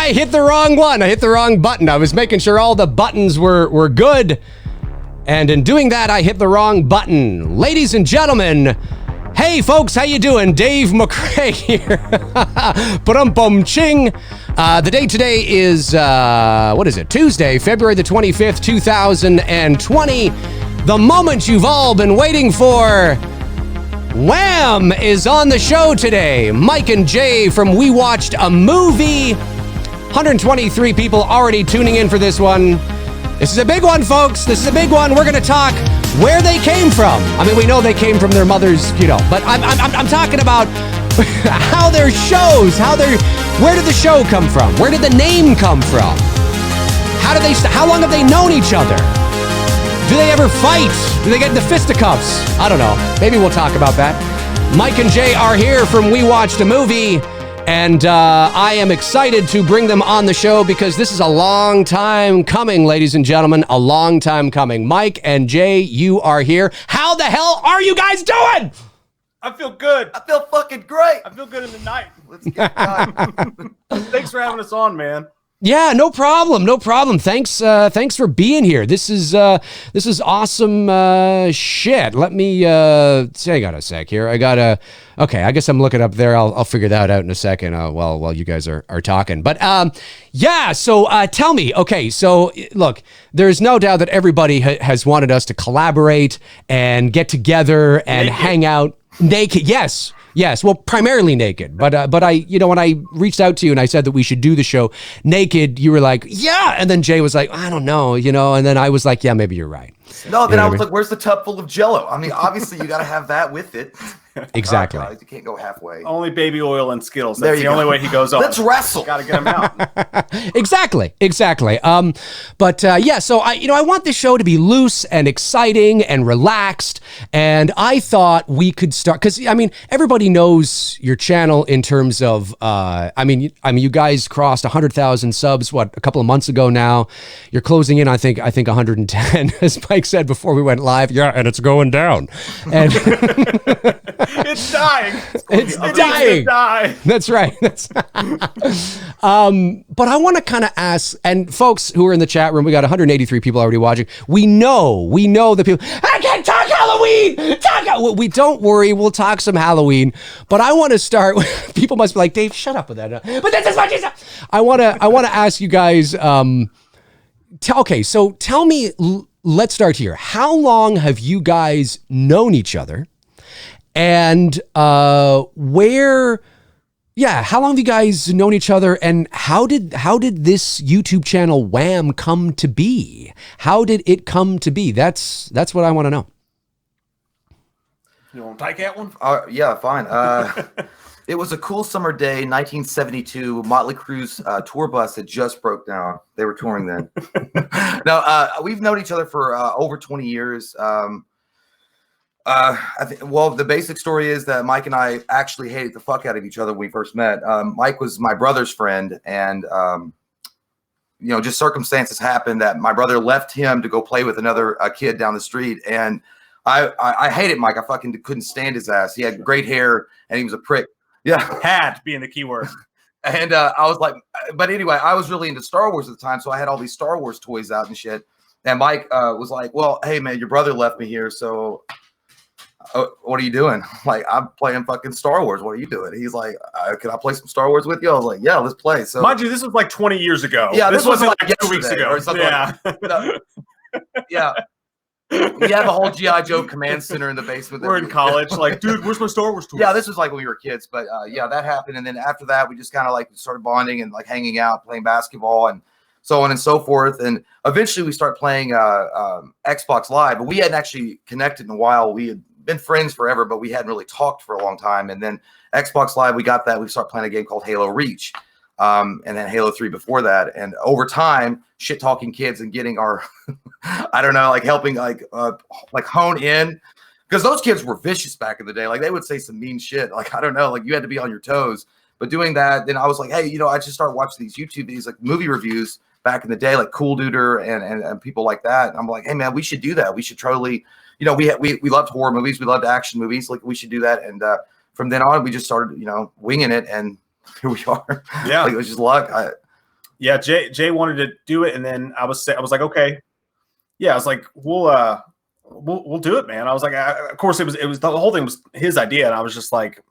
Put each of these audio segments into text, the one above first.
I hit the wrong one. I hit the wrong button. I was making sure all the buttons were good. And in doing that, I hit the wrong button. Ladies and gentlemen, hey folks, how you doing? Dave McRae here. Ba-dum-bum-ching. The date today is, what is it? Tuesday, February the 25th, 2020. The moment you've all been waiting for. Wham is on the show today. Mike and Jay from We Watched a Movie. 123 people already tuning in for this one. This is a big one, folks. This is a big one. We're going to talk where they came from. I mean, we know they came from their mothers, but I'm talking about how their shows, where did the show come from? Where did the name come from? How long have they known each other? Do they ever fight? Do they get into fisticuffs? I don't know. Maybe we'll talk about that. Mike and Jay are here from We Watched a Movie. And I am excited to bring them on the show because this is a long time coming, ladies and gentlemen, a long time coming. Mike and Jay, you are here. How the hell are you guys doing? I feel good. I feel fucking great. I feel good in the night. Let's get it. Thanks for having us on, man. Yeah, no problem. Thanks for being here. This is awesome shit. Let me hang on a sec here. I guess I'm looking up there. I'll figure that out in a second while you guys are talking. But yeah, so tell me. Okay, so look, there's no doubt that everybody has wanted us to collaborate and get together and hang out naked. Yes, well, primarily naked, but I, when I reached out to you and I said that we should do the show naked, you were like, yeah, and then Jay was like, I don't know, and then I was like, yeah, maybe you're right. No, then I was like, where's the tub full of Jell-O? I mean, obviously you got to have that with it. Exactly. Oh, you can't go halfway. Only baby oil and Skittles. That's the only way he goes on. Let's wrestle. Got to get him out. Exactly. But yeah, so I want this show to be loose and exciting and relaxed. And I thought we could start because everybody knows your channel in terms of you guys crossed 100,000 subs a couple of months ago now. You're closing in I think 110 as Mike said before we went live. Yeah, and it's going down. And it's dying. It's dying. Die. That's right. But I want to kind of ask, and folks who are in the chat room, we got 183 people already watching. We know the people. I can't talk Halloween. We don't worry. We'll talk some Halloween. But I want to start. People must be like, Dave, shut up with that. But this is what you said. I want to ask you guys. Okay, so tell me. Let's start here. How long have you guys known each other? And how long have you guys known each other? And how did this YouTube channel Wham come to be? How did it come to be? That's what I want to know. You want to take that one? Yeah, fine. It was a cool summer day, 1972. Motley Crue's tour bus had just broke down. They were touring then. No, we've known each other for over 20 years. The basic story is that Mike and I actually hated the fuck out of each other when we first met. Mike was my brother's friend, and just circumstances happened that my brother left him to go play with another kid down the street, and I hated Mike. I fucking couldn't stand his ass. He had great hair, and he was a prick. Yeah, had being the key word. And I was like, but anyway, I was really into Star Wars at the time, so I had all these Star Wars toys out and shit. And Mike was like, well, hey man, your brother left me here, so. What are you doing? Like, I'm playing fucking Star Wars. What are you doing? He's like, can I play some Star Wars with you? I was like, yeah, let's play. So, mind you, this was like 20 years ago. Yeah, this wasn't like 2 weeks ago or something. Yeah, yeah. We have a whole G.I. Joe command center in the basement. We're in college. Like, dude, where's my Star Wars toys? Yeah, this was like when we were kids. But yeah, that happened. And then after that, we just kind of like started bonding and like hanging out, playing basketball and so on and so forth. And eventually we start playing Xbox Live. But we hadn't actually connected in a while. We had been friends forever, but we hadn't really talked for a long time. And then Xbox Live, we got that. We started playing a game called Halo Reach. And then Halo 3 before that. And over time, shit talking kids and getting our, I don't know, like helping like hone in, because those kids were vicious back in the day. Like they would say some mean shit. Like, I don't know, like you had to be on your toes. But doing that, then I was like, hey, I just started watching these YouTube videos, like movie reviews back in the day, like Cool Duder and people like that. And I'm like, hey man, we should do that. We should totally, we loved horror movies. We loved action movies. Like we should do that. And from then on, we just started, winging it. And here we are. Yeah. Like it was just luck. yeah, Jay wanted to do it, and then I was like, okay, yeah, I was like, we'll do it, man. I was like, of course, it was the whole thing was his idea, and I was just like,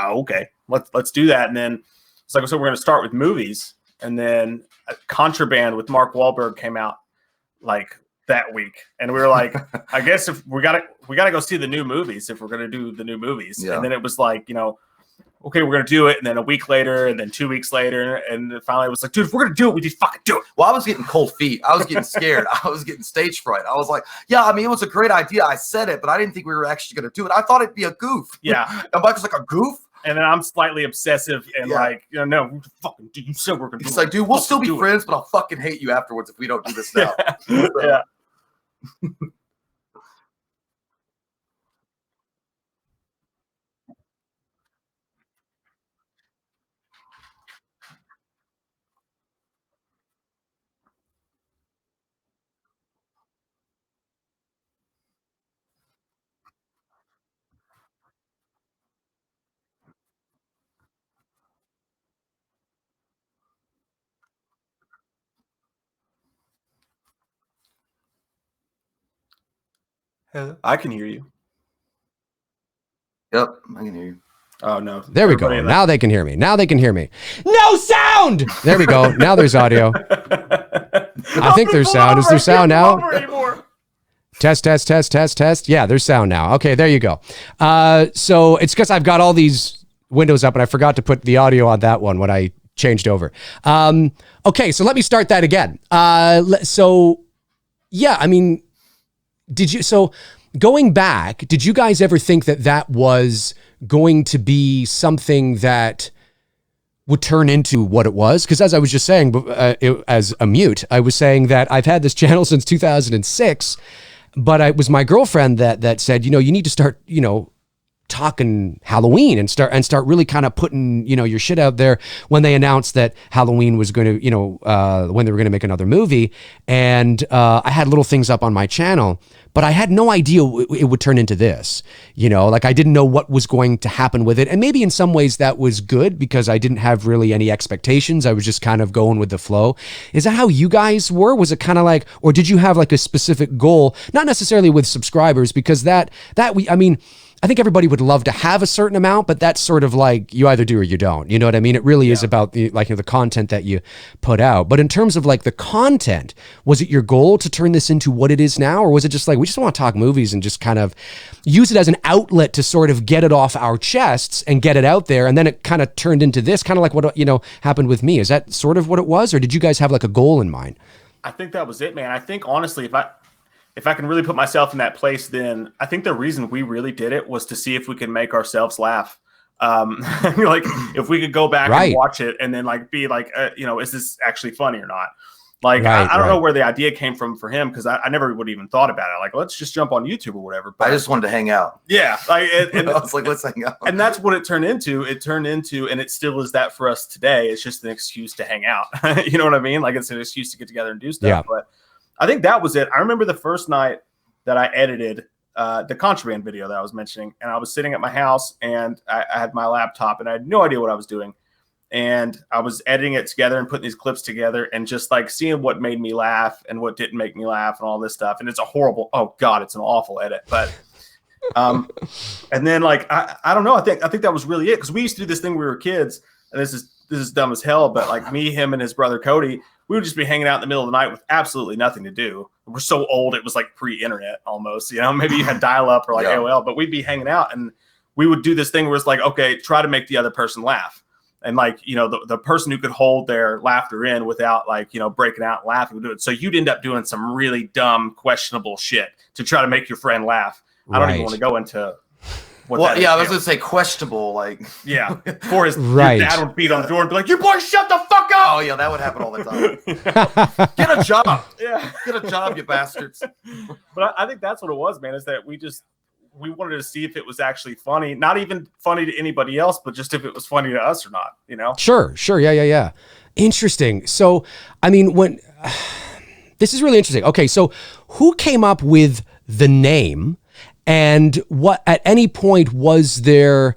okay, let's do that. And then it's like, so we're going to start with movies, and then Contraband with Mark Wahlberg came out like that week, and we were like, I guess if we gotta go see the new movies if we're going to do the new movies. Yeah. And then it was like, okay, we're going to do it. And then a week later, and then 2 weeks later. And then finally it was like, dude, if we're going to do it, we just fucking do it. Well, I was getting cold feet. I was getting scared. I was getting stage fright. I was like, yeah, I mean, it was a great idea. I said it, but I didn't think we were actually going to do it. I thought it'd be a goof. Yeah. And Mike was like, a goof? And then I'm slightly obsessive and like, no, fucking dude, you said we're going to do it. He's like, dude, we'll still be friends, but I'll fucking hate you afterwards if we don't do this now. Yeah. I can hear you. Yep, I can hear you. Oh, no. There we go. Now they can hear me. Now they can hear me. No sound! There we go. Now there's audio. I think there's sound. Is there sound now? Test. Yeah, there's sound now. Okay, there you go. So it's because I've got all these windows up and I forgot to put the audio on that one when I changed over. Okay, so let me start that again. So, yeah, I mean, going back, did you guys ever think that was going to be something that would turn into what it was? Because as I was just saying, as a mute, I was saying that I've had this channel since 2006, but it was my girlfriend that said, you need to start, talking Halloween and start really kind of putting, your shit out there when they announced that Halloween was going to, when they were going to make another movie. And I had little things up on my channel, but I had no idea it would turn into this, like I didn't know what was going to happen with it. And maybe in some ways that was good because I didn't have really any expectations. I was just kind of going with the flow. Is that how you guys were? Was it kind of like, or did you have like a specific goal? Not necessarily with subscribers, because I think everybody would love to have a certain amount, but that's sort of like you either do or you don't. You know what I mean? It really is about the content that you put out. But in terms of like the content, was it your goal to turn this into what it is now? Or was it just like, we just want to talk movies and just kind of use it as an outlet to sort of get it off our chests and get it out there? And then it kind of turned into this, kind of like what, happened with me. Is that sort of what it was? Or did you guys have like a goal in mind? I think that was it, man. I think honestly, if I can really put myself in that place, then I think the reason we really did it was to see if we could make ourselves laugh. Like if we could go back and watch it and then like be like, is this actually funny or not? Like, I don't know where the idea came from for him, because I never would even thought about it. Like, let's just jump on YouTube or whatever. But I just wanted to hang out. Yeah. Like, I was like, let's hang out. And that's what it turned into. And it still is that for us today. It's just an excuse to hang out. You know what I mean? Like, it's an excuse to get together and do stuff. Yeah. But I think that was it. I remember the first night that I edited the Contraband video that I was mentioning, and I was sitting at my house and I had my laptop and I had no idea what I was doing. And I was editing it together and putting these clips together and just like seeing what made me laugh and what didn't make me laugh and all this stuff. And it's a horrible, oh God, it's an awful edit. But and then like I don't know, I think that was really it, because we used to do this thing when we were kids, and this is dumb as hell, but like me, him, and his brother Cody, we would just be hanging out in the middle of the night with absolutely nothing to do. We're so old, it was like pre-internet almost, maybe you had dial-up or like AOL, but we'd be hanging out and we would do this thing where it's like, okay, try to make the other person laugh. And like, the person who could hold their laughter in without like, breaking out and laughing would do it. So you'd end up doing some really dumb, questionable shit to try to make your friend laugh. I don't even want to go into what that is. I was going to say questionable, like. Yeah. For his your dad would beat on the door and be like, you boys shut the fuck up. Oh, yeah, that would happen all the time. Get a job. Yeah. Get a job, you bastards. But I think that's what it was, man, is that we wanted to see if it was actually funny, not even funny to anybody else, but just if it was funny to us or not, Sure. Yeah. Interesting. So, I mean, this is really interesting. Okay. So who came up with the name, and what, at any point was there,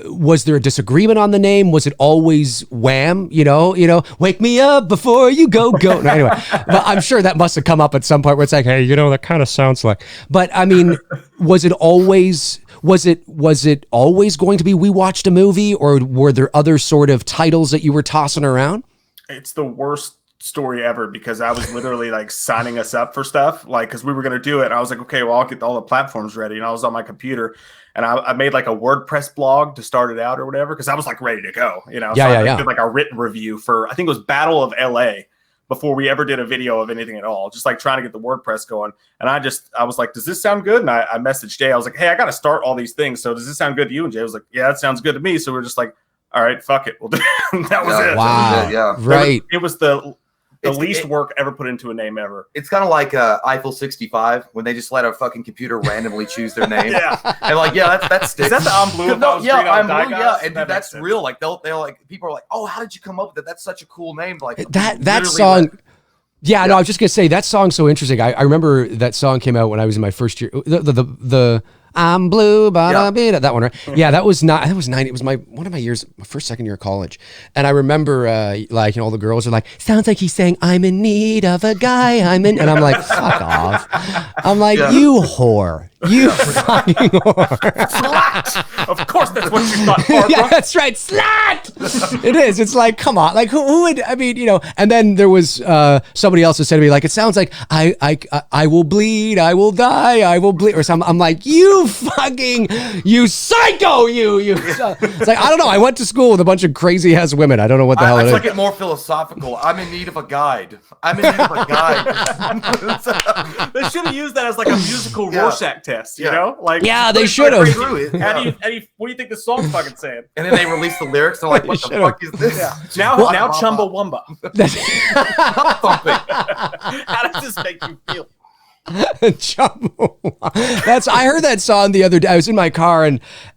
was there a disagreement on the name? Was it always Wham? Wake me up before you go. No, anyway, but I'm sure that must have come up at some point where it's like, hey, that kind of sounds like. But I mean, was it always going to be We Watched a Movie, or were there other sort of titles that you were tossing around? It's the worst story ever, because I was literally like signing us up for stuff, like, because we were going to do it. And I was like, okay, well, I'll get all the platforms ready. And I was on my computer, and I made like a WordPress blog to start it out or whatever, because I was like ready to go, So I did like a written review for, I think it was Battle of LA, before we ever did a video of anything at all, just like trying to get the WordPress going. And I was like, does this sound good? And I messaged Jay. I was like, hey, I got to start all these things. So does this sound good to you? And Jay was like, yeah, that sounds good to me. So we're just like, all right, fuck it. We'll do it. That was it. Wow. Yeah. Right. It was the least work ever put into a name ever. It's kind of like Eiffel 65 when they just let a fucking computer randomly choose their name. Yeah. And like, yeah, that sticks. Is that the I'm blue? No, yeah, I'm blue. Yeah, and that that's real. Like they'll like, people are like, oh, how did you come up with that? That's such a cool name. Like that song. Yeah, no, I was just gonna say that song's so interesting. I remember that song came out when I was in my first year. The I'm blue, that one, right? Yeah, that was 90. It was one of my years, my second year of college. And I remember all the girls are like, sounds like he's saying, I'm in need of a guy. And I'm like, fuck off. I'm like, you whore. You fucking whore. Slut! Of course that's what you thought, Barbara. Yeah, that's right. Slut! It is. It's like, come on. Like, who would, and then there was somebody else who said to me, like, it sounds like I will bleed, I will die, I will bleed, or something. I'm like, you psycho, it's like, I don't know. I went to school with a bunch of crazy ass women. I don't know what the hell it is. I took it more philosophical. I'm in need of a guide. They should have used that as like a musical Rorschach test, Like, yeah, they should have. What do you think the song's fucking saying? And then they release the lyrics. They're like, what the fuck is this? Yeah. Now Chumbawamba. How does this make you feel? I heard that song the other day. I was in my car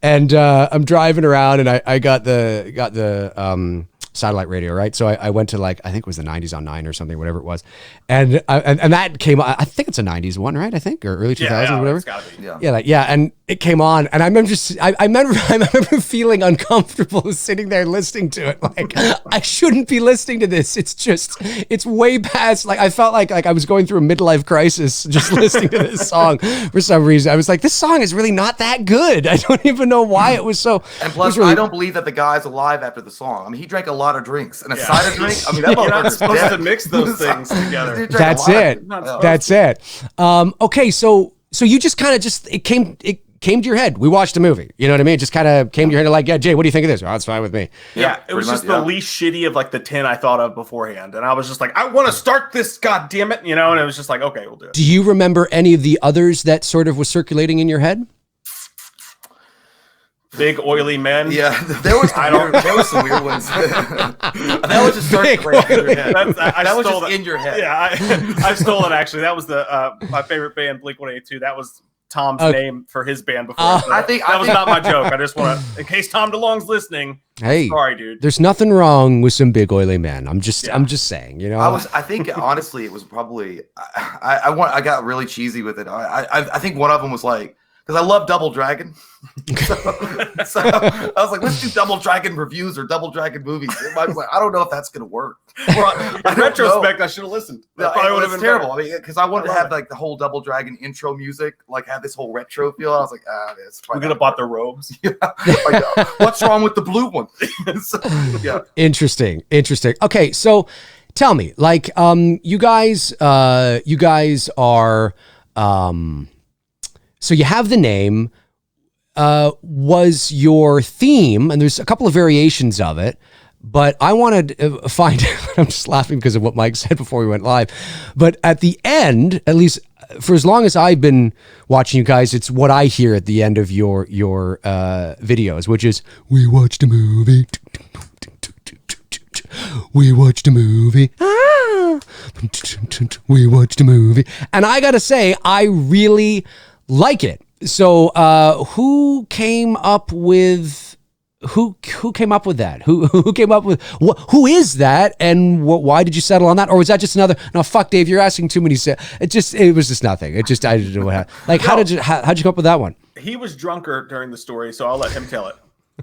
and I'm driving around, and I got the satellite radio, right? So I went to, like, I think it was the 90s on 9 or something, whatever it was, and that came on. I think it's a 90s one, right? I think, or early 2000s, whatever. It's gotta be. And it came on, and I remember feeling uncomfortable sitting there listening to it. Like, I shouldn't be listening to this. It's way past. Like, I felt like I was going through a midlife crisis just listening to this song for some reason. I was like, this song is really not that good. I don't even know why it was so. And plus, I don't believe that the guy's alive after the song. I mean, he drank a lot of drinks and a cider drink. I mean, that you're not supposed to mix those things together. That's it. That's it. Okay, so you just kind of it came to your head. We watched a movie. You know what I mean? It just kind of came to your head, like, yeah, Jay, what do you think of this? Oh, that's fine with me. Yeah, it was just the least shitty of like the 10 I thought of beforehand. And I was just like, I want to start this, God damn it. And it was just like, okay, we'll do it. Do you remember any of the others that sort of was circulating in your head? Big oily men. Yeah, there was some weird ones. That was just in your head. That was just in your head. Yeah, I stole it actually. That was my favorite band, Blink-182. That was Tom's name for his band before. That was not my joke. I just want to, in case Tom DeLonge's listening. Hey, sorry, dude. There's nothing wrong with some big oily men. I'm just saying, I think honestly, it was probably I got really cheesy with it. I think one of them was like, because I love Double Dragon. So I was like, let's do Double Dragon reviews or Double Dragon movies. I was like, I don't know if that's going to work. In retrospect, I should have listened. That probably would have been terrible. Better. I mean, because I wanted to have like the whole Double Dragon intro music, like have this whole retro feel. I was like, we could have bought the robes. Yeah. What's wrong with the blue one? Yeah. Interesting. Okay, so tell me, like, you guys are. So you have the name. Was your theme, and there's a couple of variations of it, but I wanted to find out, I'm just laughing because of what Mike said before we went live, but at the end, at least for as long as I've been watching you guys, it's what I hear at the end of your videos, which is, we watched a movie. We watched a movie. We watched a movie. And I gotta say, I really like it. So who came up with that? Who came up with who is that, and why did you settle on that? Or was that just another, no, fuck Dave, you're asking too many. It was just nothing. I didn't know what happened. Like, how'd you come up with that one? He was drunker during the story, so I'll let him tell it.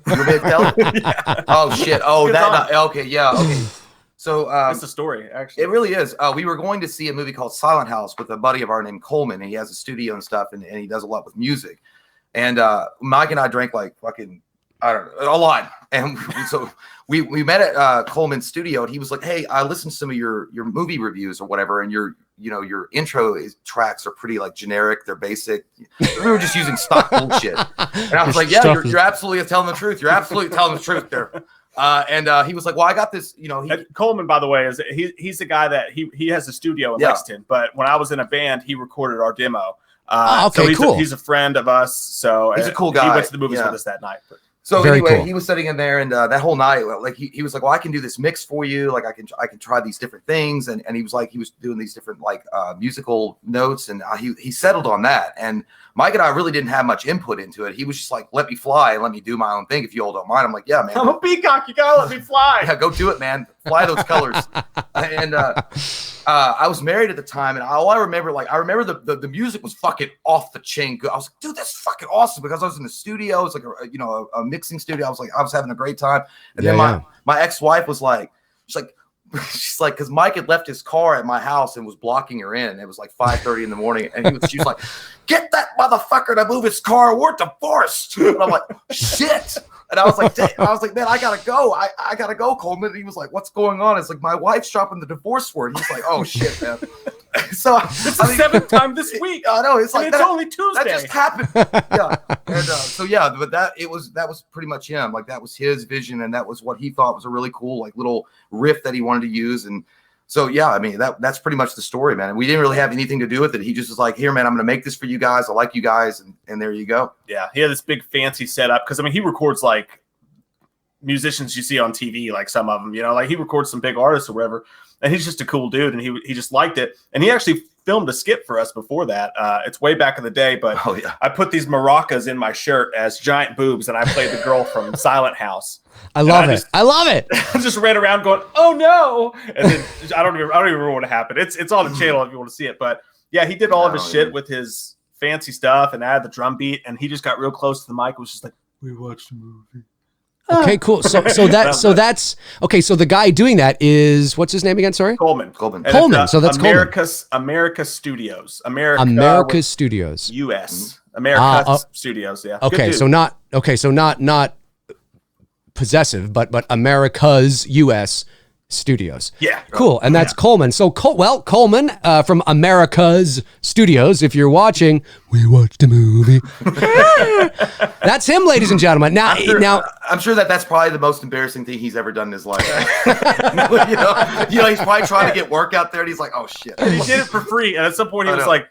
You want me to tell? Yeah. Oh shit! Oh that. Okay, yeah. Okay. So it's a story, actually. It really is. We were going to see a movie called Silent House with a buddy of ours named Coleman, and he has a studio and stuff, and he does a lot with music. And Mike and I drank like fucking, I don't know, a lot. And so we met at Coleman's studio, and he was like, "Hey, I listened to some of your movie reviews or whatever, and your intro tracks are pretty like generic. They're basic. We were just using stock bullshit." And I was like, "Yeah, you're absolutely telling the truth. You're absolutely telling the truth there." And he was like, "Well, I got this, Coleman, by the way, is he's the guy that he has a studio in Lexington. But when I was in a band, he recorded our demo. Okay, so cool. He's a friend of us. So he's a cool guy. He went to the movies with us that night. But. So Very anyway, cool. He was sitting in there, and that whole night, like he was like, "Well, I can do this mix for you. Like I can try these different things." And he was like, he was doing these different like musical notes, and he settled on that. And Mike and I really didn't have much input into it. He was just like, "Let me fly and let me do my own thing if you all don't mind." I'm like, "Yeah, man. I'm a peacock. You gotta let me fly. Yeah, go do it, man. Fly those colors." And I was married at the time, and I remember the music was fucking off the chain good. I was like, "Dude, that's fucking awesome," because I was in the studio. It's like a mixing studio. I was having a great time. And then my ex-wife was like, she's like, because Mike had left his car at my house and was blocking her in. It was like 5:30 in the morning, and she was like, "Get that motherfucker to move his car. We're divorced." And I'm like, "Shit." And I was like, "Man, I gotta go. I gotta go, Coleman." And he was like, "What's going on?" It's like, "My wife's shopping the divorce word." He's like, "Oh shit, man." So it's the seventh time this week. I know. It's like it's only Tuesday. That just happened. Yeah. And but that was pretty much him. Like that was his vision, and that was what he thought was a really cool like little riff that he wanted to use. And so I mean that's pretty much the story, man. And we didn't really have anything to do with it. He just was like, "Here, man, I'm gonna make this for you guys. I like you guys," and there you go. Yeah, he had this big fancy setup because I mean he records like musicians you see on TV, like some of them, like he records some big artists or whatever. And he's just a cool dude, and he just liked it. And he actually filmed a skit for us before that. It's way back in the day, but I put these maracas in my shirt as giant boobs, and I played the girl from Silent House. I love it. I love it. I just ran around going, "Oh no!" And then I don't even remember what happened. It's on the channel if you want to see it. But yeah, he did all of his shit with his fancy stuff and added the drum beat, and he just got real close to the mic. It was just like, "We watched a movie." Okay, cool. So that's okay. So the guy doing that is, what's his name again? Sorry, Coleman. So that's America Studios. America Studios. US. America Studios. Yeah. Okay, so not possessive, but America's US Studios. Yeah. Cool. And that's Coleman. So Coleman from America's Studios. If you're watching, we watched a movie. That's him, ladies and gentlemen. Now, I'm sure that's probably the most embarrassing thing he's ever done in his life. He's probably trying to get work out there, and he's like, "Oh shit!" And he did it for free, and at some point he was like,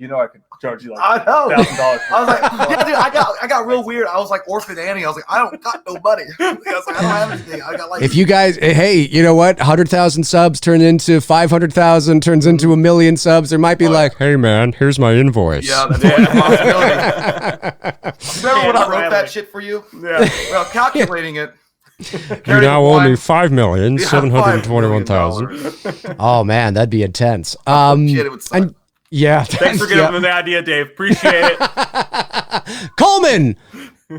"I could charge you like $1,000." I was like, "Yeah, dude, I got real weird. I was like Orphan Annie. I was like, I don't got no money. I was like, I don't have anything. I got like." If you guys, hey, you know what? 100,000 subs turn into 500,000, turns into 1 million subs. There might be like, "Hey man, here's my invoice." Yeah, that's a possibility. Remember when I wrote that shit for you? Yeah. Well, calculating it. You now owe me $5,721,000. Oh man, that'd be intense. Shit, it would suck. Yeah. Thanks for giving me the idea, Dave. Appreciate it. Coleman,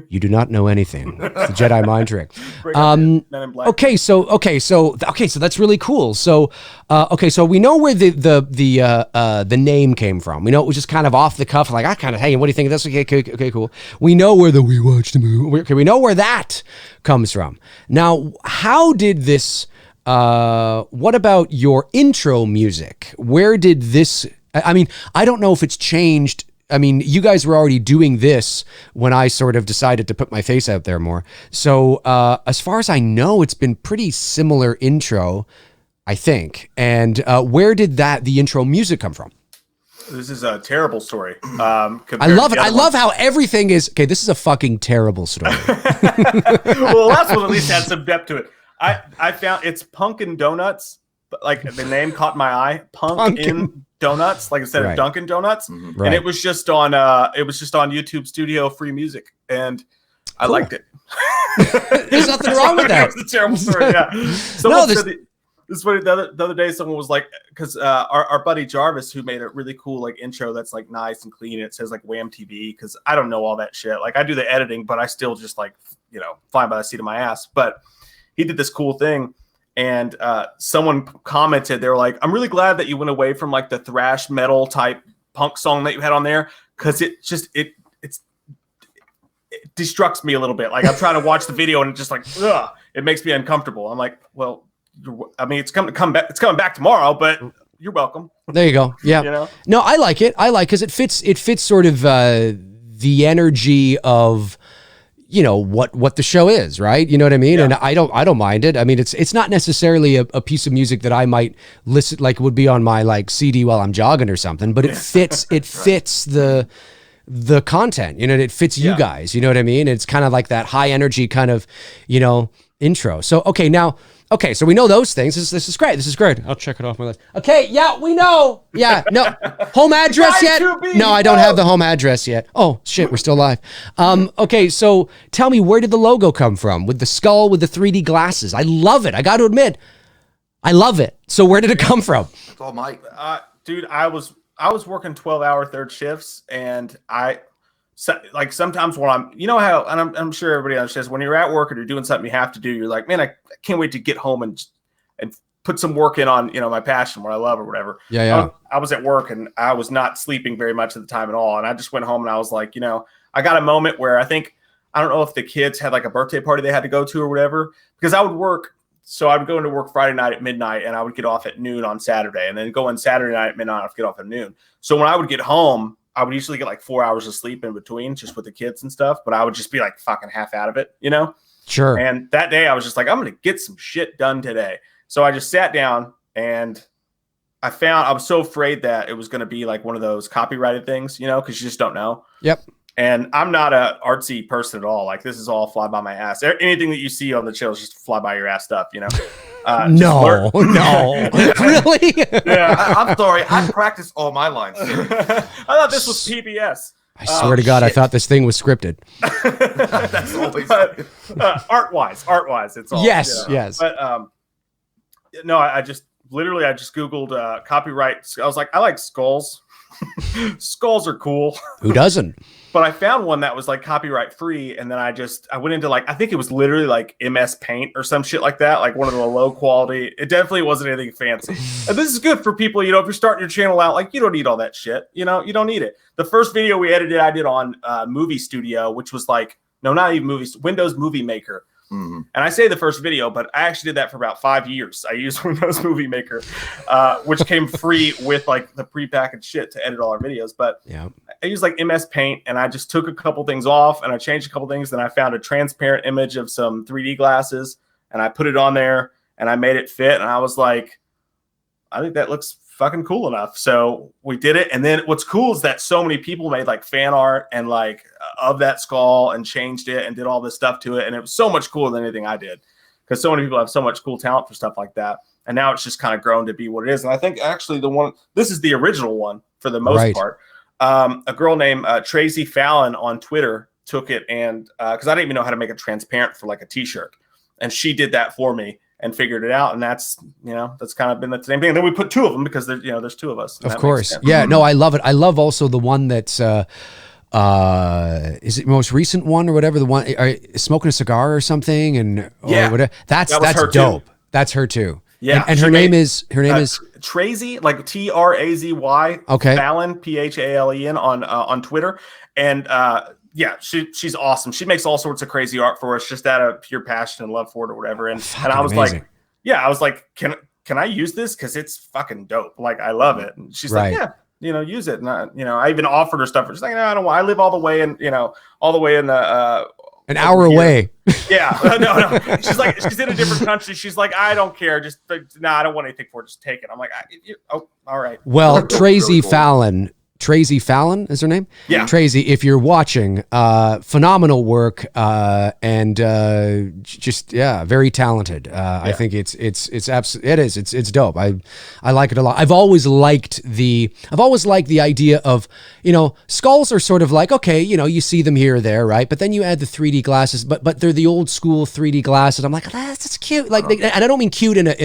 you do not know anything. It's a Jedi mind trick. Okay, so that's really cool. So, so we know where the name came from. We know it was just kind of off the cuff, like hey, what do you think of this? Okay, cool. We know where we watched the movie. Okay, we know where that comes from. Now, how did this? What about your intro music? Where did this? I mean, I don't know if it's changed. I mean, you guys were already doing this when I sort of decided to put my face out there more. So as far as I know, it's been pretty similar intro, I think. And where did the intro music come from? This is a terrible story. I love it. I love how everything is, okay, this is a fucking terrible story. Well, the last one at least had some depth to it. I found it's Punkin' Donuts. Like the name caught my eye. Punkin' Donuts, like instead of Dunkin' Donuts, and it was just on YouTube Studio free music, and I liked it. There's nothing wrong with that. It was a terrible story. Yeah. This is funny. The other day, someone was like, because our buddy Jarvis, who made a really cool like intro that's like nice and clean. It says like WWAM TV, because I don't know all that shit. Like I do the editing, but I still just like, flying by the seat of my ass. But he did this cool thing. And someone commented, they were like, I'm really glad that you went away from like the thrash metal type punk song that you had on there, because it destructs me a little bit. Like I'm trying to watch the video and it just like, ugh, it makes me uncomfortable. I'm like, well, it's coming back. It's coming back tomorrow, but you're welcome. There you go. Yeah. No, I like it. Because it fits sort of the energy of, what the show is, right? You know what I mean? Yeah. And I don't mind it. I mean, it's not necessarily a piece of music that I might listen, like would be on my like CD while I'm jogging or something, but it fits the content, it fits you guys, you know what I mean? It's kind of like that high energy kind of, intro. So, so we know those things. This is great. This is great. I'll check it off my list. Okay. Yeah, we know. Yeah. No home address yet? No, I don't have the home address yet. Oh shit. We're still live. Okay. So tell me, where did the logo come from with the skull, with the 3D glasses? I love it. I got to admit, I love it. So where did it come from? It's all Mike. Dude, I was working 12-hour third shifts, and like sometimes when I'm sure everybody understands, when you're at work or you're doing something you have to do, you're like, man, I can't wait to get home and put some work in on, my passion, what I love or whatever. Yeah. I was at work and I was not sleeping very much at the time at all. And I just went home and I was like, I got a moment where I don't know if the kids had like a birthday party they had to go to or whatever, because I would work. So I would go into work Friday night at midnight and I would get off at noon on Saturday, and then go in Saturday night at midnight, I'd get off at noon. So when I would get home, I would usually get like 4 hours of sleep in between just with the kids and stuff, but I would just be like fucking half out of it, Sure. And that day I was just like, I'm going to get some shit done today. So I just sat down and I was so afraid that it was going to be like one of those copyrighted things, because you just don't know. Yep. And I'm not a artsy person at all. Like this is all fly by my ass. Anything that you see on the channel is just fly by your ass stuff, No, really? Yeah. I'm sorry. I practice all my lines. I thought this was PBS. I swear to God, shit. I thought this thing was scripted. That's always art-wise, it's all. Yes, yes. But no, I just Googled copyright. I was like, I like skulls. Skulls are cool. Who doesn't? But I found one that was like copyright free, and then I went into like, I think it was literally like MS Paint or some shit like that, like one of the low quality. It definitely wasn't anything fancy. And this is good for people, if you're starting your channel out, like you don't need all that shit, you don't need it. The first video we edited, I did on Movie Studio, which was like, no, not even movies, Windows Movie Maker. Mm-hmm. And I say the first video, but I actually did that for about 5 years. I used Windows Movie Maker, which came free with like the prepackaged shit to edit all our videos. But yeah, I used like MS Paint, and I just took a couple things off and I changed a couple things. Then I found a transparent image of some 3D glasses and I put it on there and I made it fit. And I was like, I think that looks fucking cool enough. So we did it. And then what's cool is that so many people made like fan art and like of that skull and changed it and did all this stuff to it. And it was so much cooler than anything I did, because so many people have so much cool talent for stuff like that. And now it's just kind of grown to be what it is. And I think actually this is the original one for the most part. A girl named Tracy Fallon on Twitter took it, and because I didn't even know how to make it transparent for like a t-shirt, and she did that for me and figured it out. And that's kind of been the same thing. And then we put two of them because there's two of us. Of course. Yeah, no, I love it. I love also the one that's is it most recent one or whatever, the one smoking a cigar or something, and whatever. That's dope. Too. That's her too. Yeah, and her name is Trazy, like Trazy. Okay, Fallon, Phalen on Twitter, and she's awesome. She makes all sorts of crazy art for us, just out of pure passion and love for it or whatever. And I was amazing. I was like, can I use this? Because it's fucking dope. Like I love it. And she's like, yeah. Use it. And I even offered her stuff. She's like, no, I don't want. I live all the way in, an hour away. Yeah, no. She's like, she's in a different country. She's like, I don't care. Just I don't want anything for it. Just take it. I'm like, all right. Well, Tracy Fallon Tracy Fallon is her name. Yeah. Tracy, if you're watching, phenomenal work, and just very talented. I think it's dope. I like it a lot. I've always liked the idea of, skulls are sort of like, okay, you see them here or there, right? But then you add the 3D glasses, but they're the old school 3D glasses. I'm like, that's cute. Like, and I don't mean cute in a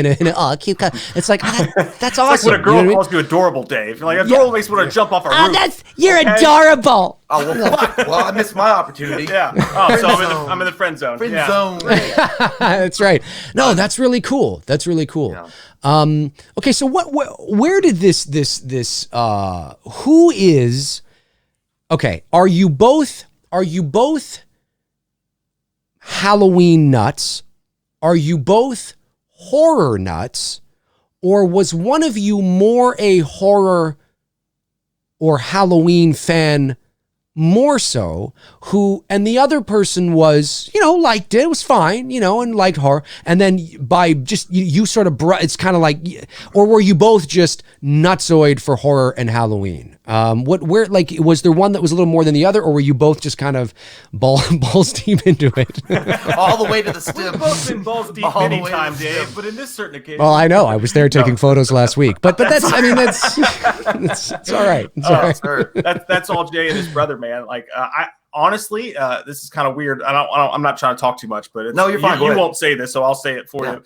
cute. It's like, that's awesome. It's like when a girl calls you adorable, Dave. You're like, adorable makes me want to jump off a roof. You're adorable. Oh, well, fuck. Well, I missed my opportunity. Yeah. Oh, so I'm in the friend zone. Friend zone. That's right. No, that's really cool. That's really cool. Yeah. Okay, so where did this who is, okay, are you both Halloween nuts? Are you both horror nuts? Or was one of you more a horror or Halloween fan more so, and the other person was, liked it, it was fine, and liked horror. And then by just, you sort of, it's kind of like, or were you both just nutsoid for horror and Halloween? Was there one that was a little more than the other, or were you both just kind of balls deep into it? All the way to the stem. We've both been balls deep many times, Dave, but in this certain occasion. Well, I know, I was there taking photos last week, but that's, it's all right. It's all right. Sure. That's all Jay and his brother, man. Like, I honestly, this is kind of weird. I'm not trying to talk too much, but no, you're fine. You won't say this, so I'll say it for you.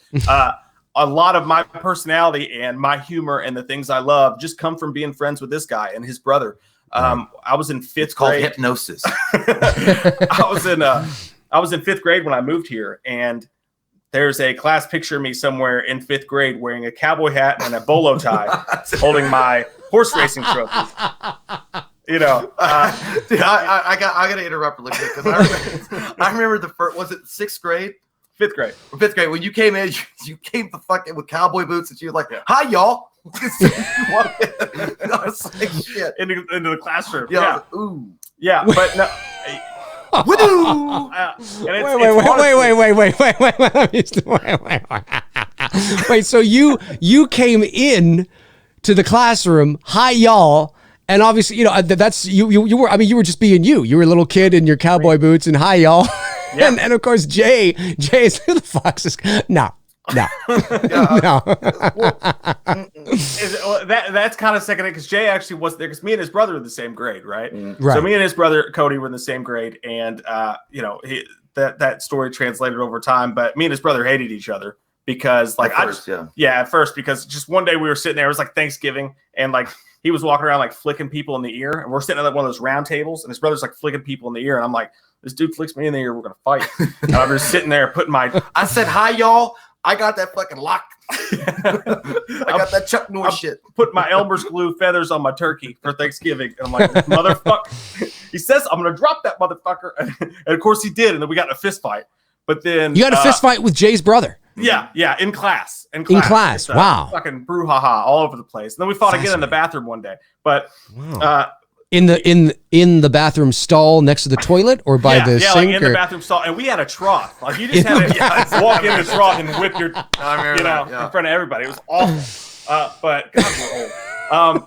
A lot of my personality and my humor and the things I love just come from being friends with this guy and his brother. I was in fifth grade. Called hypnosis. I was in fifth grade when I moved here, and there's a class picture of me somewhere in fifth grade wearing a cowboy hat and a bolo tie, holding my horse racing trophy. Dude, I got to interrupt really quick because I remember the first, was it sixth grade? Fifth grade. Fifth grade. When you came in, you came the fuck in with cowboy boots, and you were like, "Hi, y'all." I was like, shit. Into the classroom. Yeah. Like, ooh. Yeah, but no. Woo! Wait. So you came in to the classroom. Hi, y'all. And obviously, that's you were. I mean, you were just being you. You were a little kid in your cowboy boots, and hi, y'all. Yeah. And of course, Jay is who the fuck's this? No. No. That's kind of second because Jay actually was there because me and his brother were in the same grade, right? Right. So me and his brother Cody were in the same grade, and that story translated over time. But me and his brother hated each other because, like, at first, because just one day we were sitting there, it was like Thanksgiving, and like he was walking around like flicking people in the ear, and we're sitting at like one of those round tables, and his brother's like flicking people in the ear, and I'm like, this dude flicks me in the ear, we're gonna fight. And I was sitting there putting I said, hi, y'all. I got that fucking lock. I got that Chuck Norris shit. Put my Elmer's glue feathers on my turkey for Thanksgiving. And I'm like, motherfucker. He says, I'm going to drop that motherfucker. And of course he did. And then we got in a fist fight. But then you got a fist fight with Jay's brother. Yeah. In class. In class. Wow. Fucking brouhaha all over the place. And then we fought again in the bathroom one day. But in the bathroom stall next to the toilet or by the sink? Like in the bathroom stall. And we had a trough. Like you just had to walk in the trough and whip your, in front of everybody. It was awful. But God, we're old.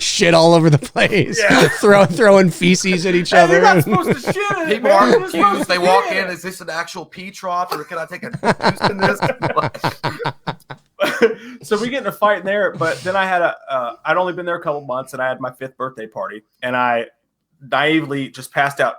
Shit all over the place. Yeah. Throwing feces at each other. You're not supposed to shit. People aren't confused. They walk in. Is this an actual pee trough, or can I take a juice in this? So we get in a fight in there, but then I had I'd only been there a couple months, and I had my 5th birthday party, and I naively just passed out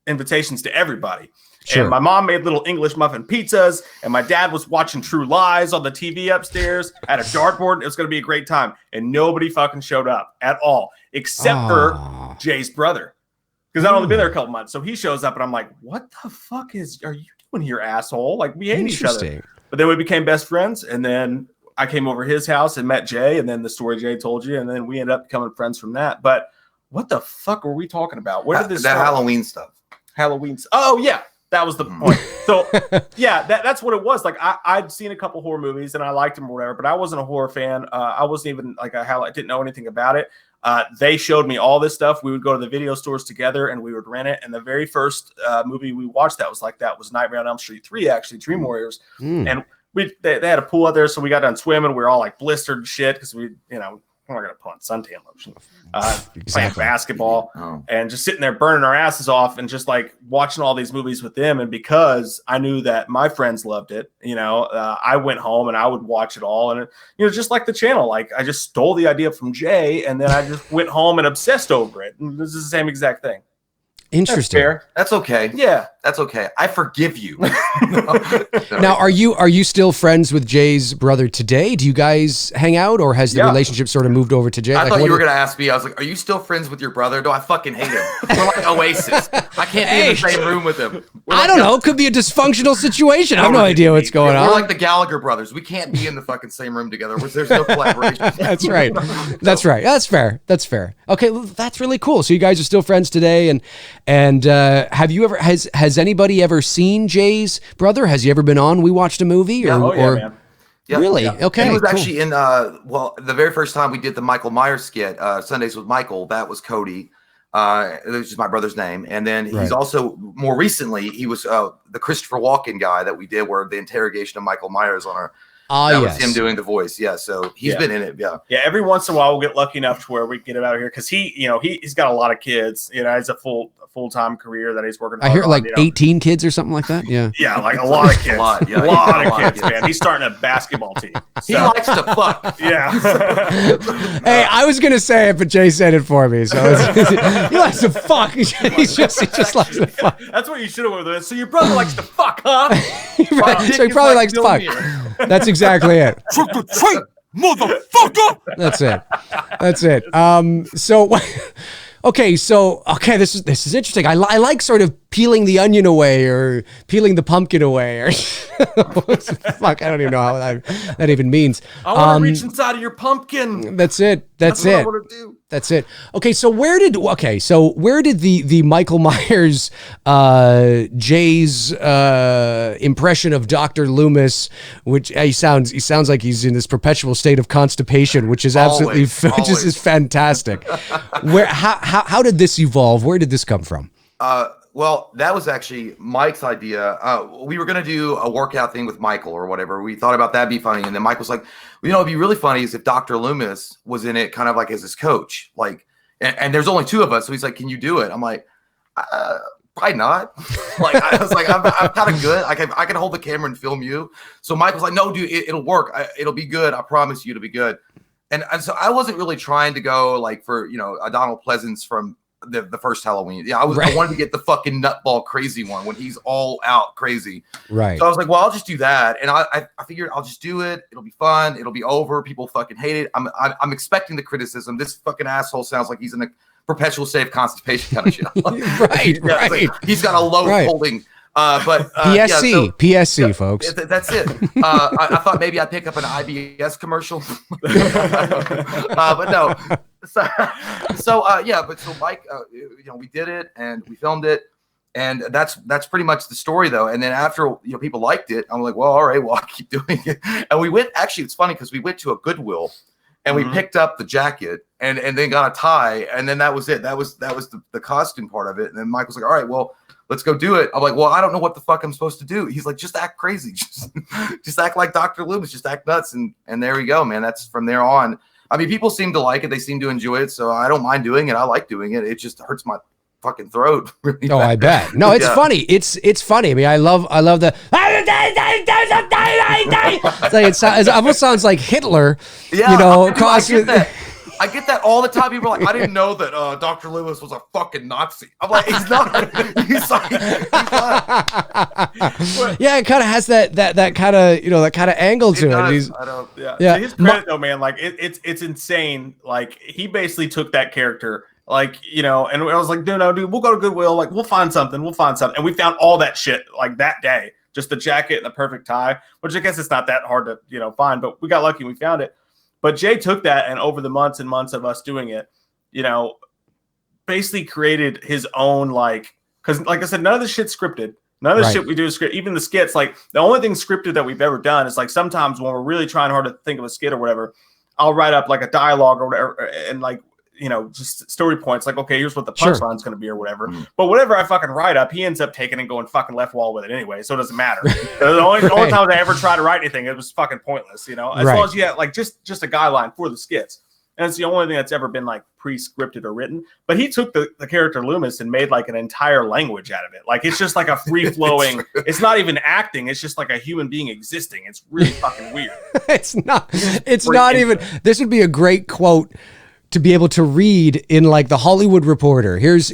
invitations to everybody. Sure. And my mom made little English muffin pizzas, and my dad was watching True Lies on the TV upstairs at a dartboard. It was going to be a great time, and nobody fucking showed up at all, except for Jay's brother, because I'd only been there a couple months. So he shows up, and I'm like, "What the fuck are you doing here, asshole? Like, we hate each other." But then we became best friends, and then I came over his house and met Jay, and then the story Jay told you, and then we ended up becoming friends from that. But what the fuck were we talking about? Where did this start? Halloween stuff? Oh yeah. That was the point. So, yeah, that's what it was. Like, I'd seen a couple horror movies, and I liked them or whatever, but I wasn't a horror fan. I wasn't even, like, I didn't know anything about it. They showed me all this stuff. We would go to the video stores together, and we would rent it. And the very first movie we watched that was like that was Nightmare on Elm Street 3, actually, Dream Warriors. And they had a pool out there, so we got done swimming. We were all, like, blistered and shit because we, we're not going to put on suntan lotion. Exactly. Playing basketball and just sitting there burning our asses off and just like watching all these movies with them. And because I knew that my friends loved it, I went home and I would watch it all. And, just like the channel, like I just stole the idea from Jay and then I just went home and obsessed over it. And this is the same exact thing. Interesting. That's fair. That's okay. Yeah. That's okay. I forgive you. Now, are you still friends with Jay's brother today? Do you guys hang out, or has the relationship sort of moved over to Jay? I thought you were going to ask me. I was like, are you still friends with your brother? No, I fucking hate him. We're like Oasis. I can't be in the same room with him. I don't know. It could be a dysfunctional situation. I have no idea what's going on. We're like the Gallagher brothers. We can't be in the fucking same room together. There's no collaboration. That's right. That's right. That's fair. That's fair. Okay, well, that's really cool. So you guys are still friends today, and have you ever has anybody ever seen Jay's brother? Has he ever been on We Watched a Movie? Man. Yep. Really? Yeah. Okay. And he was cool. actually in the very first time we did the Michael Myers skit, Sundays with Michael. That was Cody. It was just my brother's name. And then he's also more recently he was the Christopher Walken guy that we did, where the interrogation of Michael Myers on our. That was him doing the voice. Yeah. So he's been in it. Yeah. Yeah. Every once in a while we'll get lucky enough to where we get him out of here because he's got a lot of kids. He's a full-time career that he's working on. I hear like 18 kids or something like that. Yeah. Yeah, like a lot of kids. a lot of kids, man. He's starting a basketball team. So. He likes to fuck. Yeah. Hey, I was gonna say it, but Jay said it for me. So he likes to fuck. He just likes to fuck. That's what you should have went with. So your brother likes to fuck, huh? Right. So he probably likes to fuck. That's exactly it. Trick or treat, motherfucker. That's it. Okay, this is interesting. I like sort of peeling the onion away or peeling the pumpkin away or fuck. I don't even know how that even means. I want to reach inside of your pumpkin. That's it. That's it. What I want to do. That's it. Okay, so where did the Michael Myers Jay's impression of Dr. Loomis, which he sounds like he's in this perpetual state of constipation, which is absolutely is fantastic. How did this evolve? Where did this come from? Well, that was actually Mike's idea. We were going to do a workout thing with Michael or whatever. We thought about that'd be funny. And then Mike was like, it'd be really funny is if Dr. Loomis was in it kind of like as his coach. Like, and there's only two of us. So he's like, can you do it? I'm like, probably not. I was like, I'm kind of good. I can hold the camera and film you. So Mike was like, no, dude, it'll work. It'll be good. I promise you it'll be good. And so I wasn't really trying to go like for, a Donald Pleasance from the first Halloween. Yeah, I wanted to get the fucking nutball crazy one when he's all out crazy. Right. So I was like, well, I'll just do that. And I figured I'll just do it. It'll be fun. It'll be over. People fucking hate it. I'm expecting the criticism. This fucking asshole sounds like he's in a perpetual state of constipation kind of shit. Right. Like, he's got a load holding. But PSC, folks. That's it. I thought maybe I'd pick up an IBS commercial, but no. So Mike, we did it and we filmed it, and that's pretty much the story though. And then after people liked it, I'm like, well, all right, well, I'll keep doing it. And we went. Actually, it's funny because we went to a Goodwill. And we picked up the jacket and then got a tie, and then that was it. That was the costume part of it. And then Mike was like, all right, well, let's go do it. I'm like, well, I don't know what the fuck I'm supposed to do. He's like, just act crazy. Just act like Dr. Loomis. Just act nuts. And there we go, man. That's from there on. I mean, people seem to like it. They seem to enjoy it. So I don't mind doing it. I like doing it. It just hurts my fucking throat. Really bad. I bet. No, it's funny. It's funny. I mean, I love the. It's like it almost sounds like Hitler. Yeah, I get that all the time. People are like, I didn't know that Dr. Loomis was a fucking Nazi. I'm like, he's not. He's not. Yeah, it kind of has that kind of that kind of angle to it. To his credit though, man, like it's insane. Like he basically took that character. Like, and I was like, no, dude, we'll go to Goodwill. Like, we'll find something. And we found all that shit like that day. Just the jacket and the perfect tie, which I guess it's not that hard to, find. But we got lucky and we found it. But Jay took that and over the months and months of us doing it, basically created his own, because like I said, none of the shit's scripted. None of the shit we do is scripted. Even the skits, like the only thing scripted that we've ever done is like sometimes when we're really trying hard to think of a skit or whatever, I'll write up like a dialogue or whatever and like, just story points like, okay, here's what the punchline's going to be or whatever. But whatever I fucking write up, he ends up taking and going fucking left wall with it anyway. So it doesn't matter. The only times I ever try to write anything, it was fucking pointless, as long as you had like just a guideline for the skits. and it's the only thing that's ever been like pre-scripted or written. But he took the character Loomis and made like an entire language out of it. Like it's just like a free-flowing. It's not even acting. It's just like a human being existing. It's really fucking weird. It's not even. This would be a great quote to be able to read in like the Hollywood Reporter. Here is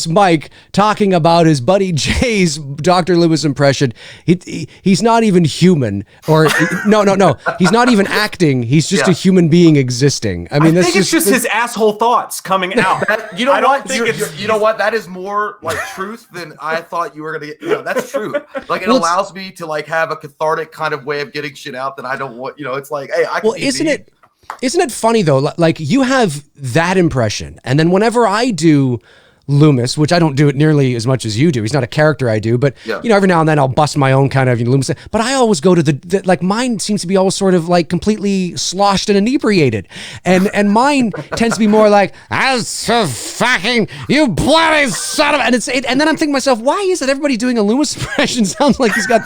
Mike talking about his buddy Jay's Dr. Loomis impression. He's not even human, or no. He's not even acting. He's just a human being existing. I mean, I think it's just his asshole thoughts coming out. You know what? You know what? That is more like truth than I thought you were gonna get. You know, that's true. Like it allows me to like have a cathartic kind of way of getting shit out that I don't want. You know, it's like, hey, I can. Well, isn't it funny though? Like you have that impression, and then whenever I do Loomis, which I don't do it nearly as much as you do. He's not a character I do, but you know, every now and then I'll bust my own kind of Loomis. But I always go to the like mine seems to be always sort of like completely sloshed and inebriated, and mine tends to be more like as for fucking you bloody son of, and then I'm thinking to myself, why is it everybody doing a Loomis impression sounds like he's 8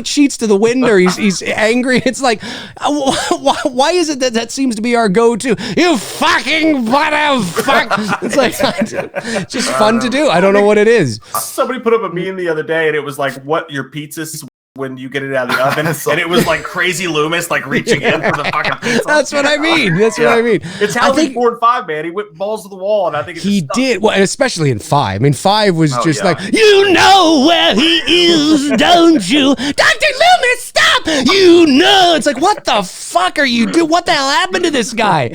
sheets to the wind, or he's angry. It's like why is it that seems to be our go-to? You fucking whatever fuck. It's like it's just fun to do. I don't know what it is. Somebody put up a meme the other day, and it was like, "What your pizza's when you get it out of the oven," and it was like Crazy Loomis like reaching in for the fucking pizza. That's what I mean. That's what I mean. It's how he poured 5, man. He went balls to the wall, and I think he did. Well, and especially in 5. I mean, 5 was just like, you know where he is, don't you, Dr. Loomis? Stop! You know, it's like, what the fuck are you doing? What the hell happened to this guy?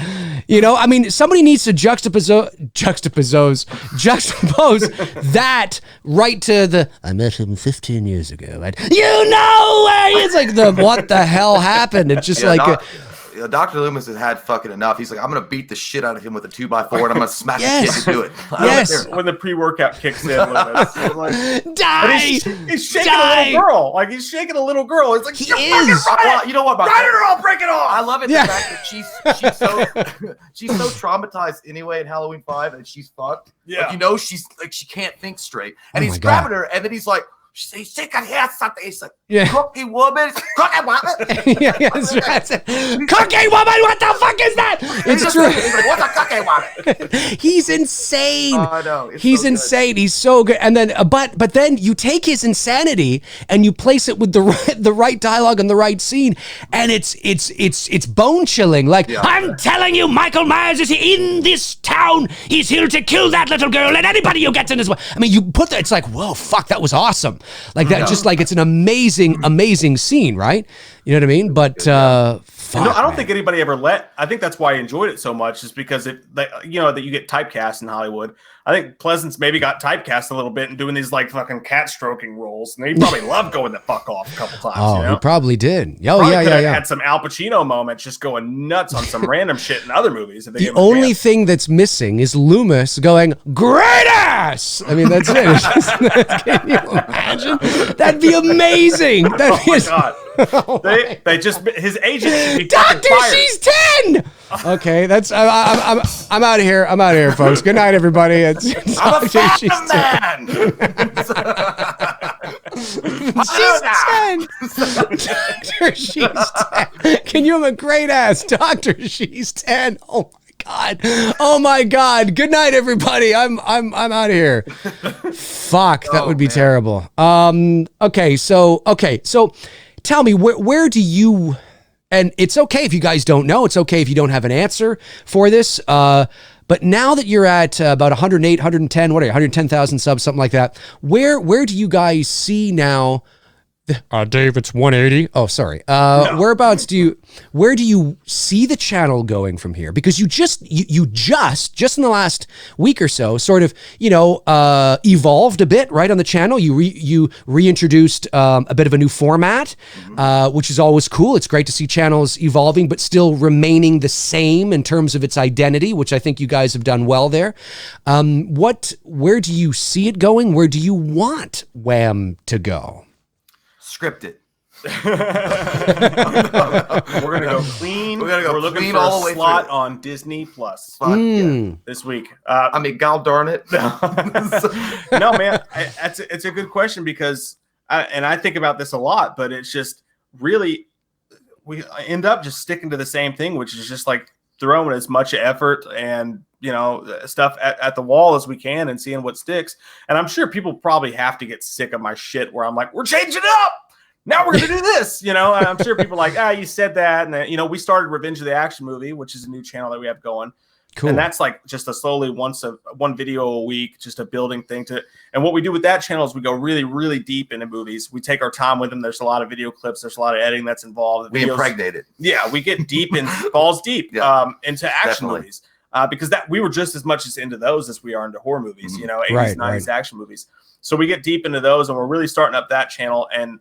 You know, I mean, somebody needs to juxtapose that right to the, I met him 15 years ago. And, you know where he is? Like, what the hell happened? It's just Dr. Loomis has had fucking enough. He's like, I'm going to beat the shit out of him with a 2x4 and I'm going to smack the kid to do it. Yes. When the pre-workout kicks in. Loomis, like, die! He's shaking a little girl. Like, he's shaking a little girl. It's like, he is. Well, you know what? Ride her, I'll break it off. I love it. The fact that she's so traumatized anyway in Halloween 5 and she's fucked. Yeah. Like, you know, she's like, she can't think straight. And he's grabbing her and then he's like, she can hear something. He's like, cookie woman. Cookie woman. That's it. Cookie woman, what the fuck is that? It's true. He's like, what's a cookie woman? He's insane. I know. He's so insane. He's so good. And then, but then you take his insanity and you place it with the right dialogue and the right scene, and it's bone chilling. Like, I'm telling you, Michael Myers is in this town. He's here to kill that little girl and anybody who gets in his way. I mean, you put that. It's like, whoa, fuck, that was awesome. Like that, just like it's an amazing scene, right? You know what I mean? But fuck, no, I don't think anybody ever I think that's why I enjoyed it so much, is because that you get typecast in Hollywood. I think Pleasance maybe got typecast a little bit and doing these like fucking cat stroking roles, and he probably loved going the fuck off a couple times. Oh, you know? He probably did. Had some Al Pacino moments, just going nuts on some random shit in other movies. The only thing that's missing is Loomis going great ass. I mean, that's it. Can you imagine? That'd be amazing. Oh my god. They just his agent should be Doctor, she's 10. Okay, that's I'm out of here. I'm out of here, folks. Good night, everybody. I'm a fat man. She's 10. Doctor, she's 10. Can you have a great ass? Doctor, she's 10. Oh my God. Good night, everybody. I'm out of here. Fuck, that would be terrible. Okay, so tell me, where do you, and it's okay if you guys don't know, it's okay if you don't have an answer for this, but now that you're at about 108, 110, what are you, 110,000 subs, something like that, where do you guys see now? Dave, it's 180. Oh, sorry. No. Where do you see the channel going from here? Because you just in the last week or so sort of, evolved a bit, right, on the channel. You reintroduced a bit of a new format, which is always cool. It's great to see channels evolving, but still remaining the same in terms of its identity, which I think you guys have done well there. Where do you see it going? Where do you want WWAM to go? Scripted. We're gonna go clean. We're looking clean for all a the way slot through. On Disney Plus this week. I mean, god darn it. No, man, it's a good question because I think about this a lot, but it's just really we end up just sticking to the same thing, which is just like throwing as much effort and, you know, stuff at the wall as we can and seeing what sticks. And I'm sure people probably have to get sick of my shit where I'm like, we're changing it up. Now we're going to do this, you know, and I'm sure people are like, you said that. And then, you know, we started Revenge of the Action Movie, which is a new channel that we have going. Cool. And that's like just a slowly one video a week, just a building thing to it. And what we do with that channel is we go really, really deep into movies. We take our time with them. There's a lot of video clips. There's a lot of editing that's involved. We impregnate it. Yeah, we get deep and balls deep into action movies because that we were just as much as into those as we are into horror movies, you know, 80s, 90s action movies. So we get deep into those, and we're really starting up that channel. And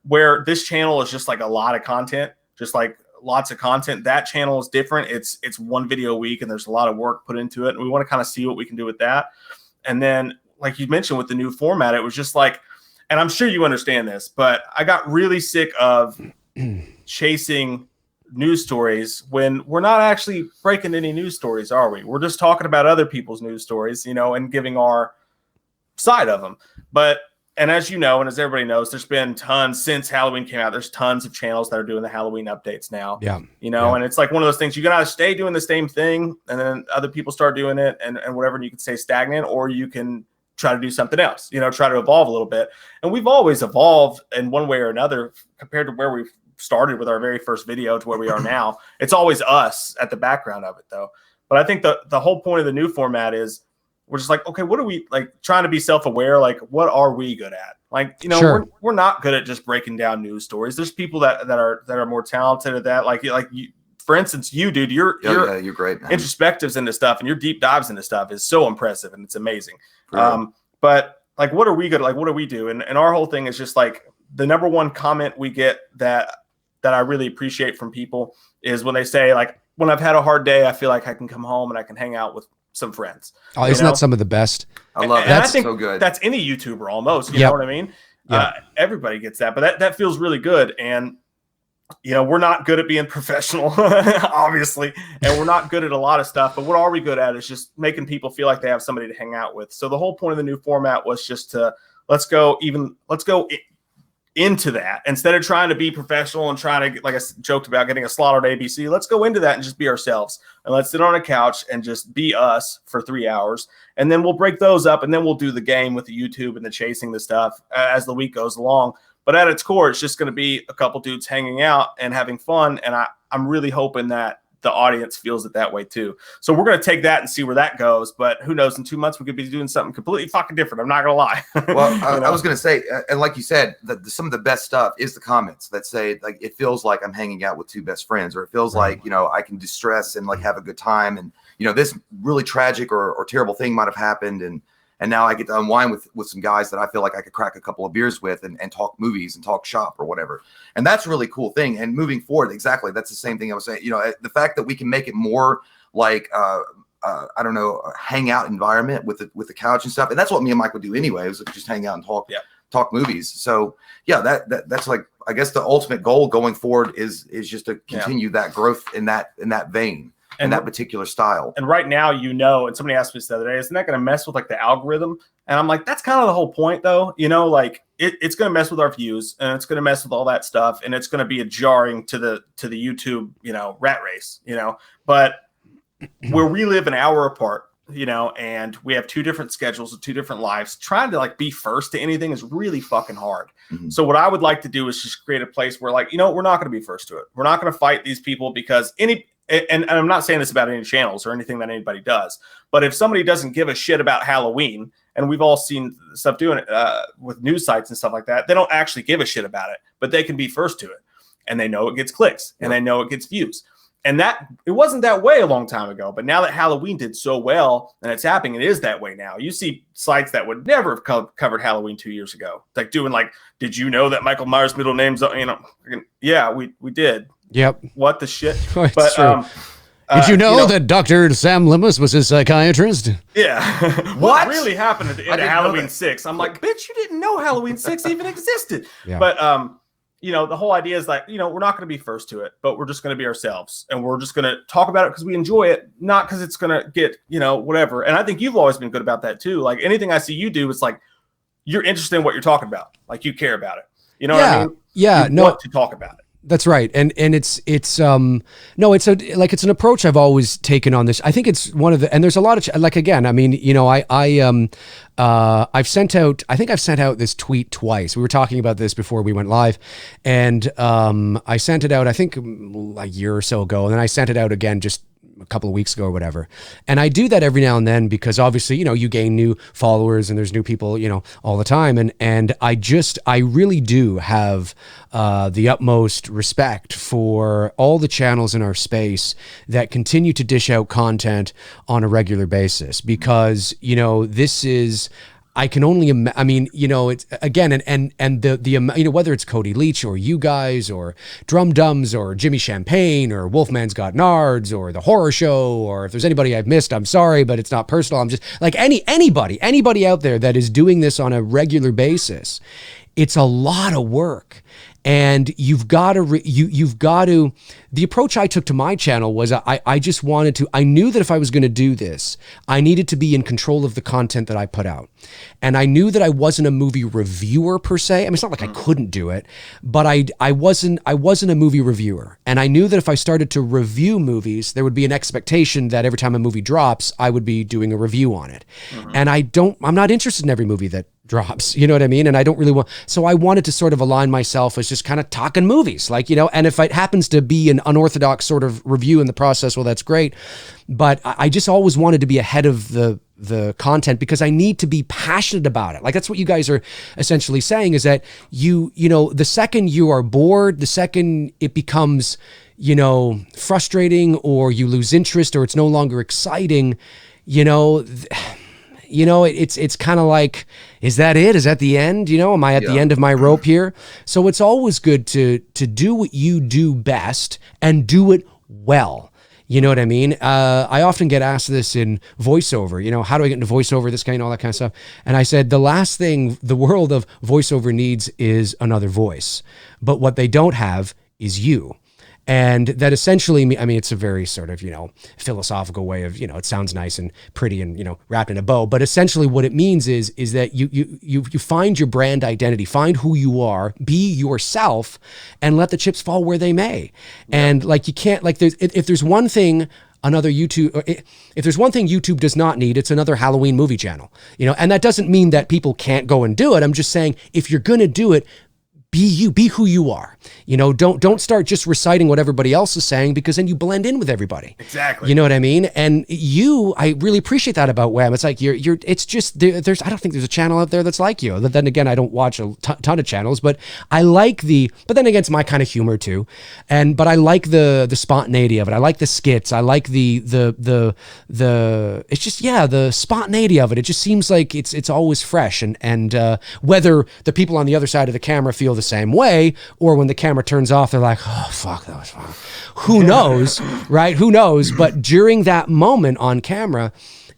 where this channel is just like a lot of content, just like lots of content. That channel is different. It's one video a week, and there's a lot of work put into it. And we want to kind of see what we can do with that. And then, like you mentioned, with the new format, it was just like, and I'm sure you understand this, but I got really sick of chasing news stories when we're not actually breaking any news stories, are we? We're just talking about other people's news stories, you know, and giving our side of them. And as you know, and as everybody knows, there's been tons since Halloween came out. There's tons of channels that are doing the Halloween updates now. Yeah. You know, and it's like one of those things, you gotta stay doing the same thing, and then other people start doing it and whatever, and you can stay stagnant, or you can try to do something else, you know, try to evolve a little bit. And we've always evolved in one way or another compared to where we started with our very first video to where we are now. It's always us at the background of it, though. But I think the whole point of the new format is we're just like, okay, what are we like trying to be self-aware? Like, what are we good at? Like, you know, we're not good at just breaking down news stories. There's people that are more talented at that. Like you, for instance, you, dude, you're great, man. Introspectives into stuff and your deep dives into stuff is so impressive and it's amazing. But like, what are we good at? Like, what do we do? And our whole thing is just like the number one comment we get that I really appreciate from people is when they say, like, when I've had a hard day, I feel like I can come home and I can hang out with some friends. Oh, isn't that some of the best? I love that. That's so good. That's any YouTuber almost. You know what I mean? Everybody gets that, but that feels really good. And you know, we're not good at being professional, obviously, and we're not good at a lot of stuff. But what are we good at is just making people feel like they have somebody to hang out with. So the whole point of the new format was just to let's go into that instead of trying to be professional and trying to, like I joked about getting a slaughtered ABC. Let's go into that and just be ourselves, and let's sit on a couch and just be us for 3 hours. And then we'll break those up, and then we'll do the game with the YouTube and the chasing the stuff as the week goes along. But at its core, it's just going to be a couple dudes hanging out and having fun. And I'm really hoping that the audience feels it that way too. So we're going to take that and see where that goes. But who knows, in 2 months, we could be doing something completely fucking different. I'm not going to lie. Well, I was going to say, and like you said, some of the best stuff is the comments that say, like, it feels like I'm hanging out with two best friends, or it feels like, you know, I can distress and like have a good time. And, you know, this really tragic or terrible thing might have happened. And now I get to unwind with some guys that I feel like I could crack a couple of beers with and talk movies and talk shop or whatever. And that's a really cool thing. And moving forward, exactly, that's the same thing I was saying. You know, the fact that we can make it more like, I don't know, a hangout environment with the couch and stuff. And that's what me and Mike would do anyway. It was just hang out and talk movies. So yeah, that's like, I guess the ultimate goal going forward is just to continue that growth in that vein. And that particular style. And right now, you know, and somebody asked me this the other day, isn't that going to mess with like the algorithm? And I'm like, that's kind of the whole point though. You know, like it's going to mess with our views, and it's going to mess with all that stuff. And it's going to be a jarring to the YouTube, you know, rat race, you know, but where we live an hour apart, you know, and we have two different schedules with two different lives, trying to like be first to anything is really fucking hard. Mm-hmm. So what I would like to do is just create a place where, like, you know, we're not going to be first to it. We're not going to fight these people because and I'm not saying this about any channels or anything that anybody does, but if somebody doesn't give a shit about Halloween, and we've all seen stuff doing it with news sites and stuff like that, they don't actually give a shit about it, but they can be first to it, and they know it gets clicks, and they know it gets views. And that it wasn't that way a long time ago, but now that Halloween did so well and it's happening, it is that way now. You see sites that would never have covered Halloween 2 years ago, like doing like, did you know that Michael Myers' middle name's, you know, yeah, we did. Yep. What the shit? But did you know that Dr. Sam Loomis was his psychiatrist? Yeah. What really happened at Halloween 6? I'm like, bitch, you didn't know Halloween 6 even existed. Yeah. But you know, the whole idea is like, you know, we're not going to be first to it, but we're just going to be ourselves, and we're just going to talk about it because we enjoy it, not because it's going to get, you know, whatever. And I think you've always been good about that too. Like anything I see you do, it's like you're interested in what you're talking about, like you care about it. You know what I mean? Yeah. You want to talk about it. That's right. And it's no, it's an approach I've always taken on this. I think it's one of the, and there's a lot of, like, again, I mean, you know, I've sent out this tweet twice. We were talking about this before we went live, and I sent it out, I think a year or so ago. And then I sent it out again just a couple of weeks ago or whatever. And I do that every now and then because obviously, you know, you gain new followers and there's new people, you know, all the time. And I really do have the utmost respect for all the channels in our space that continue to dish out content on a regular basis, because, you know, this is, I can only, I mean, you know, it's again, and the, you know, whether it's Cody Leach or you guys or Drum Dums or Jimmy Champagne or Wolfman's Got Nards or The Horror Show, or if there's anybody I've missed, I'm sorry, but it's not personal. I'm just like anybody out there that is doing this on a regular basis. It's a lot of work. And you've got to, the approach I took to my channel was I just wanted to, I knew that if I was going to do this, I needed to be in control of the content that I put out. And I knew that I wasn't a movie reviewer per se. I mean, it's not like I couldn't do it, but I wasn't a movie reviewer. And I knew that if I started to review movies, there would be an expectation that every time a movie drops, I would be doing a review on it. And I'm not interested in every movie that drops, you know what I mean? And I don't really want, so I wanted to sort of align myself as just kind of talking movies, like, you know, and if it happens to be an unorthodox sort of review in the process, well, that's great. But I just always wanted to be ahead of the content because I need to be passionate about it. Like, that's what you guys are essentially saying, is that you know, the second you are bored, the second it becomes, you know, frustrating, or you lose interest, or it's no longer exciting, you know, it's kind of like, is that it? Is that the end? You know, am I at the end of my rope here? So it's always good to do what you do best and do it well. You know what I mean? I often get asked this in voiceover, you know, how do I get into voiceover, this kind, all that kind of stuff. And I said, the last thing the world of voiceover needs is another voice. But what they don't have is you. And that essentially, I mean, it's a very sort of, you know, philosophical way of, you know, it sounds nice and pretty and, you know, wrapped in a bow. But essentially what it means is that you find your brand identity, find who you are, be yourself, and let the chips fall where they may. Yeah. And like, you can't, like, if there's one thing if there's one thing YouTube does not need, it's another Halloween movie channel, you know. And that doesn't mean that people can't go and do it. I'm just saying, if you're going to do it, be you, be who you are. You know, don't start just reciting what everybody else is saying, because then you blend in with everybody. Exactly. You know what I mean? And I really appreciate that about WWAM. It's like it's just, I don't think there's a channel out there that's like you. Then again, I don't watch a ton of channels, but I like but then again, it's my kind of humor too. But I like the spontaneity of it. I like the skits. I like the it's just, the spontaneity of it. It just seems like it's always fresh. And whether the people on the other side of the camera feel the same way, or when the camera turns off, they're like, oh, fuck, that was fun. Who knows, right? Who knows? But during that moment on camera,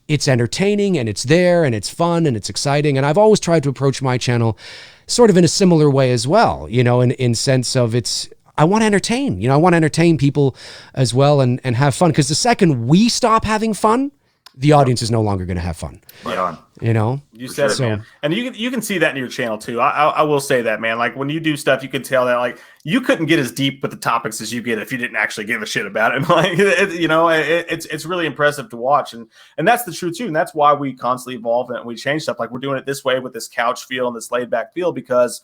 it's entertaining, and it's there, and it's fun, and it's exciting. And I've always tried to approach my channel sort of in a similar way as well, you know, in sense of I want to entertain, you know, I want to entertain people as well, and have fun. Because the second we stop having fun, the audience is no longer going to have fun. Right on. You know, you said it, man. And you can see that in your channel too. I will say that, man. Like, when you do stuff, you can tell that, like, you couldn't get as deep with the topics as you get if you didn't actually give a shit about it. Like, you know, it's really impressive to watch, and that's the truth too. And that's why we constantly evolve and we change stuff. Like, we're doing it this way with this couch feel and this laid back feel, because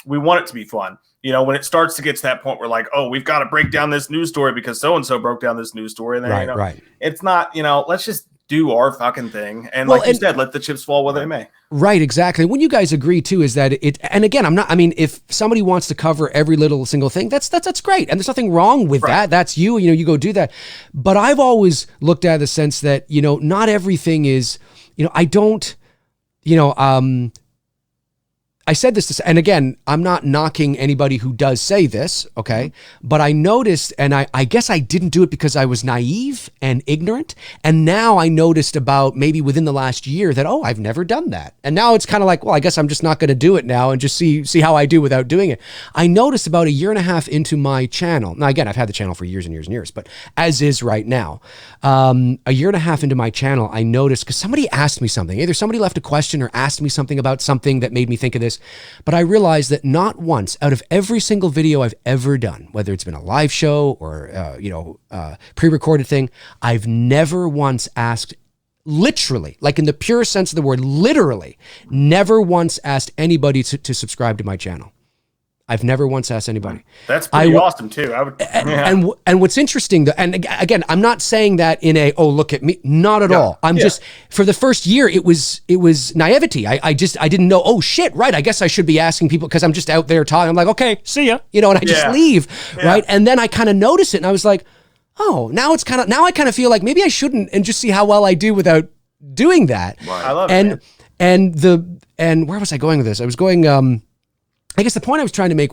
we want it to be fun. You know, when it starts to get to that point where, like, oh, we've got to break down this news story because so and so broke down this news story, and then, you know, it's not, you know, let's just do our fucking thing, and like you said, let the chips fall where they may. Right, exactly. When you guys agree too, is that and again, if somebody wants to cover every little single thing, that's great, and there's nothing wrong with that. That's you know, you go do that. But I've always looked at the sense that, you know, not everything is, you know, I don't, you know, I said this and again, I'm not knocking anybody who does say this, okay? But I noticed, and I guess I didn't do it because I was naive and ignorant. And now I noticed about maybe within the last year that, oh, I've never done that. And now it's kind of like, well, I guess I'm just not going to do it now and just see how I do without doing it. I noticed about 1.5 years into my channel. Now, again, I've had the channel for years and years and years, but as is right now, 1.5 years into my channel, I noticed, because somebody asked me something. Either somebody left a question or asked me something about something that made me think of this. this. But I realized that not once out of every single video I've ever done, whether it's been a live show or, pre-recorded thing, I've never once asked, literally, like in the pure sense of the word, literally, never once asked anybody to subscribe to my channel. I've never once asked anybody. That's pretty awesome too. And what's interesting, and again, I'm not saying that in a, oh, look at me, not at all. I'm just, for the first year, it was naivety. I didn't know, oh shit, right, I guess I should be asking people because I'm just out there talking. I'm like, okay, see ya, and I just leave, right? And then I kind of noticed it and I was like, oh, now I kind of feel like maybe I shouldn't, and just see how well I do without doing that. Right. I love it. And where was I going with this? I was going, I guess the point I was trying to make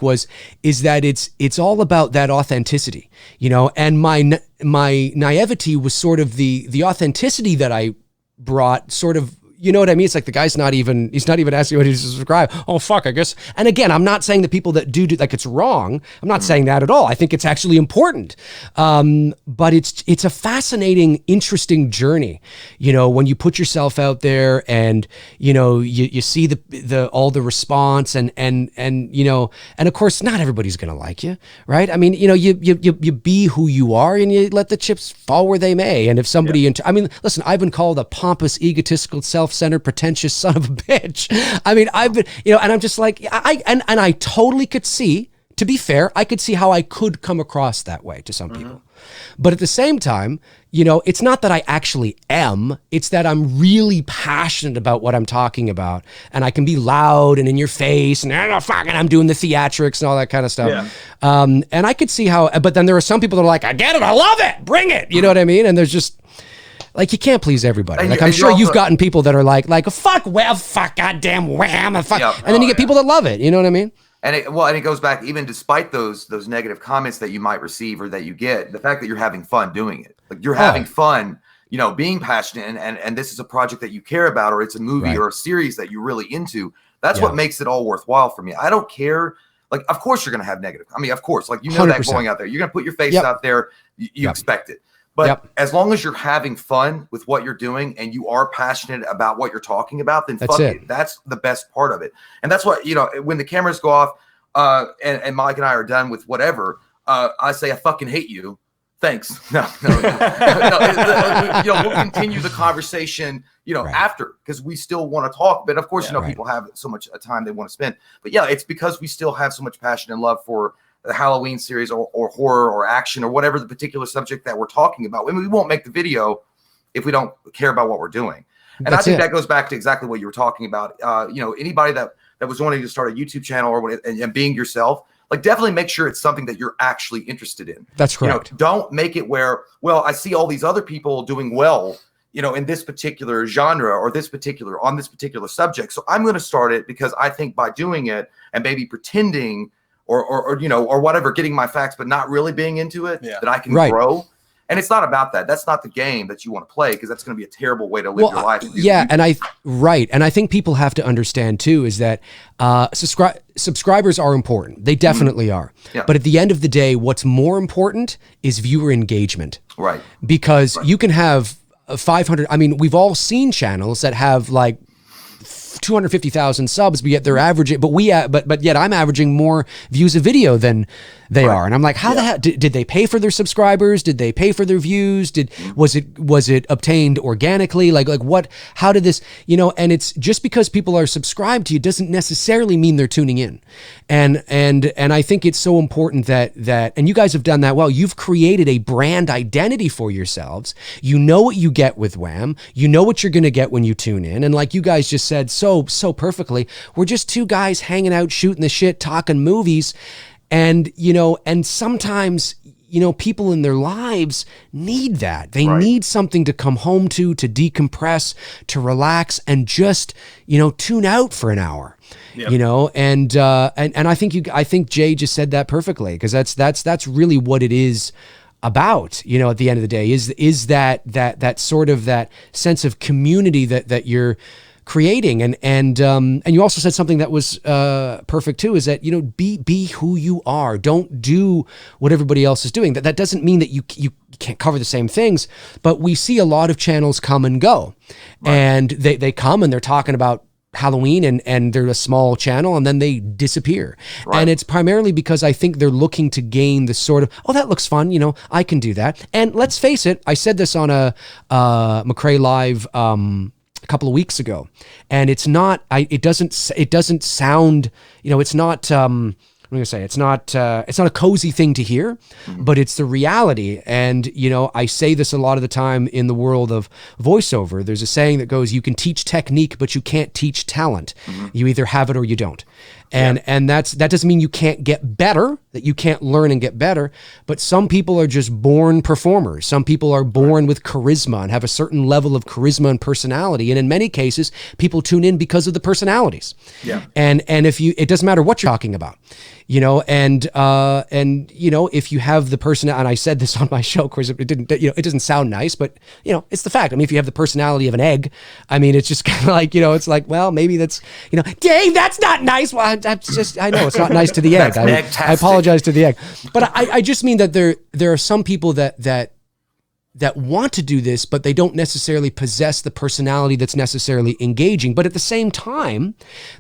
is that it's all about that authenticity, and my naivety was sort of the authenticity that I brought, sort of, you know what I mean? It's like the guy's he's not even asking what to subscribe. Oh, fuck, I guess. And again, I'm not saying the people that do like it's wrong. I'm not saying that at all. I think it's actually important. But it's a fascinating, interesting journey, when you put yourself out there and, you see all the response and of course, not everybody's going to like you, right? I mean, you be who you are and you let the chips fall where they may. And if somebody, listen, I've been called a pompous, egotistical, self-centered, pretentious son of a bitch. I mean, I've been, and I'm just like, I totally could see, to be fair, I could see how I could come across that way to some people. But at the same time, it's not that I actually am, it's that I'm really passionate about what I'm talking about. And I can be loud and in your face and I'm doing the theatrics and all that kind of stuff. Yeah. And I could see how, but then there are some people that are like, I get it, I love it, bring it. You know what I mean? And there's just, like, you can't please everybody. Like, I'm sure you've gotten people that are like, fuck, goddamn wham, and fuck. And then you get people that love it. You know what I mean? And it goes back, even despite those negative comments that you might receive or that you get, the fact that you're having fun doing it. Like, you're having fun, being passionate, and this is a project that you care about, or it's a movie or a series that you're really into. That's what makes it all worthwhile for me. I don't care. Like, of course you're going to have negative. I mean, of course, like, that 100%. Going out there, you're going to put your face out there. You expect it. But as long as you're having fun with what you're doing and you are passionate about what you're talking about, then fuck it. That's the best part of it. And that's what, when the cameras go off and Mike and I are done with whatever, I say, I fucking hate you. Thanks. No. We'll continue the conversation, after, because we still want to talk. But of course, people have so much time they want to spend. But it's because we still have so much passion and love for the Halloween series or horror or action or whatever the particular subject that we're talking about. I mean, we won't make the video if we don't care about what we're doing. And I think that goes back to exactly what you were talking about. Anybody that was wanting to start a YouTube channel or and being yourself, like, definitely make sure it's something that you're actually interested in. That's correct. Don't make it where, well, I see all these other people doing well, in this particular genre or on this particular subject. So I'm going to start it because I think by doing it and maybe pretending or whatever, getting my facts, but not really being into it, that I can grow. And it's not about that. That's not the game that you want to play, because that's going to be a terrible way to live your life. And I think people have to understand too is that subscribers are important. They definitely are. Yeah. But at the end of the day, what's more important is viewer engagement. Right. Because you can have 500. I mean, we've all seen channels that have like 250,000 subs, but yet they're averaging, but yet I'm averaging more views a video than they are. And I'm like, how the hell did they pay for their subscribers? Did they pay for their views? Was it obtained organically? Like what, how did this, and it's just because people are subscribed to you doesn't necessarily mean they're tuning in. And I think it's so important that, and you guys have done that well. You've created a brand identity for yourselves. You know what you get with WWAM. You know what you're going to get when you tune in. And like you guys just said so perfectly, we're just two guys hanging out, shooting the shit, talking movies. And, and sometimes, people in their lives need that. They need something to come home to decompress, to relax, and just, tune out for an hour. Yep. And I think Jay just said that perfectly, because that's really what it is about, at the end of the day, is that sort of that sense of community that you're creating. And you also said something that was perfect too, is that, be who you are. Don't do what everybody else is doing. That doesn't mean that you can't cover the same things, but we see a lot of channels come and go, and they come and they're talking about Halloween and they're a small channel and then they disappear. Right. And it's primarily because I think they're looking to gain the sort of, oh, that looks fun, you know, I can do that. And let's face it, I said this on a McRae Live a couple of weeks ago, and it's not, it doesn't sound, you know, it's not, I'm going to say it's not a cozy thing to hear, but it's the reality. And, you know, I say this a lot of the time in the world of voiceover. There's a saying that goes, you can teach technique, but you can't teach talent. You either have it or you don't. And that doesn't mean you can't get better, that you can't learn and get better, but some people are just born performers. Some people are born with charisma and have a certain level of charisma and personality. And in many cases, people tune in because of the personalities. Yeah. And if it doesn't matter what you're talking about, you know, and you know, if you have the person, and I said this on my show, of course, it doesn't sound nice, but you know, it's the fact. I mean, if you have the personality of an egg, I mean, it's just kind of like, you know, it's like, well, maybe that's, you know, Dave, that's not nice. Well, I know it's not nice to the egg. I apologize to the egg, but I just mean that there are some people that want to do this, but they don't necessarily possess the personality that's necessarily engaging. But at the same time,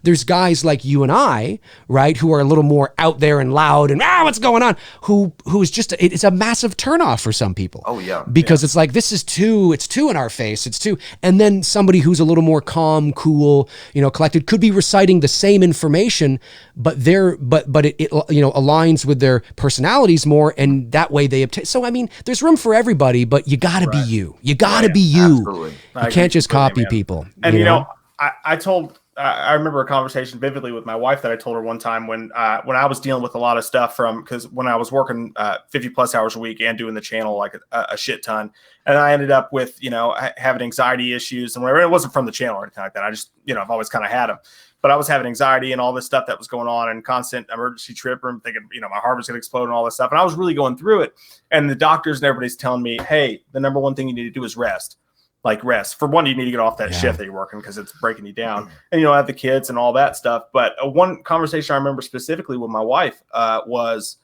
there's guys like you and I, right, who are a little more out there and loud and what's going on, who's just, it's a massive turnoff for some people. Oh yeah. Because it's like, it's too in our face. It's too, and then somebody who's a little more calm, cool, you know, collected could be reciting the same information, but it you know, aligns with their personalities more, and that way they obtain. So I mean, there's room for everybody, but you got to be you. You got to be you. Absolutely. You can't just copy people. And you know, I remember a conversation vividly with my wife that I told her one time when I was dealing with a lot of stuff because when I was working 50 plus hours a week and doing the channel like a shit ton, and I ended up with, you know, having anxiety issues and whatever. It wasn't from the channel or anything like that. I just, you know, I've always kind of had them. But I was having anxiety and all this stuff that was going on and constant emergency trip room thinking, you know, my heart was going to explode and all this stuff. And I was really going through it. And the doctors and everybody's telling me, hey, the number one thing you need to do is rest. Like rest. For one, you need to get off that shift that you're working because it's breaking you down. And, you know, I have the kids and all that stuff. But one conversation I remember specifically with my wife was,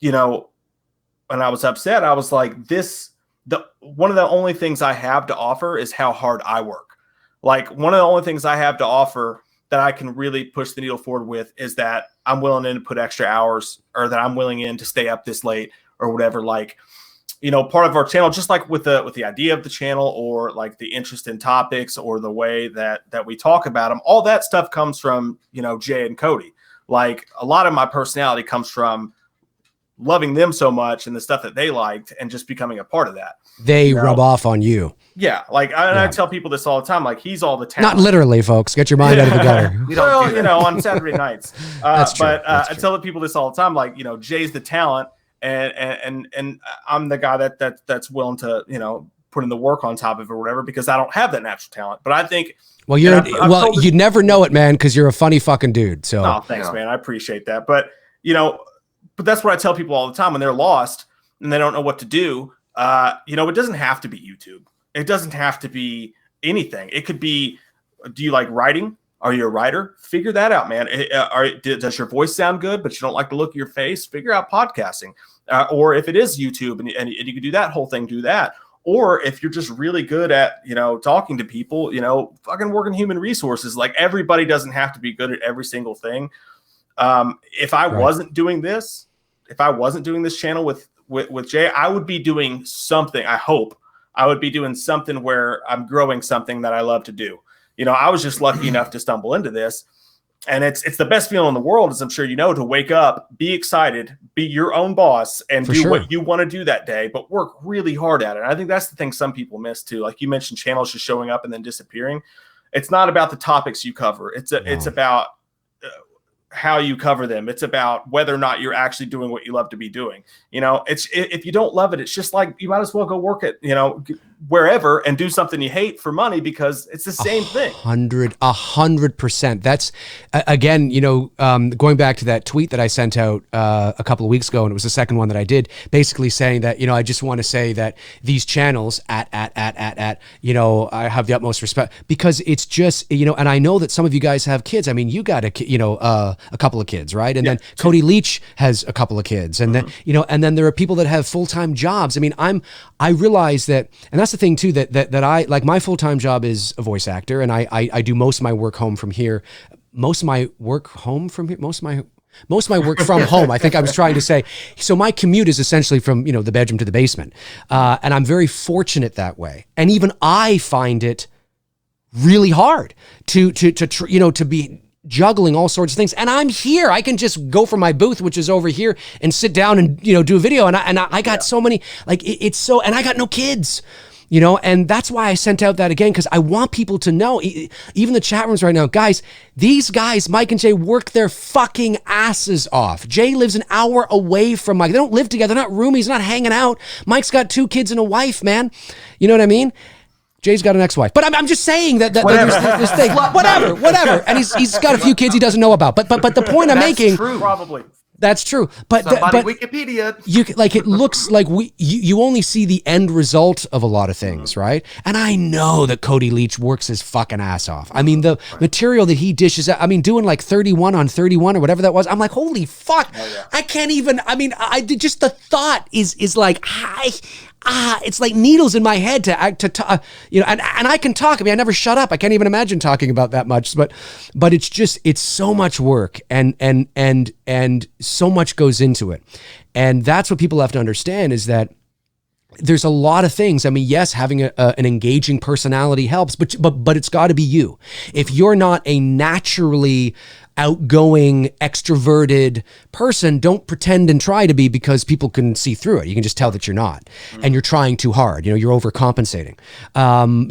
you know, when I was upset, I was like, one of the only things I have to offer is how hard I work. Like one of the only things I have to offer that I can really push the needle forward with is that I'm willing to put extra hours, or that I'm willing to stay up this late or whatever. Like, you know, part of our channel, just like with the idea of the channel, or like the interest in topics, or the way that we talk about them, all that stuff comes from, you know, Jay and Cody. Like a lot of my personality comes from loving them so much and the stuff that they liked and just becoming a part of that. They rub off on you. Yeah. Like I tell people this all the time, like he's all the talent. Not literally, folks. Get your mind out of the gutter. Well, you know, on Saturday nights. That's true. But I tell people this all the time, like, you know, Jay's the talent and I'm the guy that's willing to, you know, put in the work on top of it or whatever, because I don't have that natural talent. But I think, well, you'd never know it, man, because you're a funny fucking dude. So thanks, man. I appreciate that. But you know, that's what I tell people all the time when they're lost and they don't know what to do. You know, it doesn't have to be YouTube. It doesn't have to be anything. It could be, do you like writing? Are you a writer? Figure that out, man. Does your voice sound good, but you don't like the look of your face? Figure out podcasting. Or if it is YouTube and you can do that whole thing, do that. Or if you're just really good at, you know, talking to people, you know, fucking working human resources. Like everybody doesn't have to be good at every single thing. If I wasn't doing this, if I wasn't doing this channel with Jay, I would be doing something. I hope I would be doing something where I'm growing something that I love to do. You know, I was just lucky enough to stumble into this, and it's the best feeling in the world, as I'm sure you know, to wake up, be excited, be your own boss, and do what you want to do that day, but work really hard at it. And I think that's the thing some people miss too. Like you mentioned, channels just showing up and then disappearing. It's not about the topics you cover. It's about how you cover them. It's about whether or not you're actually doing what you love to be doing. You know, if you don't love it, it's just like you might as well go work at, you know, wherever and do something you hate for money, because it's the same thing. 100%. That's again, you know, going back to that tweet that I sent out a couple of weeks ago, and it was the second one that I did, basically saying that, you know, I just want to say that these channels you know, I have the utmost respect, because it's just, you know, and I know that some of you guys have kids. I mean, you got a couple of kids, right? And then Cody Leach has a couple of kids, and then, you know, and then there are people that have full-time jobs. I mean, I realize that, and that's the thing too, that I like. My full-time job is a voice actor, and I do most of my work home from here. Most of my work from home, I think I was trying to say. So my commute is essentially from, the bedroom to the basement. And I'm very fortunate that way. And even I find it really hard to be juggling all sorts of things. And I'm here. I can just go from my booth, which is over here, and sit down and, do a video. And I got so many, and I got no kids. And that's why I sent out that again, because I want people to know, even the chat rooms right now, guys, these guys, Mike and Jay, work their fucking asses off. Jay lives an hour away from Mike. They don't live together. They're not roomies, not hanging out. Mike's got 2 kids and a wife, man. You know what I mean? Jay's got an ex-wife. But I'm just saying that there's this thing. Whatever. And he's got a few kids he doesn't know about. But the point I'm making... True. Probably. That's true, but Wikipedia. It looks like you only see the end result of a lot of things, right? And I know that Cody Leach works his fucking ass off. I mean, the material that he dishes out. I mean, doing like 31 on 31 or whatever that was. I'm like, holy fuck! Oh, yeah. I can't even. I mean, just the thought is like, it's like needles in my head and I can talk. I mean, I never shut up. I can't even imagine talking about that much. But it's so much work and so much goes into it. And that's what people have to understand is that there's a lot of things. I mean, yes, having an engaging personality helps, but it's got to be you. If you're not a naturally outgoing, extroverted person, don't pretend and try to be, because people can see through it. You can just tell that you're not, and you're trying too hard. You're overcompensating.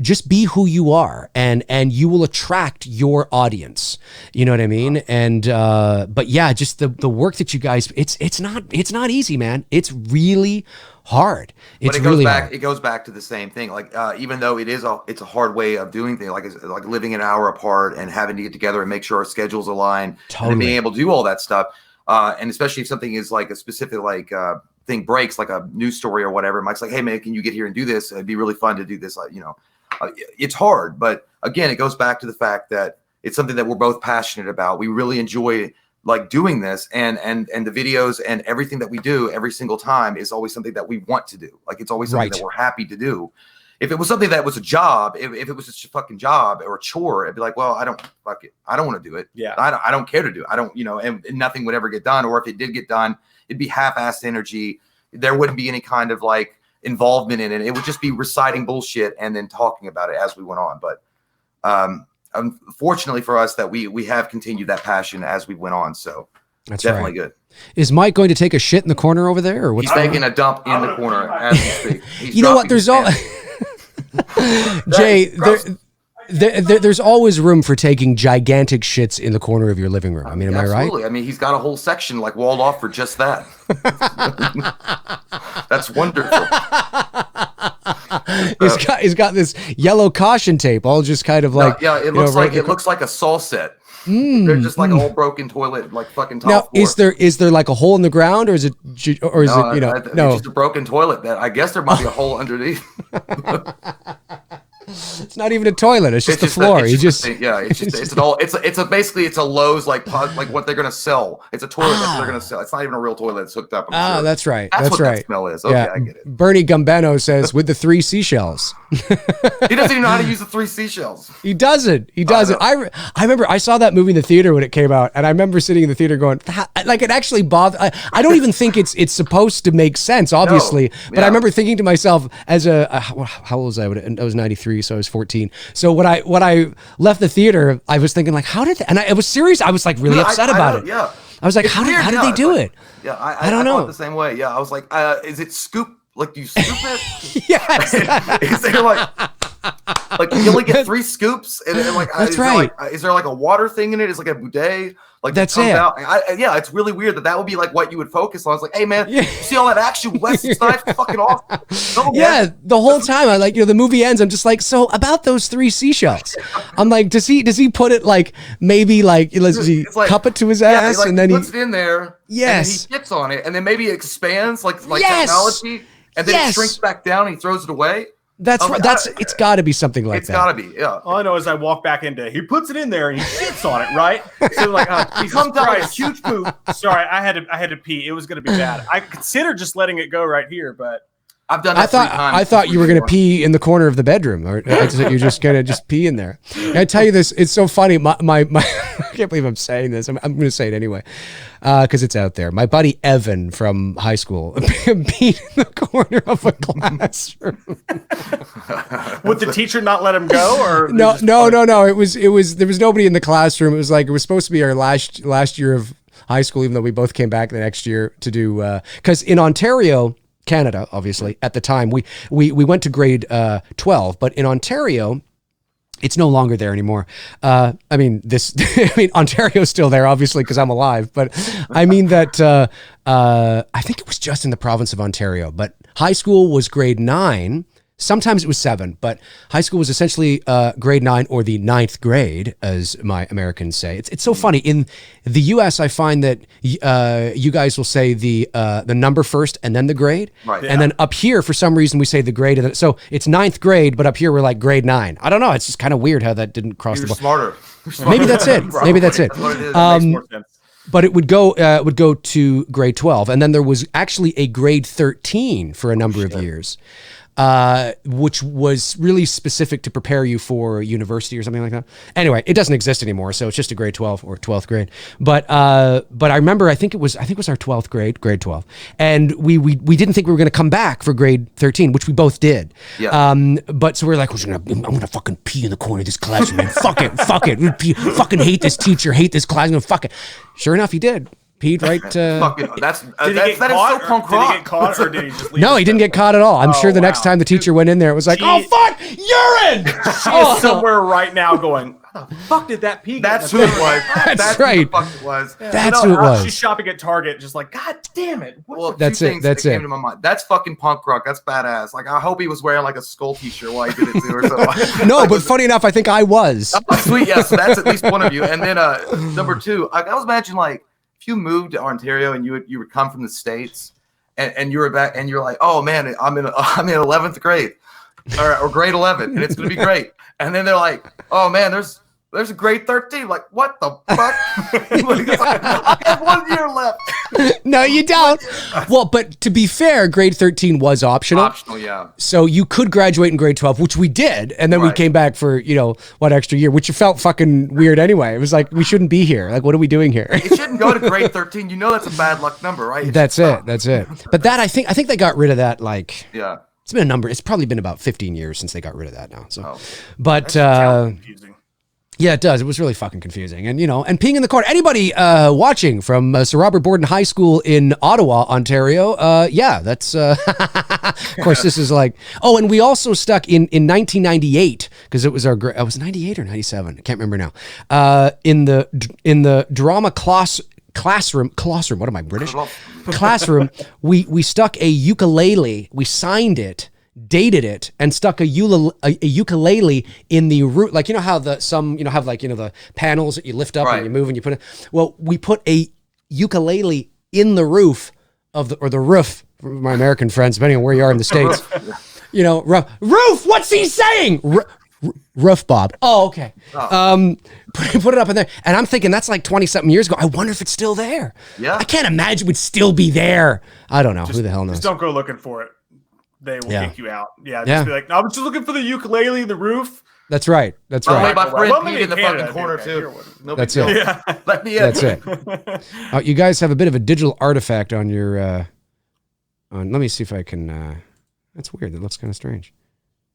Just be who you are, and you will attract your audience. You know what I mean? And but yeah, just the work that you guys, it's not easy, man. It's really hard. It goes back to the same thing. Like even though it's a hard way of doing things, like living an hour apart and having to get together and make sure our schedules align, and being able to do all that stuff. And especially if something is like a specific thing breaks, like a news story or whatever, Mike's like, hey man, can you get here and do this? It'd be really fun to do this. It's hard, but again, it goes back to the fact that it's something that we're both passionate about. We really enjoy doing this, and the videos and everything that we do every single time is always something that we want to do. Like, it's always something that we're happy to do. If it was something that was a job, if it was just a fucking job or a chore, it'd be like, well, I don't want to do it. Yeah. I don't care to do it. I don't, and nothing would ever get done. Or if it did get done, it'd be half-assed energy. There wouldn't be any kind of involvement in it. It would just be reciting bullshit and then talking about it as we went on. But, unfortunately for us, that we have continued that passion as we went on. So that's definitely good. Is Mike going to take a shit in the corner over there, or what's he's taking a dump in the corner as we speak? You know what? There's all Jay. There's always room for taking gigantic shits in the corner of your living room. I mean, am I right? I mean, he's got a whole section walled off for just that. That's wonderful. He's got this yellow caution tape, all just kind of it looks like a saw set. They're just like an old broken toilet, fucking top floor. Is there like a hole in the ground, or is it it's just a broken toilet that I guess there might be a hole underneath. It's not even a toilet. It's just the floor. Basically a Lowe's like what they're gonna sell. It's a toilet that they're gonna sell. It's not even a real toilet. It's hooked up. That's right. That's what right. That smell is. Okay, I get it. Bernie Gumbeno says with the 3 seashells. He doesn't even know how to use the 3 seashells. He doesn't. I remember I saw that movie in the theater when it came out, and I remember sitting in the theater going, it actually bothered. I don't even think it's supposed to make sense, obviously. But I remember thinking to myself as how old was I? I was 93. So I was 14. So when I left the theater, I was thinking how did they, and I was serious. I was really upset about it. Yeah. I was like, how did they do it? Yeah. I don't know. The same way. Yeah. I was like, is it scoop? Do you scoop it? Yes. Is there you only get 3 scoops? And that's right. Is there a water thing in it? Is a bidet? That's it. Out? It's really weird that would be what you would focus on. I was like, hey man, you see all that action? Wesley Snipes, fucking awesome. The whole time I the movie ends. I'm just so about those 3 seashells. I'm like, does he put it maybe does he cup it to his ass and then he puts it in there? Yes. And he gets on it, and then maybe it expands technology, and then it shrinks back down. And he throws it away. That's right. It's got to be something like that. It's got to be, yeah. All I know is I walk back into. He puts it in there and he shits on it, right? So he comes out with a huge poop. Sorry, I had to pee. It was going to be bad. I considered just letting it go right here, but I've done that 3 times. I thought you were going to pee in the corner of the bedroom, or you're just going to just pee in there. And I tell you this, it's so funny. My I can't believe I'm saying this. I'm going to say it anyway, because it's out there. My buddy Evan from high school peed in the corner of a classroom. Would the teacher not let him go? Or No. It was there was nobody in the classroom. It was supposed to be our last year of high school, even though we both came back the next year to do because in Ontario, Canada, obviously, at the time, we went to grade 12, but in Ontario, it's no longer there anymore. Ontario's still there, obviously, because I'm alive, but I mean that I think it was just in the province of Ontario, but high school was grade 9. Sometimes it was 7, but high school was essentially grade 9 or the 9th grade, as my Americans say. It's so funny. In the U.S., I find that you guys will say the number first and then the grade. Right. And then up here, for some reason, we say the grade. So it's 9th grade, but up here we're like grade 9. I don't know. It's just kind of weird how that didn't cross the bar. Smarter. Maybe that's it. Maybe that's it. That's what it is. It makes more sense. But it would go to grade 12, and then there was actually a grade 13 for a number of years. Which was really specific to prepare you for university or something like that. Anyway, it doesn't exist anymore, so it's just a grade 12 or 12th grade. But I remember I think it was our 12th grade 12, and we didn't think we were going to come back for grade 13, which we both did. Yeah. But so we were like, I'm gonna fucking pee in the corner of this classroom, man. Fuck it. Fucking hate this teacher, hate this class, and fuck it. Sure enough, he did. Peed right. That is so punk Did he rock. get caught, or did he just leave? No, he didn't get caught at all. I'm sure the next time the teacher went in there, it was like, oh fuck, urine. She is somewhere right now going, how the fuck did that pee? That's who it was. That's right. Who the fuck it was. That's who it was. She's shopping at Target, just like, God damn it. Well, That's two it. things That's that it. came to my mind. That's fucking punk rock. That's badass. Like, I hope he was wearing like a skull t-shirt while he did it too, or something. No, but funny enough, I think I was. Oh, sweet, yeah. So that's at least one of you. And then number 2, I was imagining like if you moved to Ontario and you would come from the States and you were back and you're like, oh man, I'm in 11th grade or grade 11 and it's gonna be great. And then they're like, oh man, there's a grade 13. Like, what the fuck? I have 1 year left. No, you don't. Well, but to be fair, grade 13 was optional. Optional, yeah. So you could graduate in grade 12, which we did. And then we Right. came back for, what extra year, which felt fucking weird anyway. It was like, we shouldn't be here. Like, what are we doing here? It shouldn't go to grade 13. You know that's a bad luck number, right? That's it. But that, I think they got rid of that, like, Yeah. it's been a number. It's probably been about 15 years since they got rid of that now. So, Oh. but, Confusing. yeah, it does. It was really fucking confusing. And, and peeing in the corner. Anybody watching from Sir Robert Borden High School in Ottawa, Ontario, yeah, that's, of course, this is like, oh, and we also stuck in 1998, because it was was it 98 or 97? I can't remember now. In the drama classroom, what am I, British? Classroom, we stuck a ukulele, we signed it, dated it, and stuck a ukulele in the root, like how have like the panels that you lift up Right. and you move and you put it. Well, we put a ukulele in the roof of the roof. For my American friends, depending on where you are in the States, roof. What's he saying? Roof, Bob. Oh, okay. Put it up in there, and I'm thinking that's like 20-something years ago. I wonder if it's still there. Yeah. I can't imagine it would still be there. I don't know. Who the hell knows? Just don't go looking for it. They will Yeah. kick you out. Yeah, just Yeah. be like, no, I was just looking for the ukulele in the roof. That's right. That's By the way, right. my friend Well, peed maybe in the Canada, fucking corner okay, too. here, what- No big That's deal. it. Yeah. Let me in. That's it. You guys have a bit of a digital artifact on your. Let me see if I can. That's weird. That looks kind of strange.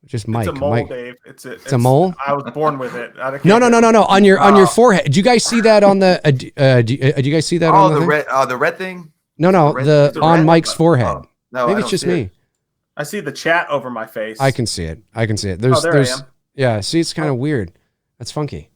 Just Mike. It's a mole, Mike. Dave. It's a mole? I was born with it. I can't No. On your Oh. forehead. Did you guys see that on the? Do you guys see that Oh, on the thing? red, the red thing. No, the on red? Mike's forehead. Oh, no, I Maybe don't it's just see me. it. I see the chat over my face. I can see it. There's, there I am. yeah. See, it's kind of weird. That's funky. I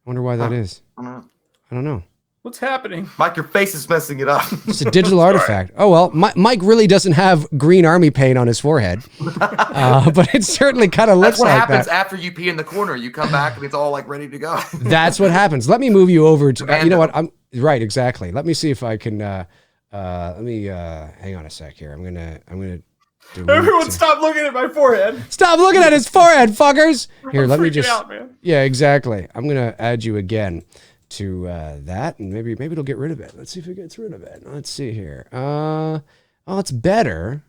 wonder why that is. I don't know. I don't know. What's happening? Mike, your face is messing it up. It's a digital artifact. Oh well, Mike really doesn't have green army paint on his forehead, but it certainly kind of looks That's what like happens that. after you pee in the corner. You come back and it's all like ready to go. That's what happens. Let me move you over to. You know Commando. what? I'm right. Exactly. Let me see if I can. Let me hang on a sec here. I'm gonna. Everyone, stop looking at my forehead. Stop looking at his forehead, fuckers. Here, I'm let me freaking just. out, man. Yeah, exactly. I'm gonna add you again to that, and maybe it'll get rid of it. Let's see if it gets rid of it. Let's see here. Oh, it's better.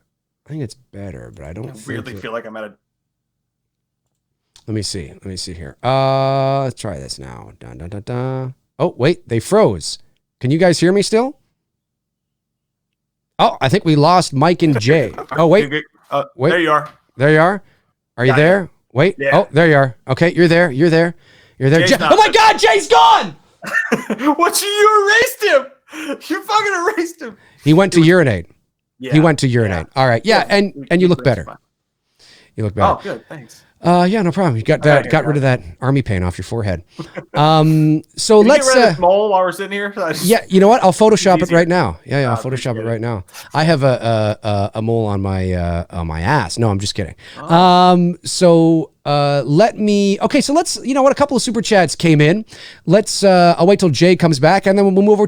I think it's better, but I don't really feel like I'm at a... Let me see here. Let's try this now. Dun, dun, dun, dun. Oh, wait, they froze. Can you guys hear me still? Oh, I think we lost Mike and Jay. Oh, wait. Wait. There you are. There you are. Are you there? Wait. Yeah. Oh, there you are. Okay, you're there. You're there. Oh my God, Jay's gone! What? You erased him! You fucking erased him! He went to urinate. Yeah. He went to urinate. All right. Yeah, and you look better. You look better. Oh, good. Thanks. Yeah, no problem. You got rid of that army paint off your forehead. So let's get rid of this mole while we're sitting here. Yeah, you know what? I'll Photoshop it right now. Yeah, I'll Photoshop it right now. I have a mole on my ass. No, I'm just kidding. Oh. So let me. Okay, so let's. You know what? A couple of super chats came in. Let's. I'll wait till Jay comes back, and then we'll move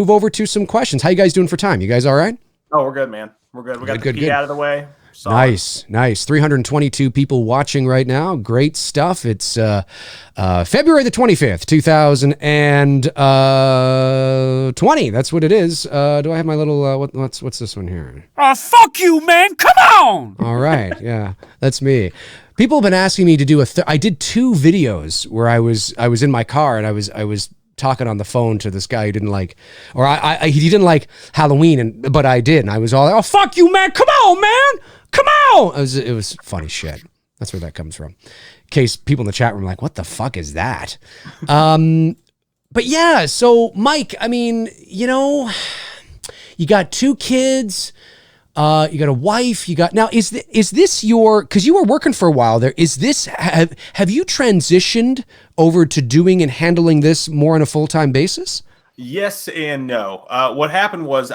over to some questions. How you guys doing for time? You guys all right? Oh, we're good, man. We're good. We got the pee out of the way. Solid. Nice. 322 people watching right now. Great stuff. It's February the 25th, 2020. That's what it is. Do I have my little, what's this one here? Fuck you, man. Come on. All right. Yeah, that's me. People have been asking me to do I did 2 videos where I was in my car and I was talking on the phone to this guy who didn't like, or he didn't like Halloween, but I did, and I was all, oh fuck you, man, come on, man, come on. It was funny shit. That's where that comes from. In case people in the chat room are like, what the fuck is that? But yeah, so Mike, I mean, you know, you got 2 kids. You got a wife, now is this your, because you were working for a while there, is this, have you transitioned over to doing and handling this more on a full-time basis? Yes and no. What happened was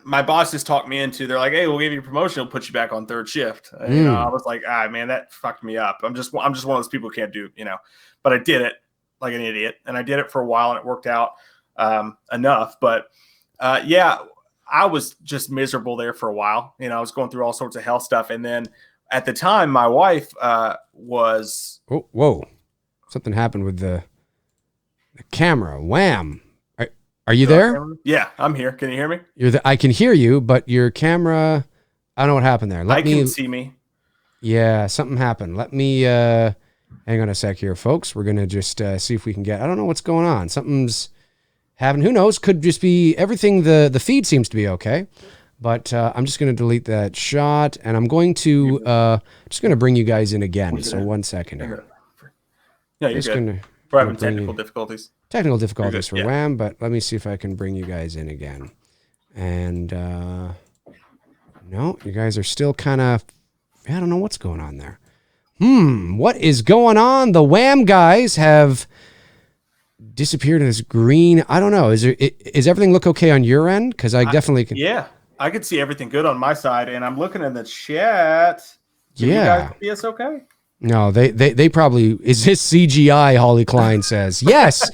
my boss just talked me into, they're like, hey, we'll give you a promotion, we'll put you back on 3rd shift. You know, I was like, man, that fucked me up. I'm just one of those people who can't do, but I did it like an idiot, and I did it for a while and it worked out enough. But yeah, I was just miserable there for a while. I was going through all sorts of health stuff. And then at the time, my wife was... Oh, whoa. Something happened with the camera. Wham. Are you there? Yeah, I'm here. Can you hear me? I can hear you, but your camera... I don't know what happened there. I can see me. Yeah, something happened. Let me... hang on a sec here, folks. We're going to just see if we can get... I don't know what's going on. Something's... who knows? Could just be everything. The feed seems to be okay, but I'm just going to delete that shot, and I'm going to just going to bring you guys in again. So 1 second here. Yeah, you're good. We're having technical difficulties. Technical difficulties for WAM, but let me see if I can bring you guys in again. And no, you guys are still kind of. I don't know what's going on there. What is going on? The WAM guys have disappeared as green. I don't know. Is everything look okay on your end? Because I definitely can. Yeah, I could see everything good on my side, and I'm looking in the chat. Can you guys see us okay? No, they probably, is this CGI? Holly Klein says yes.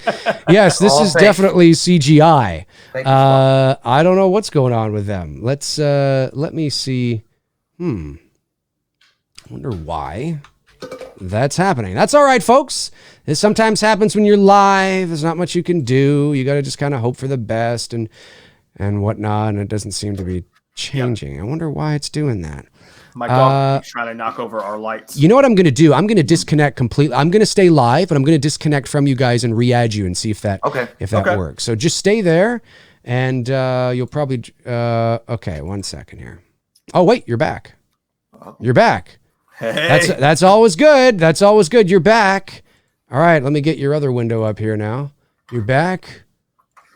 Yes, this is definitely CGI. I don't know what's going on with them. Let me see. I wonder why that's happening. That's all right, folks. This sometimes happens when you're live. There's not much you can do. You got to just kind of hope for the best and whatnot. And it doesn't seem to be changing. I wonder why it's doing that. My dog keeps trying to knock over our lights. You know what I'm going to do? I'm going to disconnect completely. I'm going to stay live, but I'm going to disconnect from you guys and re-add you and see if that works. So just stay there, and you'll probably. Okay, 1 second here. Oh wait, you're back. You're back. Hey. That's always good. That's always good. You're back. All right, let me get your other window up here now. You're back.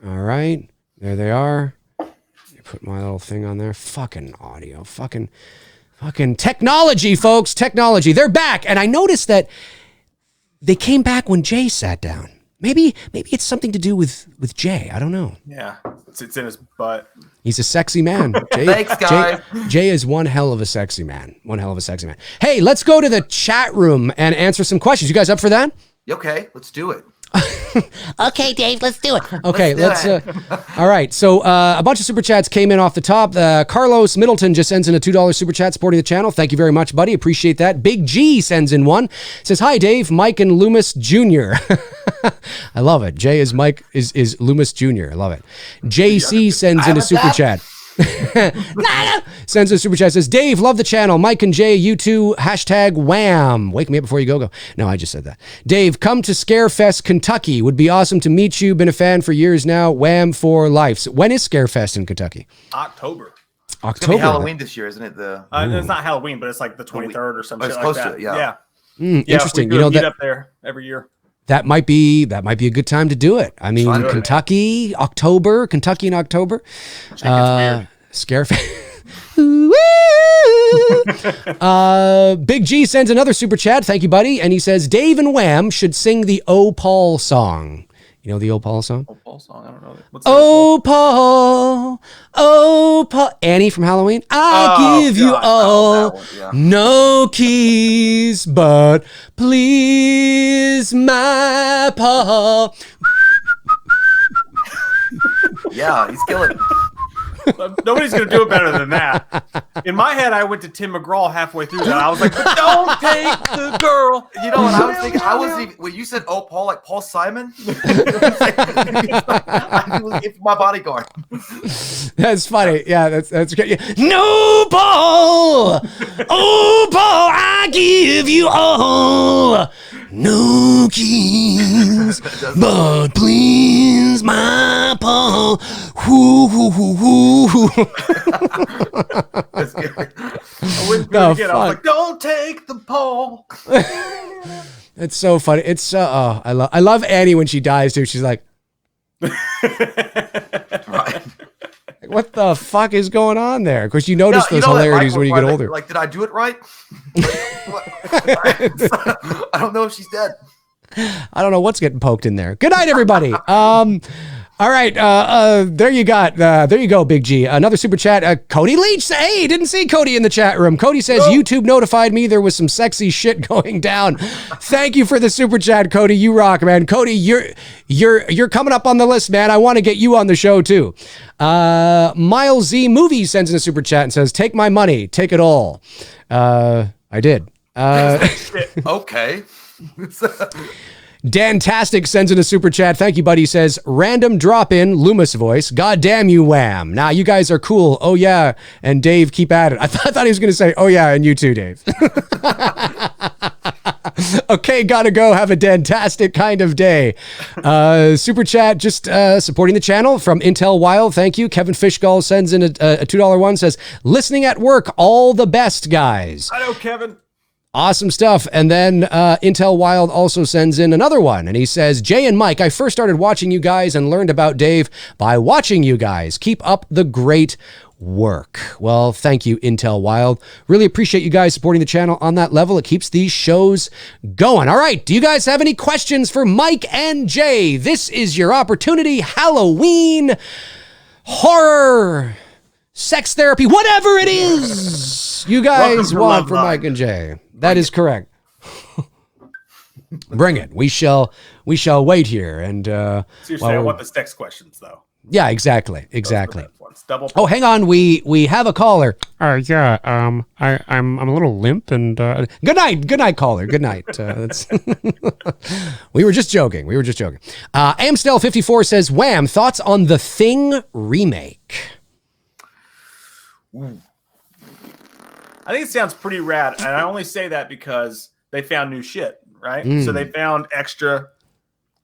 All right, there they are. You put my little thing on there. Fucking audio. Fucking technology, folks. Technology. They're back, and I noticed that they came back when Jay sat down. Maybe it's something to do with Jay. I don't know. Yeah, it's in his butt. He's a sexy man. Jay, Thanks, guys. Jay is one hell of a sexy man. One hell of a sexy man. Hey, let's go to the chat room and answer some questions. You guys up for that? Okay, let's do it. Okay, Dave, let's do it. Okay, let's all right. So a bunch of super chats came in off the top. Carlos Middleton just sends in a $2 super chat supporting the channel. Thank you very much, buddy. Appreciate that. Big G sends in one. Says, hi, Dave, Mike, and Loomis Jr. I love it. Jay is Mike is Loomis Jr. I love it. JC sends in a super chat. Sends a super chat, says, Dave, love the channel. Mike and Jay, you too. #WAM. Wake me up before you go. No, I just said that. Dave, come to Scarefest, Kentucky. Would be awesome to meet you. Been a fan for years now. Wham for life. So when is Scarefest in Kentucky? October. It's gonna be Halloween this year, isn't it? It's not Halloween, but it's like the 23rd or something like that. To, yeah. Interesting. We do meet up there every year. That might be a good time to do it. I mean, Kentucky, October, Kentucky in October. Scarefest. Big G sends another super chat. Thank you, buddy. And he says, Dave and Wham should sing the Oh Paul song. You know the Oh Paul song? Oh Paul song? I don't know. What's Oh Paul, oh Paul. Annie from Halloween. I give you all, no keys, but please, my Paul. Yeah, he's killing it. Nobody's going to do it better than that. In my head, I went to Tim McGraw halfway through that. I was like, but don't take the girl. You know what I was thinking? I was even, when you said, oh, Paul, like Paul Simon? It's my bodyguard. That's funny. Yeah, that's great. Yeah. No, Paul. Oh, Paul, I give you all. No keys, but please, my Paul. Hoo, hoo, hoo, hoo, hoo. That's good. I wouldn't do it again. I was like, don't take the Paul. It's so funny. It's I love Annie when she dies too. She's like, right. What the fuck is going on there? Of course, you notice those hilarities when you get older. Like, did I do it right? I don't know if she's dead. I don't know what's getting poked in there. Good night, everybody. All right, there you go, Big G. Another super chat. Cody Leach. Hey, didn't see Cody in the chat room. Cody says, YouTube notified me there was some sexy shit going down. Thank you for the super chat, Cody. You rock, man. Cody, you're coming up on the list, man. I want to get you on the show too. Miles Z Movie sends in a super chat and says, take my money, take it all. I did. Okay. Dantastic sends in a super chat. Thank you, buddy. He says, random drop in Loomis voice. God damn you, Wham. Nah, you guys are cool. Oh, yeah. And Dave, keep at it. I thought he was going to say, oh, yeah. And you too, Dave. Okay, gotta go. Have a dantastic kind of day. Super chat, just supporting the channel from Intel Wild. Thank you. Kevin Fishgull sends in a $2 one, says, listening at work. All the best, guys. I know, Kevin. Awesome stuff. And then Intel Wild also sends in another one. And he says, Jay and Mike, I first started watching you guys and learned about Dave by watching you guys. Keep up the great work. Well, thank you, Intel Wild. Really appreciate you guys supporting the channel on that level. It keeps these shows going. All right. Do you guys have any questions for Mike and Jay? This is your opportunity. Halloween, horror, sex therapy, whatever it is you guys want for Mike and Jay. That is correct. Bring it. We shall wait here. And seriously, I want the sex questions though. Yeah, exactly. Oh, hang on. We have a caller. Yeah. I'm a little limp and good night, caller. Good night. We were just joking. Amstel 54 says, Wham, thoughts on The Thing remake? Ooh. I think it sounds pretty rad, and I only say that because they found new shit, right? So they found extra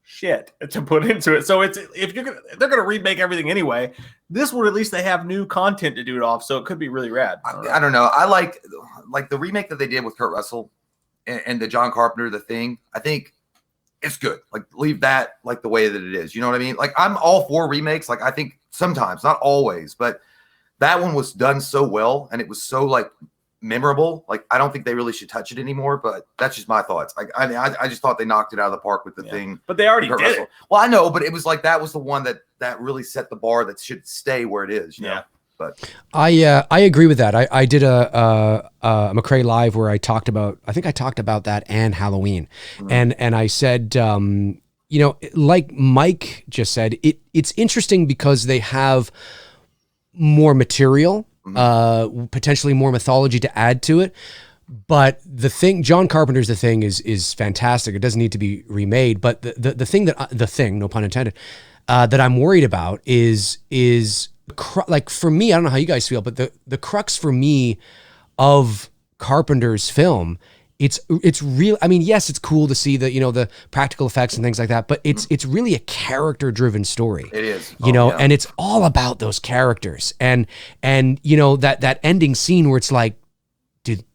shit to put into it. So they're gonna remake everything anyway. This one, at least they have new content to do it off, so it could be really rad. I don't know. I like the remake that they did with Kurt Russell and the John Carpenter, The Thing. I think it's good. Like, leave that like the way that it is. You know what I mean? Like, I'm all for remakes. Like, I think sometimes, not always, but that one was done so well, and it was so like memorable. Like, I don't think they really should touch it anymore, but that's just my thoughts. I just thought they knocked it out of the park with The Thing. But they already did it. Well, I know, but it was like that was the one that really set the bar that should stay where it is. You know? But I agree with that. I did a McRae Live where I talked about that and Halloween, and I said, you know, like Mike just said, it's interesting because they have more material. Potentially more mythology to add to it, but The Thing, John Carpenter's The Thing is fantastic. It doesn't need to be remade, but the thing, no pun intended, that I'm worried about is like for me, I don't know how you guys feel, but the crux for me of Carpenter's film, it's real. I mean, yes, it's cool to see the, the practical effects and things like that, but it's really a character driven story. It is, and it's all about those characters and that ending scene where it's like,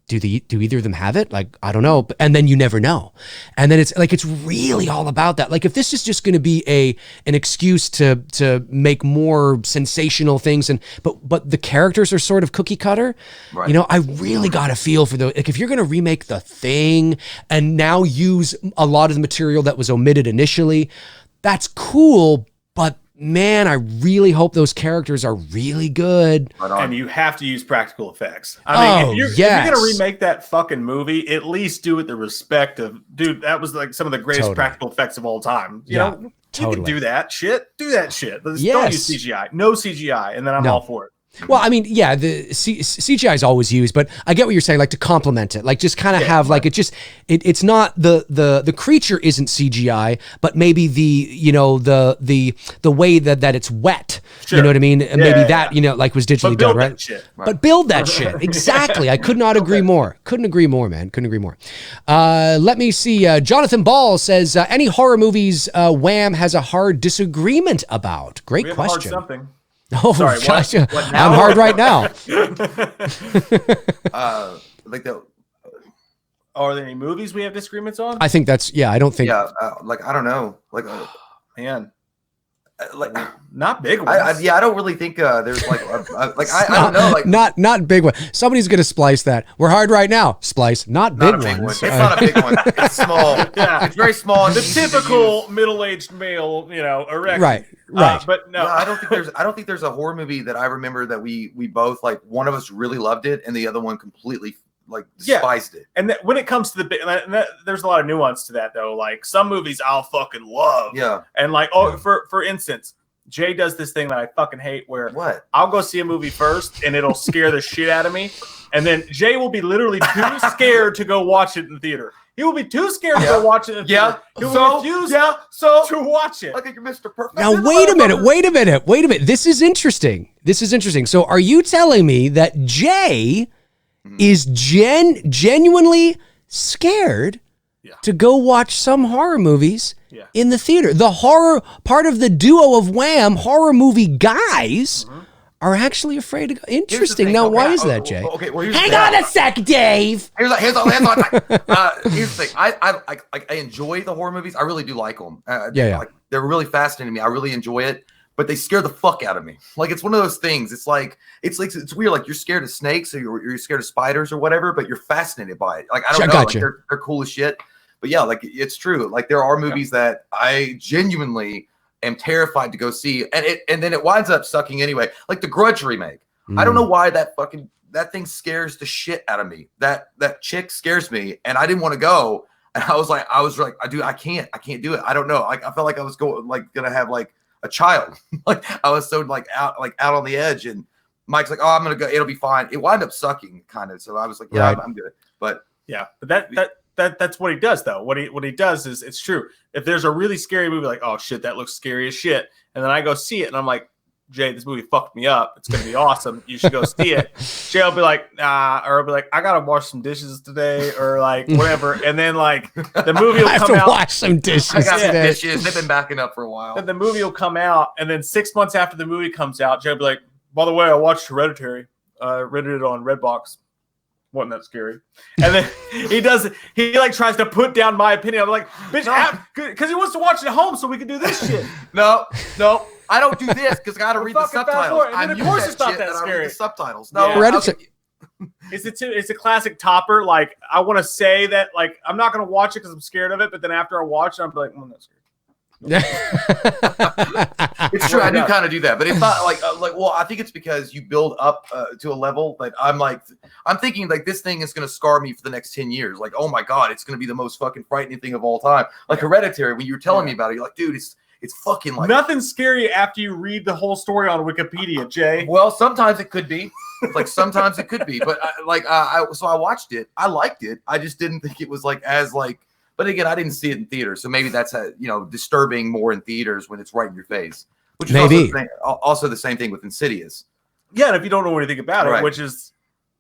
do either of them have it? Like, I don't know. And then you never know. And then it's like, it's really all about that. Like if this is just going to be an excuse to make more sensational things but the characters are sort of cookie cutter, right. I really got a feel for like, if you're going to remake The Thing and now use a lot of the material that was omitted initially, that's cool. But man, I really hope those characters are really good. And you have to use practical effects. I mean, if you're going to remake that fucking movie, at least do it the respect of, dude, that was like some of the greatest practical effects of all time. You know, you can do that shit. Do that shit. Don't use CGI. No CGI. And then I'm all for it. Well, I mean, yeah, the CGI is always used, but I get what you're saying, like to complement it, like just kind of have like it's not the creature isn't CGI, but maybe the way that it's wet, you know what I mean? And maybe that like was digitally done, right? But build that shit exactly. I could not agree more. Couldn't agree more, man. Couldn't agree more. Let me see. Jonathan Ball says, any horror movies Wham has a hard disagreement about? Great question. Something. Oh, sorry, gosh, what I'm hard right now. Like the. Are there any movies we have disagreements on? I think that's I don't think. Yeah, like I don't know, like man, like not big ones. I don't really think there's like I don't know, like not big one. Somebody's gonna splice that. We're hard right now. Splice, not big ones. It's not a big one. It's small. Yeah, it's very small. The typical middle-aged male, erection. Right. But no, I don't think there's a horror movie that I remember that we both like. One of us really loved it, and the other one completely like despised it. And when it comes to there's a lot of nuance to that though. Like some movies I'll fucking love. Yeah. And like for instance, Jay does this thing that I fucking hate where I'll go see a movie first and it'll scare the shit out of me, and then Jay will be literally too scared to go watch it in the theater. He will be too scared to go watch it in the theater. He will refuse to watch it. I think you're Mr. Perfect. Now wait a minute. This is interesting. So are you telling me that Jay is genuinely scared to go watch some horror movies in the theater? The horror part of the duo of Wham, horror movie guys, are actually afraid to go. Interesting. Now, why is that, Jay? Okay, well, hang on a sec, Dave. Here's the thing. I enjoy the horror movies. I really do like them. Like, they're really fascinating to me. I really enjoy it. But they scare the fuck out of me. Like it's one of those things. It's it's weird. Like you're scared of snakes or you're scared of spiders or whatever, but you're fascinated by it. Like I don't know. Like, they're cool as shit. But yeah, like it's true. Like there are movies that I genuinely am terrified to go see, and then it winds up sucking anyway. Like the Grudge remake. I don't know why that thing scares the shit out of me. That chick scares me, and I didn't want to go. And I was like, I can't do it. I don't know. Like I felt like I was gonna have like a child. Like I was so out on the edge, and Mike's like, oh, I'm gonna go, it'll be fine. It wound up sucking kind of. So I was like, yeah, I'm good. But that's what he does though. What he does is, it's true. If there's a really scary movie, like, oh shit, that looks scary as shit, and then I go see it and I'm like, Jay, this movie fucked me up. It's gonna be awesome. You should go see it. Jay will be like, nah, or I'll be like, I gotta wash some dishes today, or like whatever. And then like the movie will come out. I have to wash some dishes. I got some dishes. They've been backing up for a while. Then the movie will come out, and then 6 months after the movie comes out, Jay will be like, by the way, I watched Hereditary. Rented it on Redbox. Wasn't that scary? And then he like tries to put down my opinion. I'm like, bitch, because he wants to watch it at home so we can do this shit. No. I don't do this because I got to read the subtitles. And of course it's not that scary. The subtitles. No, it's a classic topper. Like I want to say that like I'm not going to watch it because I'm scared of it, but then after I watch it, I'm like, I'm not scared. It's true. I do kind of do that, but it's not like well, I think it's because you build up to a level that I'm thinking like this thing is going to scar me for the next 10 years. Like, oh my God, it's going to be the most fucking frightening thing of all time. Like Hereditary, when you were telling me about it, you're like, dude, it's fucking like nothing scary after you read the whole story on Wikipedia, Jay. Well, sometimes it could be. But so I watched it. I liked it. I just didn't think it was like as like. But again, I didn't see it in theaters, so maybe that's disturbing more in theaters when it's right in your face. which is Maybe. also the same thing with Insidious. Yeah, and if you don't know anything about it, Right. which is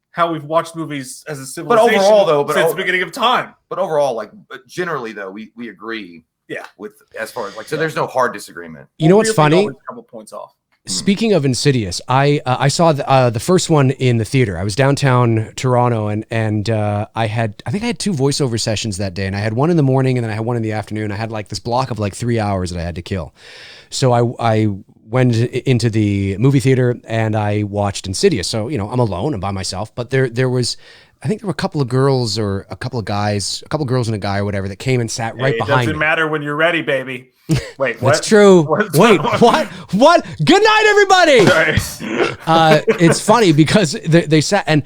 how we've watched movies as a civilization since the beginning of time. But overall, like generally though, we agree. Yeah. With as far as like, so there's no hard disagreement. You know what's funny? A couple points off. Speaking of Insidious, I saw the first one in the theater. I was downtown Toronto, and I think I had 2 voiceover sessions that day, and I had one in the morning, and then I had one in the afternoon. I had like this block of like 3 hours that I had to kill. So I went into the movie theater and I watched Insidious. So I'm alone, I'm by myself, but there was. I think there were a couple of girls or a couple of guys, a couple of girls and a guy or whatever that came and sat right behind me. Doesn't matter when you're ready, baby. Wait, what? That's true. Wait, what? What? Good night, everybody. It's funny because they sat and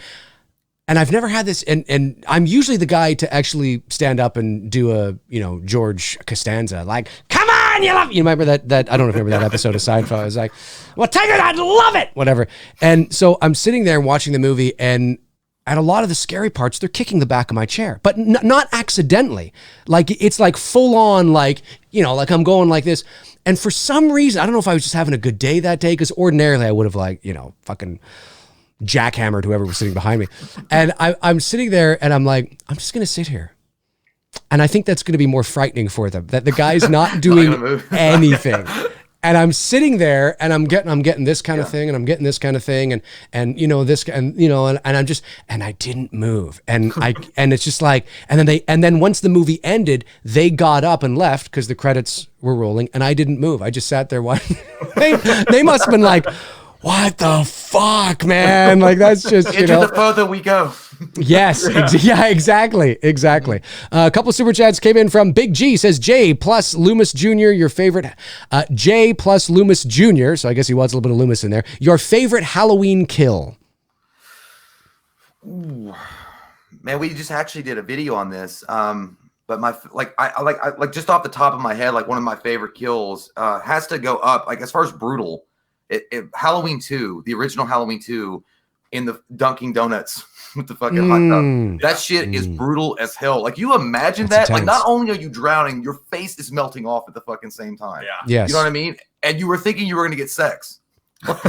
I've never had this, and I'm usually the guy to actually stand up and do a George Costanza, like, come on, you love. You remember that I don't know if you remember that episode of Seinfeld. I was like, well, take it, I'd love it, whatever. And so I'm sitting there watching the movie, and at a lot of the scary parts, they're kicking the back of my chair, but not accidentally. Like it's like full on, like like I'm going like this. And for some reason, I don't know if I was just having a good day that day, because ordinarily I would have like fucking jackhammered whoever was sitting behind me. And I'm sitting there and I'm like, I'm just gonna sit here. And I think that's gonna be more frightening for them, that the guy's not doing anything. And I'm sitting there and I'm getting this kind of thing, and I'm getting this kind of thing, and this, and and I didn't move, and it's just like, and then once the movie ended, they got up and left because the credits were rolling, and I didn't move. I just sat there watching. They must have been like, what the fuck, man? Like that's just The further we go. Yes. Yeah, exactly. A couple super chats came in from Big G. Says J plus Loomis Jr. Your favorite J plus Loomis Jr. So I guess he wants a little bit of Loomis in there. Your favorite Halloween kill. Ooh. Man, we just actually did a video on this. But I just off the top of my head, like one of my favorite kills has to go up. Like as far as brutal, Halloween 2, the original Halloween 2, in the Dunkin' Donuts with the fucking hot tub. That shit is brutal as hell. Like you imagine that? Like not only are you drowning, your face is melting off at the fucking same time. Yeah. Yes. You know what I mean? And you were thinking you were going to get sex.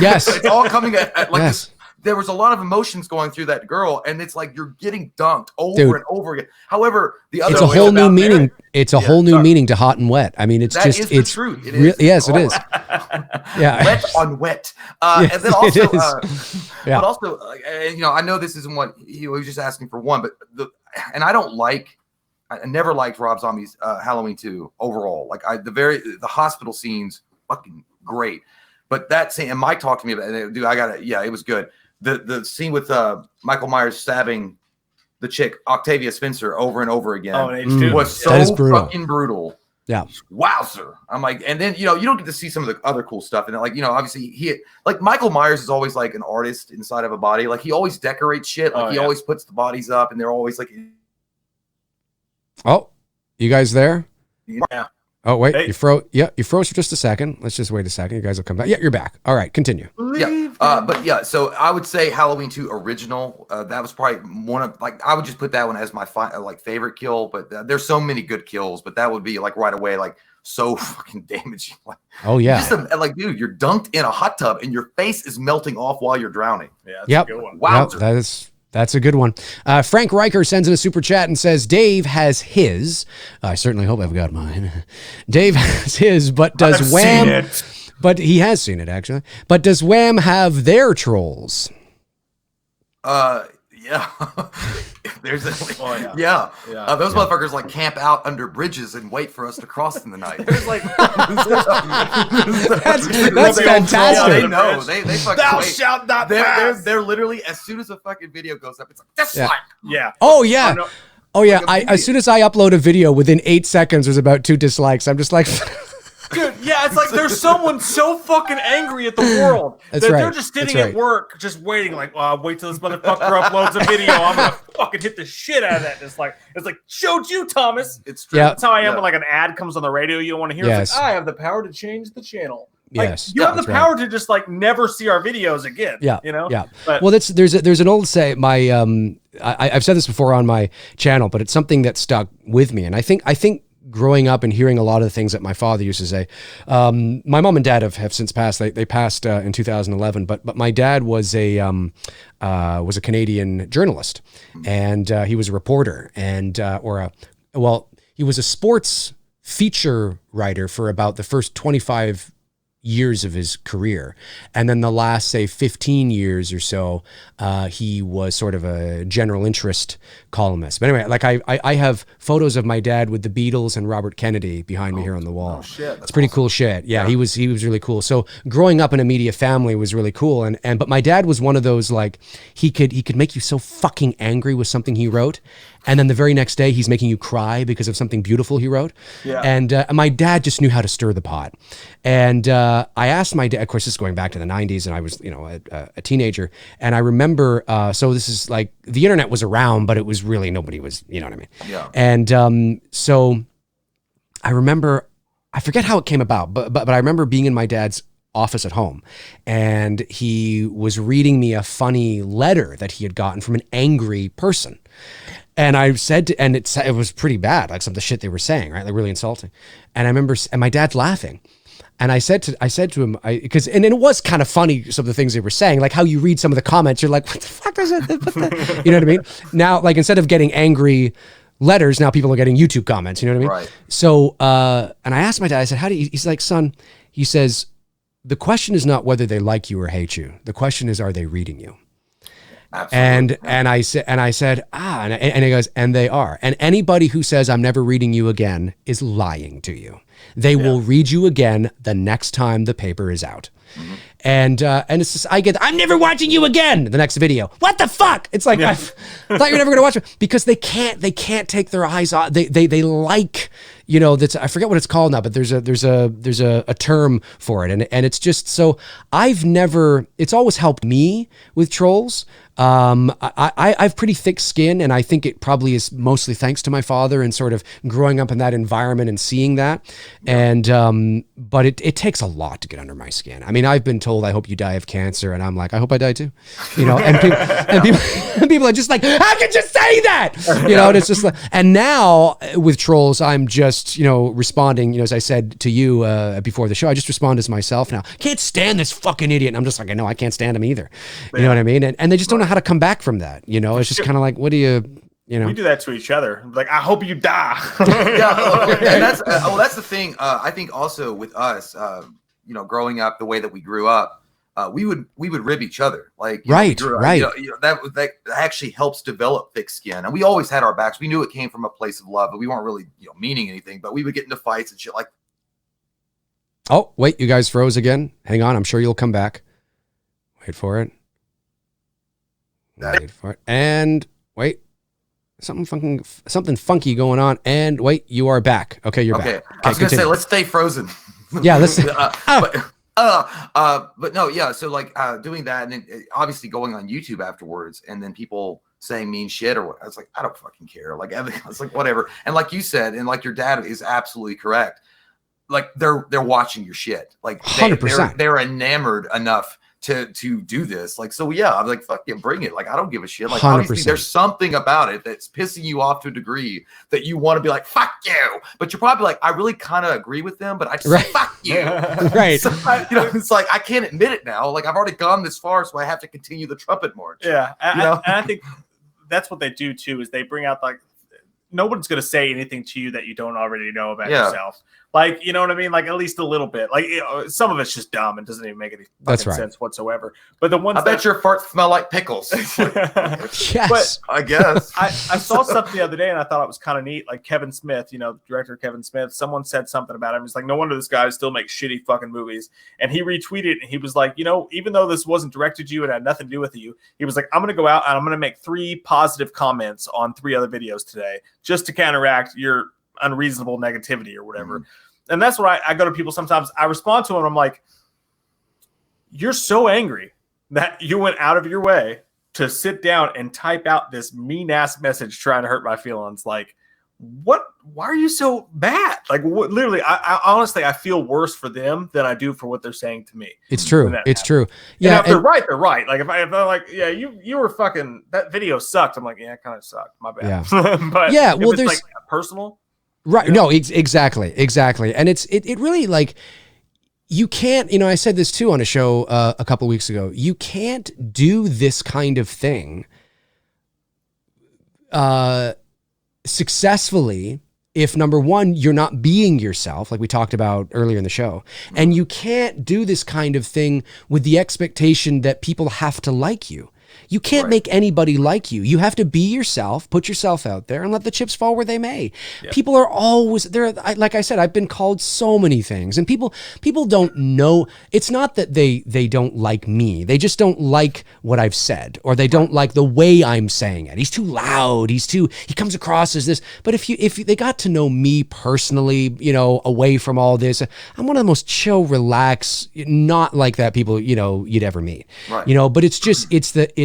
Yes. It's all coming at like yes. this. There was a lot of emotions going through that girl, and it's like you're getting dunked over Dude, and over again. However, the other it's a whole new meaning. It's a whole new meaning to hot and wet. I mean, it's that just is it's the truth. It is. Yes, it is. Yeah, wet on wet. And then also, yeah. but also, I know this isn't what he was just asking for one, but I never liked Rob Zombie's Halloween 2 overall. Like the hospital scenes, fucking great. But that scene, and Mike talked to me about it, dude. It was good. The scene with Michael Myers stabbing the chick Octavia Spencer over and over again was so fucking brutal. Yeah. Wowzer. I'm like, and then you don't get to see some of the other cool stuff. And obviously Michael Myers is always like an artist inside of a body. Like he always decorates shit. Like he always puts the bodies up, and they're always like. Oh, you guys there? Yeah. Oh wait, you froze. Yeah, you froze for just a second. Let's just wait a second. You guys will come back. Yeah, you're back. All right, continue. So I would say Halloween 2 original. That was probably one of I would just put that one as my favorite kill. But there's so many good kills. But that would be like right away so fucking damaging. Oh yeah. Dude, you're dunked in a hot tub and your face is melting off while you're drowning. Yeah. That's a good one. Wow. Yep, that's a good one. Frank Riker sends in a super chat and says, Dave has his. I certainly hope I've got mine. Dave has his, but does Wham... But he has seen it, actually. But does Wham have their trolls? Yeah. There's those motherfuckers camp out under bridges and wait for us to cross in the night. There's that's fantastic. Yeah, they know. They fucking Thou wait. shalt not pass. They're literally, as soon as a fucking video goes up, it's like dislike. Yeah. Oh yeah. Oh yeah. As soon as I upload a video, within 8 seconds, there's about 2 dislikes. I'm just like. Dude, yeah, it's like there's someone so fucking angry at the world that they're just sitting at work, just waiting, wait till this motherfucker uploads a video. I'm gonna fucking hit the shit out of that. It's like showed you, Thomas. It's true. Yeah. That's how I am when an ad comes on the radio you don't want to hear. Yes. It's I have the power to change the channel. Yes. You have the power to just never see our videos again. Yeah. Yeah. But, well, there's an old say. I've said this before on my channel, but it's something that stuck with me, and I think growing up and hearing a lot of the things that my father used to say. My mom and dad have since passed. They passed in 2011, but my dad was a Canadian journalist, and he was a reporter, and he was a sports feature writer for about the first 25 years of his career. And then the last, say, 15 years or so, he was sort of a general interest columnist. But anyway, like I have photos of my dad with the Beatles and Robert Kennedy behind me here on the wall. Oh shit. It's pretty cool shit. Yeah, he was really cool. So growing up in a media family was really cool. But my dad was one of those, like, he could make you so fucking angry with something he wrote. And then the very next day, he's making you cry because of something beautiful he wrote. Yeah. And my dad just knew how to stir the pot. And I asked my dad, of course, this is going back to the 90s, and I was, a teenager. And I remember, so this is like, the internet was around, but it was really, nobody was, you know what I mean? Yeah. And so I remember, I forget how it came about, but I remember being in my dad's office at home, and he was reading me a funny letter that he had gotten from an angry person. And I said, it was pretty bad, like some of the shit they were saying, right? Like really insulting. And I remember, and my dad's laughing. And I said to him, because it was kind of funny, some of the things they were saying, like how you read some of the comments, you're like, what the fuck is it? You know what I mean? Now, like, instead of getting angry letters, now people are getting YouTube comments, you know what I mean? Right. So, and I asked my dad, I said, he's like, son, he says, the question is not whether they like you or hate you. The question is, are they reading you? Absolutely. And I said, and he goes, and they are. And anybody who says I'm never reading you again is lying to you. They will read you again the next time the paper is out. Mm-hmm. And it's just, I'm never watching you again. The next video, what the fuck? It's like, I thought you were never going to watch it, because they can't take their eyes off. They like, that's, I forget what it's called now, but there's a term for it. And it's just, so it's always helped me with trolls. I've pretty thick skin, and I think it probably is mostly thanks to my father and sort of growing up in that environment and seeing that. And, but it takes a lot to get under my skin. I mean, I've been told, I hope you die of cancer. And I'm like, I hope I die too, and people are just like, how could you say that? And it's just like, and now with trolls, I'm just, responding, as I said to you, before the show, I just respond as myself now. Can't stand this fucking idiot. And I'm just like, I know I can't stand him either. You know what I mean? And they just don't know how to come back from that. It's just kind of like, what do you, we do that to each other. Like, I hope you die. And that's the thing. I think also with us, growing up the way that we grew up, we would rib each other. Like, right. That actually helps develop thick skin. And we always had our backs. We knew it came from a place of love, but we weren't really, meaning anything, but we would get into fights and shit like. Oh, wait, you guys froze again. Hang on. I'm sure you'll come back. Wait for it. And wait, something funky going on. And wait, you are back. Okay, you're back. Okay, I was gonna say, let's stay frozen. Yeah, let's. But no, yeah. So like doing that, and then obviously going on YouTube afterwards, and then people saying mean shit or what. I was like, I don't fucking care. Like, I was like, whatever. And like you said, and like your dad is absolutely correct. Like they're watching your shit. Like 100%. They're enamored enough to do this. Like, so yeah, I'm like, fuck yeah, bring it. Like, I don't give a shit. Like, 100%. Obviously there's something about it that's pissing you off to a degree that you want to be like, fuck you. But you're probably like, I really kind of agree with them, but I just say, fuck you. Right. So, it's like, I can't admit it now. Like, I've already gone this far, so I have to continue the trumpet march. Yeah. And I think that's what they do too, is they bring out, like, no one's going to say anything to you that you don't already know about yourself. Like, you know what I mean? Like, at least a little bit. Like, some of it's just dumb and doesn't even make any fucking sense whatsoather. But the ones I bet your farts smell like pickles. Yes. But I guess. I saw something the other day, and I thought it was kind of neat. Like Kevin Smith, director Kevin Smith, someone said something about him. He's like, no wonder this guy still makes shitty fucking movies. And he retweeted it, and he was like, even though this wasn't directed to you and had nothing to do with you, he was like, I'm going to go out and I'm going to make 3 positive comments on 3 other videos today just to counteract your unreasonable negativity or whatever. Mm-hmm. And that's what I go to people sometimes. I respond to them. I'm like, you're so angry that you went out of your way to sit down and type out this mean ass message trying to hurt my feelings. Like, what? Why are you so bad? Like, literally, I honestly, I feel worse for them than I do for what they're saying to me. It's true. It's true. Yeah. If they're right, they're right. Like, if they're like, yeah, you were fucking, that video sucked. I'm like, yeah, it kind of sucked. My bad. Yeah. But yeah, well, it's there's like personal. Right. No, exactly. And it really like, you can't, I said this too on a show a couple weeks ago, you can't do this kind of thing successfully if, number one, you're not being yourself, like we talked about earlier in the show, and you can't do this kind of thing with the expectation that people have to like you. You can't make anybody like you. You have to be yourself, put yourself out there, and let the chips fall where they may. Yep. People are always there. Like I said, I've been called so many things, and people don't know. It's not that they don't like me. They just don't like what I've said, or they don't like the way I'm saying it. He's too loud. He comes across as this. But if they got to know me personally, away from all this, I'm one of the most chill, relaxed, not like that people you'd ever meet. Right. But it's just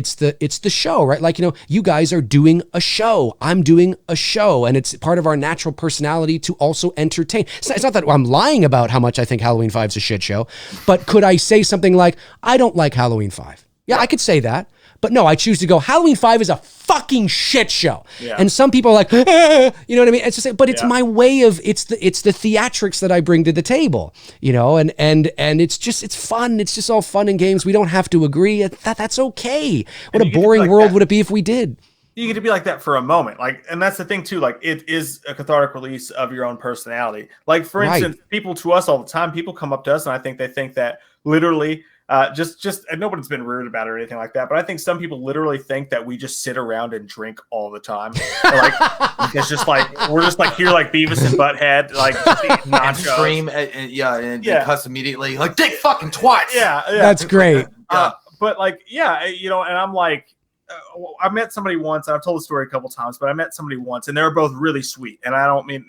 it's the show, right? Like, you guys are doing a show. I'm doing a show, and it's part of our natural personality to also entertain. It's not that I'm lying about how much I think Halloween 5 is a shit show, but could I say something like, I don't like Halloween 5? Yeah, I could say that. But no, I choose to go, Halloween 5 is a fucking shit show. Yeah. And some people are like, you know what I mean? It's just, but it's my way of, it's the theatrics that I bring to the table, and it's fun. It's just all fun and games. We don't have to agree. That's okay. What a boring world would it be if we did? You get to be like that for a moment. And that's the thing too, it is a cathartic release of your own personality. Like, for instance, people to us all the time, people come up to us and I think they think that literally, and nobody's been rude about it or anything like that, but I think some people literally think that we just sit around and drink all the time. It's just we're just here like Beavis and Butthead, just eating nachos. And scream and cuss immediately, like dick fucking twice. Yeah. That's great. But and I'm like, I met somebody once, and I've told the story a couple times, but I met somebody once, and they were both really sweet, and I don't mean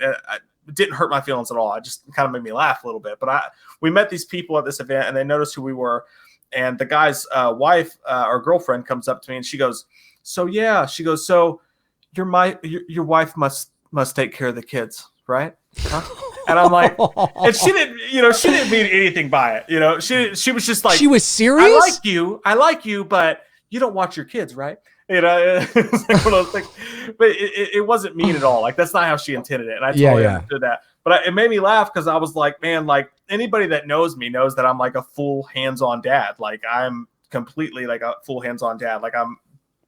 it didn't hurt my feelings at all. It just kind of made me laugh a little bit. But we met these people at this event, and they noticed who we were. And the guy's wife or girlfriend comes up to me, and she goes, "So your wife must take care of the kids, right?" Huh? And I'm like, and she didn't mean anything by it. She was just like, she was serious. I like you, but you don't watch your kids, right? It's like one of those things, but it wasn't mean at all. That's not how she intended it. And I totally understood that. But it made me laugh because I was like, man, anybody that knows me knows that I'm like a full hands-on dad. I'm completely like a full hands-on dad. I'm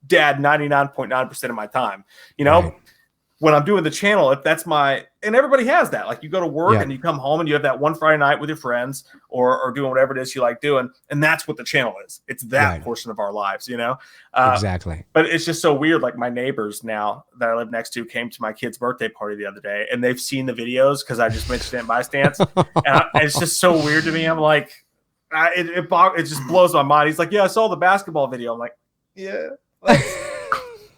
dad 99.9% of my time, Right. When I'm doing the channel, that's and everybody has that. You go to work and you come home and you have that one Friday night with your friends or doing whatever it is you like doing. And that's what the channel is. It's that portion of our lives, Exactly. But it's just so weird. My neighbors now that I live next to came to my kid's birthday party the other day, and they've seen the videos because I just mentioned it in my stance. And it's just so weird to me. I'm like, it just blows my mind. He's like, yeah, I saw the basketball video. I'm like, yeah.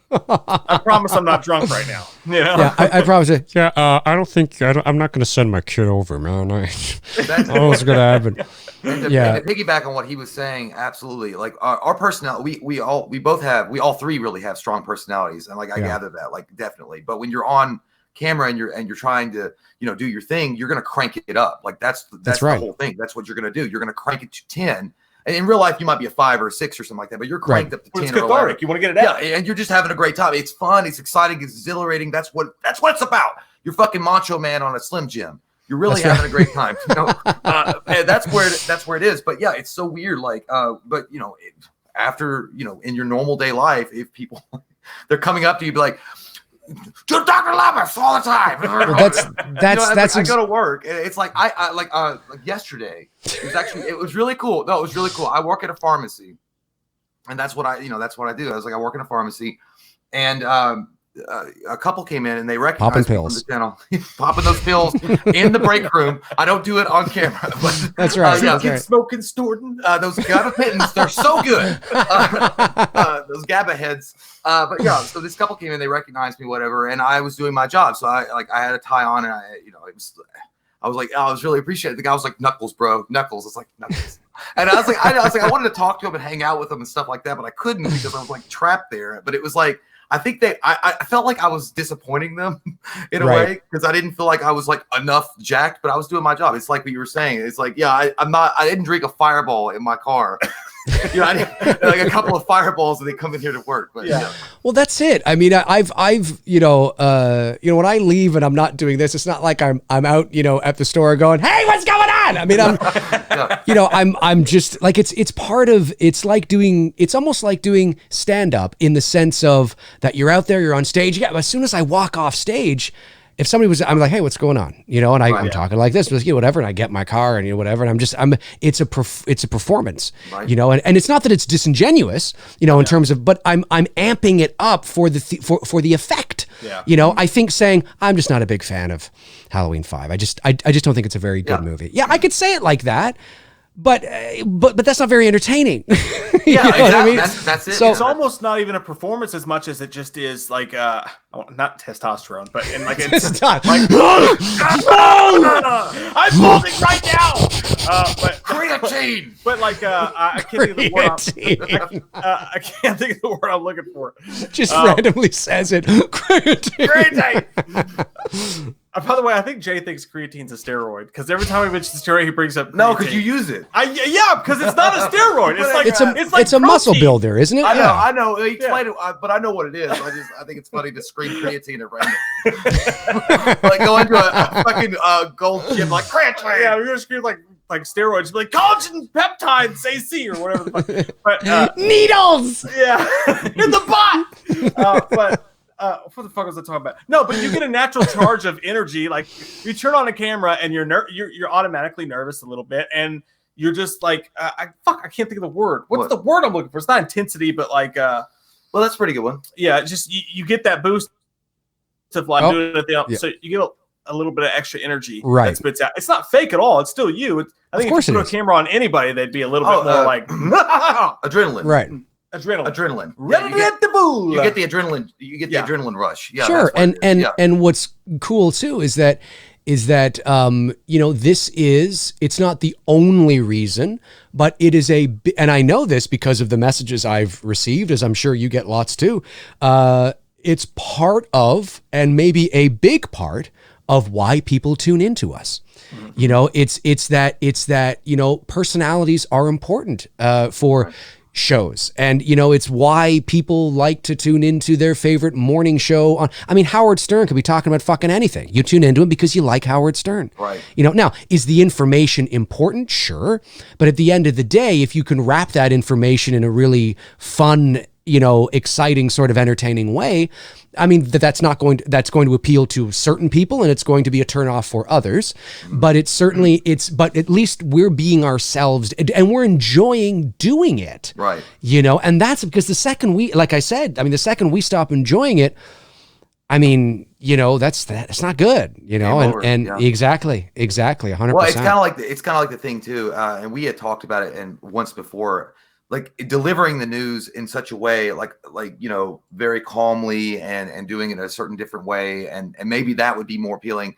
I promise I'm not drunk right now. Yeah, I promise it. Yeah, I'm not going to send my kid over, man. What's going to happen? And to piggyback on what he was saying, absolutely. Our personality, we all three really have strong personalities, and I gather that, definitely. But when you're on camera and you're trying to do your thing, you're going to crank it up. That's right. The whole thing. That's what you're going to do. You're going to crank it to 10. And in real life, you might be a 5 or a 6 or something like that, but you're cranked up to 10 or 11. You want to get it out. Yeah, and you're just having a great time. It's fun. It's exciting. It's exhilarating. That's what it's about. You're fucking Macho Man on a Slim Jim. You're really having a great time. And that's where it is. But yeah, it's so weird. After in your normal day life, if people they're coming up to you, be like, Dr. Loomis all the time. That's I go to work, and it's like yesterday. It was really cool. No, it was really cool. I work at a pharmacy, and that's what I do. I work in a pharmacy, and a couple came in and they recognized popping pills. The channel, popping those pills in the break room. I don't do it on camera. But, that's right. Smoking, snorting. Those GABA mittens, they're so good. Those GABA heads. But yeah, so this couple came in, they recognized me, whatever, and I was doing my job. So I had a tie on, and I was really appreciative. The guy was like, "Knuckles, bro, Knuckles." It's like Knuckles. And I was like, I wanted to talk to him and hang out with him and stuff like that, but I couldn't because I was trapped there. But it was I think I felt like I was disappointing them in a way because I didn't feel like I was enough jacked, but I was doing my job. It's like what you were saying. It's I didn't drink a Fireball in my car. You know, like a couple of fireballs and they come in here to work. But Yeah. Well, that's it. I mean, I've when I leave and I'm not doing this, it's not like I'm out, at the store going, "Hey, what's going on?" I mean, I'm just like, it's almost like doing stand up in the sense of that you're out there, you're on stage. Yeah. As soon as I walk off stage, if somebody I'm like, "Hey, what's going on?" And I'm talking like this, whatever. And I get in my car and whatever. And it's a performance, right. and it's not that it's disingenuous, in terms of, but I'm amping it up for the effect. Yeah. I think saying I'm just not a big fan of Halloween 5. I just don't think it's a very good movie. Yeah. I could say it like that. But that's not very entertaining. Yeah, exactly. I mean? That's it. So It's almost not even a performance as much as it just is like not testosterone, but in like it's not. like I'm moving right now. But creatine. But like I can't think of the word. I can't think of the word I'm looking for. Just randomly says it. Creatine. By the way, I think Jay thinks creatine's a steroid because every time he mentions steroid, he brings up creatine. No, because you use it. Yeah, because it's not a steroid. It's like it's a muscle protein. builder, isn't it? I know. Explain it, but I know what it is. I think it's funny to scream creatine at random. Like go into a fucking gold gym like creatine. Yeah, we're gonna scream like steroids, like collagen peptides AC or whatever the fuck. But Needles! Yeah, in the butt. But what the fuck was I talking about? No, but you get a natural charge of energy. Like you turn on a camera and you're automatically nervous a little bit, and you're just like, I can't think of the word. What's the word I'm looking for? It's not intensity, but like, well, that's a pretty good one. Yeah, just you get that boost of like doing it. So you get a little bit of extra energy that spits out. It's not fake at all. It's still you. I think if you put a camera on anybody, they'd be a little bit more like adrenaline. Right. Adrenaline. Ready to hit the bull. You get the adrenaline. You get the adrenaline rush. Yeah. Sure. And what's cool too is that it's not the only reason, but it is and I know this because of the messages I've received, as I'm sure you get lots too. It's part of, and maybe a big part of why people tune into us. Mm-hmm. It's that personalities are important for shows. And, it's why people like to tune into their favorite morning show on. I mean, Howard Stern could be talking about fucking anything. You tune into him because you like Howard Stern. Right. Now, is the information important? Sure. But at the end of the day, if you can wrap that information in a really fun, exciting sort of entertaining way, I mean, that's going to appeal to certain people and it's going to be a turnoff for others, but but at least we're being ourselves and we're enjoying doing it. Right. And that's because the second we stop enjoying it, I mean, that's not good, exactly 100%. Well, it's kind of like the thing too. And we had talked about it once before, like delivering the news in such a way, like very calmly and doing it in a certain different way, and maybe that would be more appealing.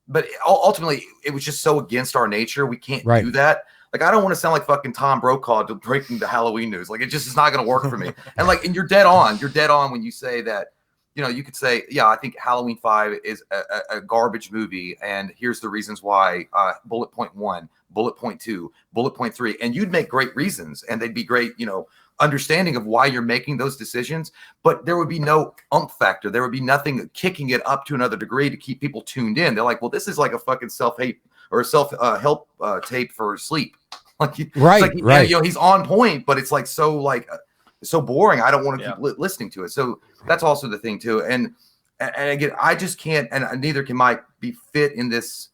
But ultimately, it was just so against our nature. We can't do that. Like, I don't want to sound like fucking Tom Brokaw breaking the Halloween news. Like, it just is not going to work for me. And you're dead on. You're dead on when you say that. You could say, yeah, I think Halloween 5 is a garbage movie, and here's the reasons why. Bullet point 1, bullet point 2, bullet point 3, and you'd make great reasons, and they'd be great, understanding of why you're making those decisions. But there would be no umph factor. There would be nothing kicking it up to another degree to keep people tuned in. They're like, well, this is like a fucking self-hate or a self-help tape for sleep. Right. He's on point, but it's so boring. I don't want to keep listening to it. So that's also the thing too. And again, I just can't, and neither can Mike be fit in this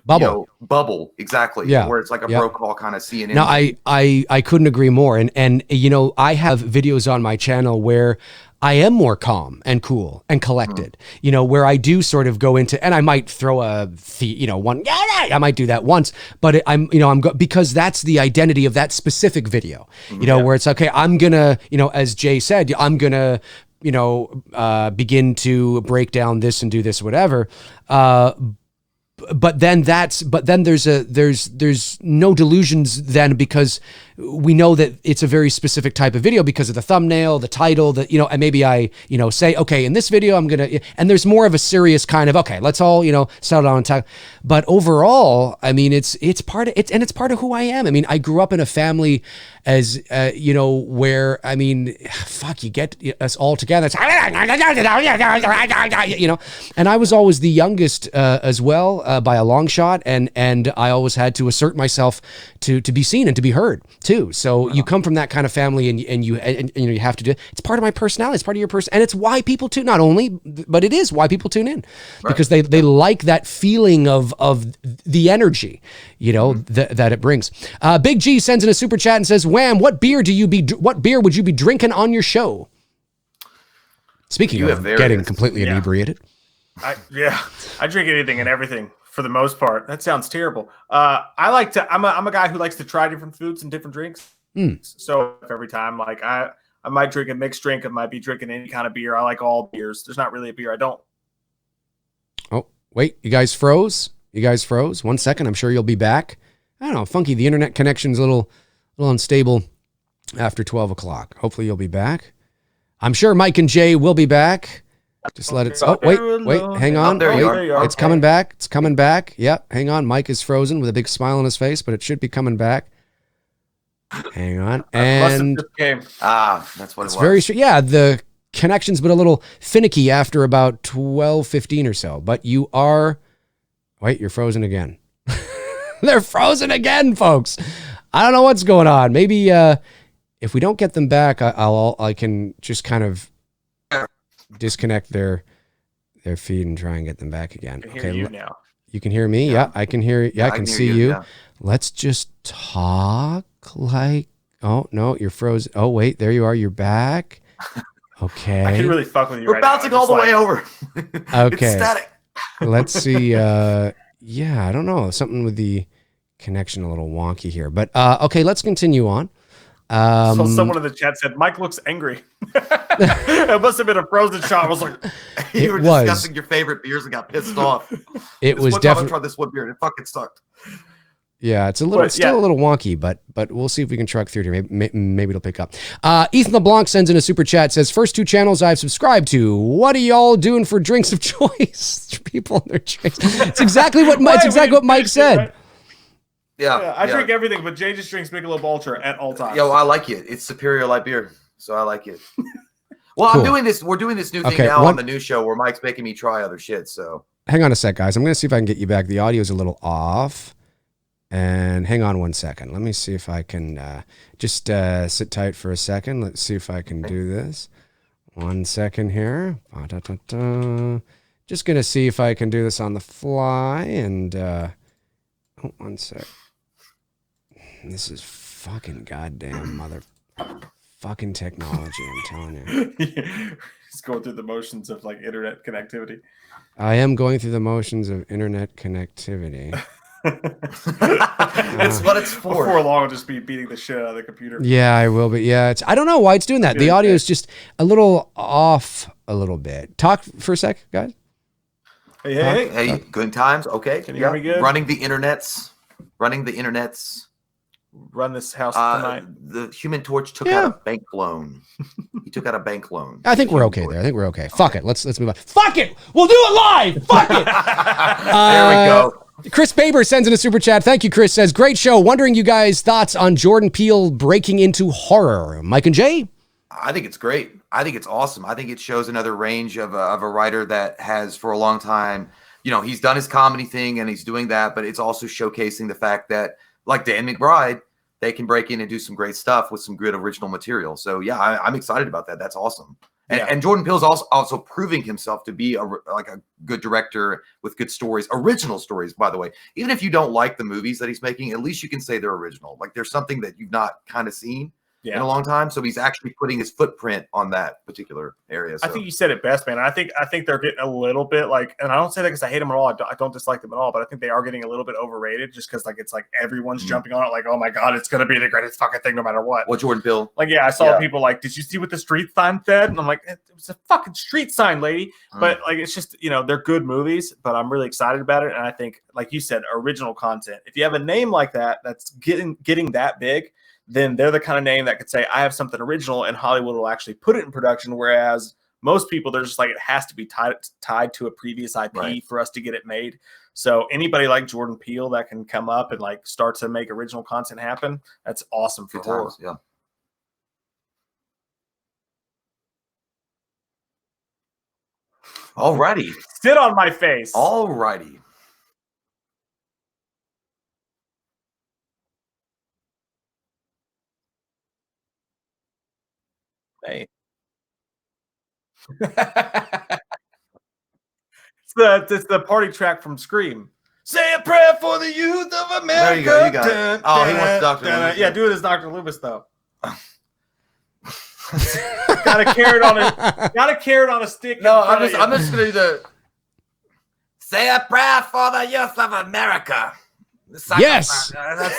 bubble. Exactly. Yeah. Where it's like a Brokaw kind of CNN. No, I couldn't agree more. And I have videos on my channel where I am more calm and cool and collected, where I do sort of go into, and I might throw I might do that once, but because that's the identity of that specific video, where it's okay, I'm gonna, as Jay said, I'm gonna, begin to break down this and do this, whatever. But then there's no delusions then, because we know that it's a very specific type of video because of the thumbnail, the title, and maybe I, say, okay, in this video, I'm going to, and there's more of a serious kind of, okay, let's all, settle down and talk. But overall, I mean, it's part of it, and it's part of who I am. I mean, I grew up in a family as you know, where I mean, fuck, you get us all together. It's, you know, and I was always the youngest as well by a long shot, and I always had to assert myself to be seen and to be heard too. So you come from that kind of family, and you know, you have to do it. It's part of my personality. It's part of your person, and it's why people tune. Not only, but it is why people tune in, because they like that feeling of the energy, you know, that it brings. Big G sends in a super chat and says, "Wham! What beer would you be drinking on your show?" Speaking of getting completely inebriated, I drink anything and everything for the most part. That sounds terrible. I'm a guy who likes to try different foods and different drinks. So every time, like I might drink a mixed drink. I might be drinking any kind of beer. I like all beers. There's not really a beer I don't. Oh, wait, you guys froze? 1 second. I'm sure you'll be back. I don't know, Funky, the internet connection's a little unstable after 12 o'clock. Hopefully you'll be back. I'm sure Mike and Jay will be back. Just let it... Oh, wait, hang on. There you are. It's coming back. It's coming back. Yep, hang on. Mike is frozen with a big smile on his face, but it should be coming back. Hang on. And that's what it was. It's very strange. Yeah, the connection's been a little finicky after about 12:15 or so, but you are... Wait, you're frozen again. They're frozen again, folks. I don't know what's going on. Maybe if we don't get them back, I can just kind of disconnect their feed and try and get them back again. I can hear you now. You can hear me? Yeah, I can hear you. Yeah, I can see you. Yeah. Let's just talk like... Oh, no, you're frozen. Oh, wait, there you are. You're back. Okay. I can really fuck with you. We're bouncing all the way over. Okay. It's static. Let's see. Yeah, I don't know. Something with the connection a little wonky here. But okay, let's continue on. So someone in the chat said, Mike looks angry. It must have been a frozen shot. I was like, you were discussing your favorite beers and got pissed off. It was definitely... I tried this one beer and it fucking sucked. Yeah, it's still a little wonky, but we'll see if we can truck through here. Maybe it'll pick up. Ethan LeBlanc sends in a super chat, says, "First two channels I've subscribed to. What are y'all doing for drinks of choice?" People and their drinks. It's exactly what Mike said. Right? Yeah, I drink everything, but Jay just drinks Michelob Ultra at all times. Yo, I like it. It's superior light beer, so I like it. Well, cool. We're doing this new thing now on the new show where Mike's making me try other shit. So hang on a sec, guys. I'm going to see if I can get you back. The audio is a little off. And hang on 1 second. Let me see if I can just sit tight for a second. Let's see if I can do this. 1 second here. Just going to see if I can do this on the fly. And 1 sec. This is fucking goddamn motherfucking technology, I'm telling you. Just going through the motions of like internet connectivity. I am going through the motions of internet connectivity. It's what it's for. Before long, I'll just be beating the shit out of the computer. Yeah, I will. But yeah, I don't know why it's doing that. The audio is just a little off a little bit. Talk for a sec, guys. Hey, good times. Okay. Can you hear me good? Running the internets. Run this house tonight. The Human Torch took out a bank loan. He took out a bank loan. I think we're okay there. I think we're okay. Fuck it. Let's move on. Fuck it. We'll do it live. Fuck it. There we go. Chris Baber sends in a super chat. Thank you, Chris. Says, great show. Wondering you guys' thoughts on Jordan Peele breaking into horror. Mike and Jay? I think it's great. I think it's awesome. I think it shows another range of a writer that has for a long time, you know, he's done his comedy thing and he's doing that, but it's also showcasing the fact that, like Dan McBride, they can break in and do some great stuff with some good original material. So yeah, I'm excited about that. That's awesome. And Jordan Peele's also proving himself to be a good director with good stories, original stories, by the way. Even if you don't like the movies that he's making, at least you can say they're original. Like there's something that you've not kind of seen in a long time. So he's actually putting his footprint on that particular area. So. I think you said it best, man. I think they're getting a little bit like, and I don't say that because I hate them at all. I don't dislike them at all, but I think they are getting a little bit overrated just because like it's like everyone's jumping on it like, oh my God, it's gonna be the greatest fucking thing no matter what. Well, Jordan Peele. Like, I saw people like, did you see what the street sign said? And I'm like, it was a fucking street sign, lady. But like, it's just, you know, they're good movies, but I'm really excited about it. And I think, like you said, original content. If you have a name like that, that's getting that big, then they're the kind of name that could say, I have something original, and Hollywood will actually put it in production. Whereas most people, they're just like, it has to be tied to a previous IP for us to get it made. So anybody like Jordan Peele that can come up and like start to make original content happen, that's awesome for horror. Yeah. Alrighty. Sit on my face. Alrighty. Hey. It's the party track from Scream. Say a prayer for the youth of America. There you go. You got it. Oh, he wants Dr. Loomis. Yeah, do it as Dr. Loomis though. Got a carrot on a stick. No, I'm just gonna do the say a prayer for the youth of America. Yes. What the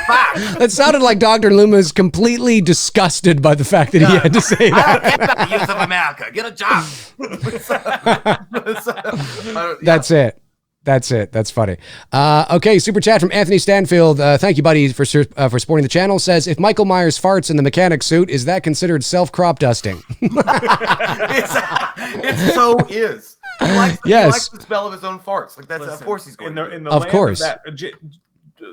fuck? That sounded like Dr. Loomis completely disgusted by the fact that he had to say I don't that. care about the youth of America. Get a job. That's it. That's it. That's funny. Okay, super chat from Anthony Stanfield. Thank you, buddy, for supporting the channel. Says, if Michael Myers farts in the mechanic suit, is that considered self-crop dusting? It so is. He likes the smell of his own farts. Like that's of course he's going to. In the of land course. Of that,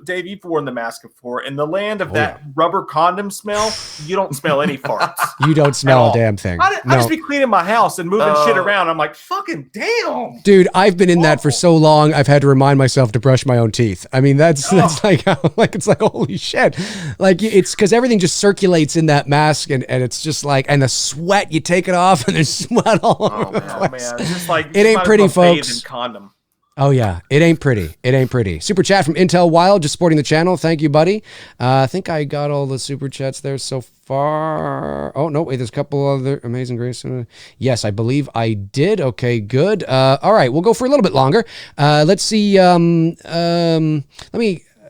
Dave, you've worn the mask before. In the land of that rubber condom smell, you don't smell any farts. You don't smell a damn thing. I just be cleaning my house and moving shit around. I'm like, fucking damn. Dude, I've been in that for so long, I've had to remind myself to brush my own teeth. I mean, that's like it's like, holy shit. Like, it's because everything just circulates in that mask, and it's just like, and the sweat, you take it off, and there's sweat all over the place. Man. It's just like, it ain't pretty, folks. Condom. Oh, yeah. It ain't pretty. It ain't pretty. Super chat from Intel Wild, just supporting the channel. Thank you, buddy. I think I got all the super chats there so far. Oh, no. Wait, there's a couple other Amazing Grace. Yes, I believe I did. Okay, good. All right. We'll go for a little bit longer. Let's see.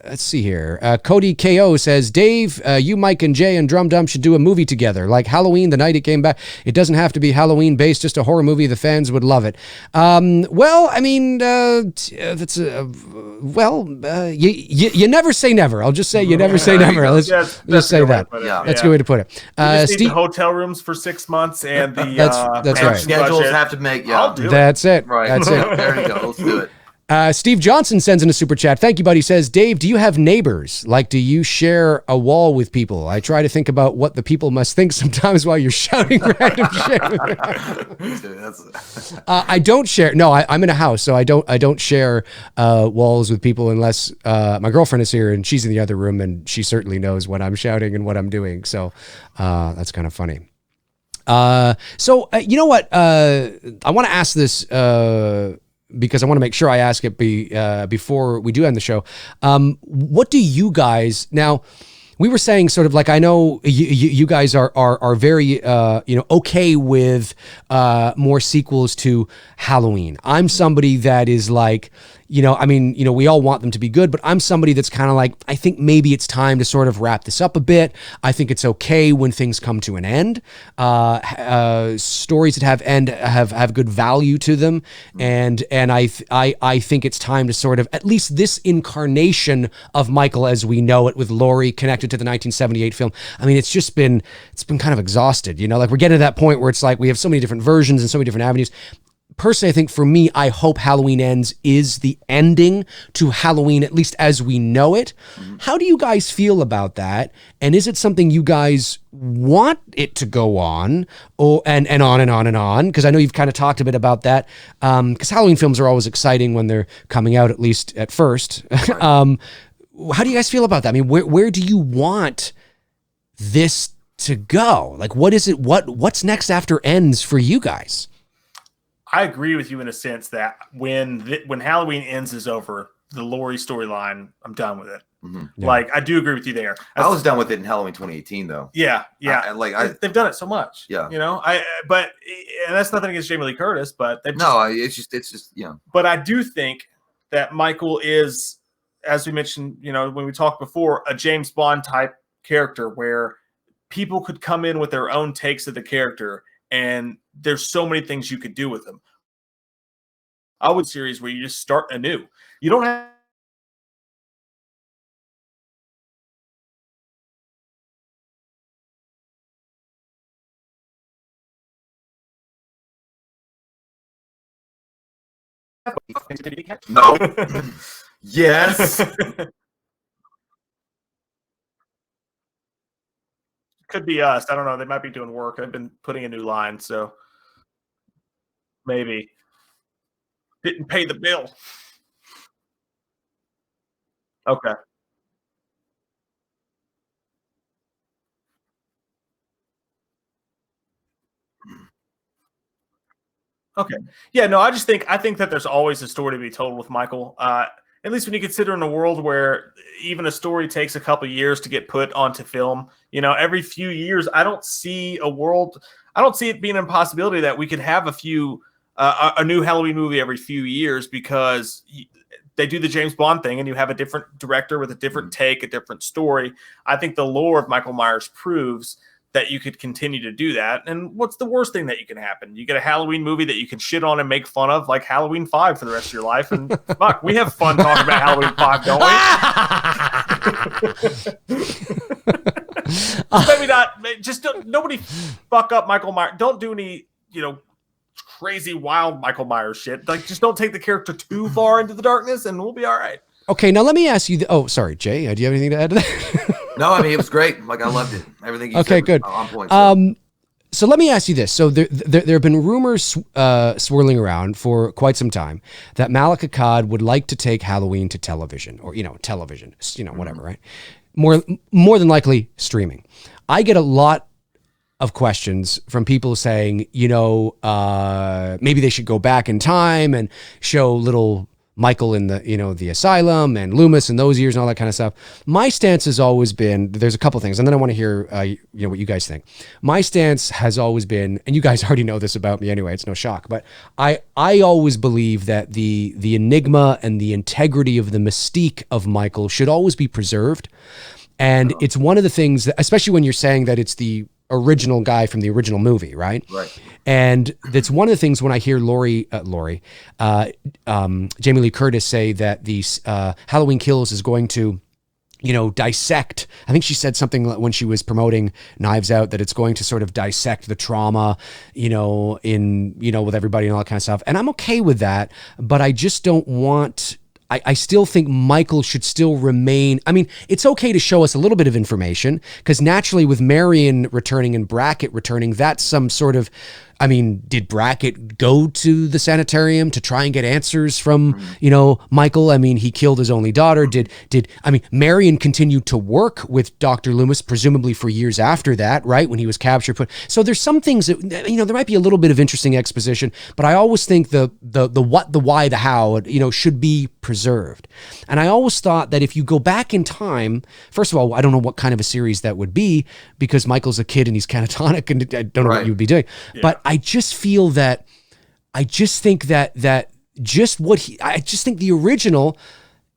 Let's see here. Cody KO says, Dave, you, Mike, and Jay and Drum Dum should do a movie together, like Halloween, the night it came back. It doesn't have to be Halloween-based, just a horror movie. The fans would love it. Well, I mean, that's you never say never. I'll just say you never say never. Let's just say that. That's a good way to put it. Steve, need the hotel rooms for 6 months and the that's right. Schedules have to make. Yeah, that's it. Right. That's it. There you go. Let's do it. Steve Johnson sends in a super chat. Thank you, buddy. Says, Dave, do you have neighbors? Like, do you share a wall with people? I try to think about what the people must think sometimes while you're shouting random shit. I don't share. No, I'm in a house, so I don't share walls with people unless my girlfriend is here and she's in the other room, and she certainly knows what I'm shouting and what I'm doing. So that's kind of funny. So you know what? I want to ask this. Because I want to make sure I ask it before we do end the show. What do you guys now? We were saying sort of like, I know you guys are very okay with more sequels to Halloween. I'm somebody that is like, I mean, we all want them to be good, but I'm somebody that's kind of like, I think maybe it's time to sort of wrap this up a bit. I think it's okay when things come to an end. Stories that have good value to them, and I think it's time to sort of, at least this incarnation of Michael as we know it, with Laurie connected to the 1978 film. I mean, it's been kind of exhausted. Like we're getting to that point where it's like we have so many different versions and so many different avenues. Personally, I think for me, I hope Halloween Ends is the ending to Halloween, at least as we know it. How do you guys feel about that? And is it something you guys want it to go on, and on and on and on? Because I know you've kind of talked a bit about that. Because Halloween films are always exciting when they're coming out, at least at first. How do you guys feel about that? I mean, where do you want this to go? Like, what is it? What's next after Ends for you guys? I agree with you in a sense that when Halloween Ends is over, the Laurie storyline, I'm done with it. Mm-hmm. Yeah. Like, I do agree with you there. I was done with it in Halloween 2018, though. Yeah. They've done it so much. Yeah. But that's nothing against Jamie Lee Curtis, but it's just. But I do think that Michael is, as we mentioned, when we talked before, a James Bond type character where people could come in with their own takes of the character, and there's so many things you could do with them. I would series where you just start anew. You don't have No. Yes. Could be us. I don't know. They might be doing work. I've been putting a new line, so maybe didn't pay the bill. Okay. Okay. Yeah, no, I think that there's always a story to be told with Michael. At least when you consider in a world where even a story takes a couple years to get put onto film, every few years, I don't see it being an impossibility that we could have a new Halloween movie every few years, because they do the James Bond thing and you have a different director with a different take, a different story. I think the lore of Michael Myers proves that you could continue to do that. And what's the worst thing that you can happen? You get a Halloween movie that you can shit on and make fun of, like Halloween 5 for the rest of your life. And fuck, we have fun talking about Halloween 5, don't we? Maybe not. Nobody fuck up Michael Myers. Don't do any, crazy wild Michael Myers shit. Like, just don't take the character too far into the darkness and we'll be all right. Okay, now let me ask you. Oh, sorry, Jay. Do you have anything to add to that? No, I mean, it was great. Like, I loved it. Everything you said good. Was on point. So let me ask you this. So there have been rumors swirling around for quite some time that Malik Akkad would like to take Halloween to television, or television, whatever, right? More than likely streaming. I get a lot of questions from people saying, maybe they should go back in time and show little Michael in the asylum and Loomis in those years and all that kind of stuff. My stance has always been, there's a couple things, and then I want to hear what you guys think. My stance has always been, and you guys already know this about me anyway, it's no shock, but I always believe that the enigma and the integrity of the mystique of Michael should always be preserved. And it's one of the things that, especially when you're saying that it's the original guy from the original movie, right? Right. And that's one of the things when I hear Jamie Lee Curtis say that the Halloween Kills is going to, dissect. I think she said something when she was promoting Knives Out, that it's going to sort of dissect the trauma, with everybody and all that kind of stuff. And I'm okay with that, but I just don't want. I still think Michael should still remain. I mean, it's okay to show us a little bit of information, because naturally with Marion returning and Brackett returning, that's some sort of, did Brackett go to the sanitarium to try and get answers from, Michael? He killed his only daughter. Marion continued to work with Dr. Loomis, presumably for years after that, right? When he was captured. So there's some things that, there might be a little bit of interesting exposition, but I always think the what, the why, the how, should be preserved. And I always thought that if you go back in time, first of all, I don't know what kind of a series that would be, because Michael's a kid and he's catatonic and I don't know what you would be doing. Yeah. But I just feel that, I just think that I just think the original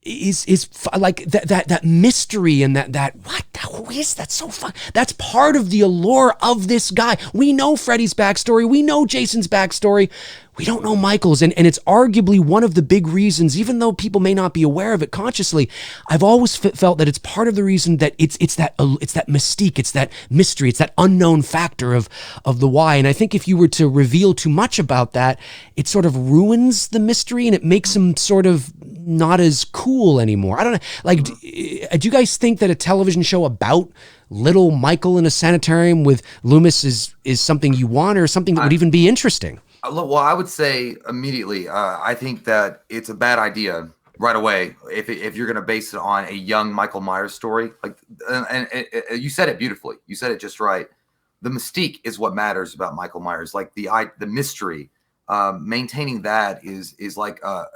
is like that mystery and who is that? So fun. That's part of the allure of this guy. We know Freddy's backstory. We know Jason's backstory. We don't know Michael's, and it's arguably one of the big reasons, even though people may not be aware of it consciously. I've always felt that it's part of the reason that it's that mystique, it's that mystery, it's that unknown factor of the why. And I think if you were to reveal too much about that, it sort of ruins the mystery and it makes him sort of not as cool anymore. I don't know. Like, do you guys think that a television show about little Michael in a sanitarium with Loomis is something you want, or something that would even be interesting? Well, I would say immediately, I think that it's a bad idea right away if you're going to base it on a young Michael Myers story. Like, and you said it beautifully. You said it just right. The mystique is what matters about Michael Myers. Like the mystery, maintaining that is like a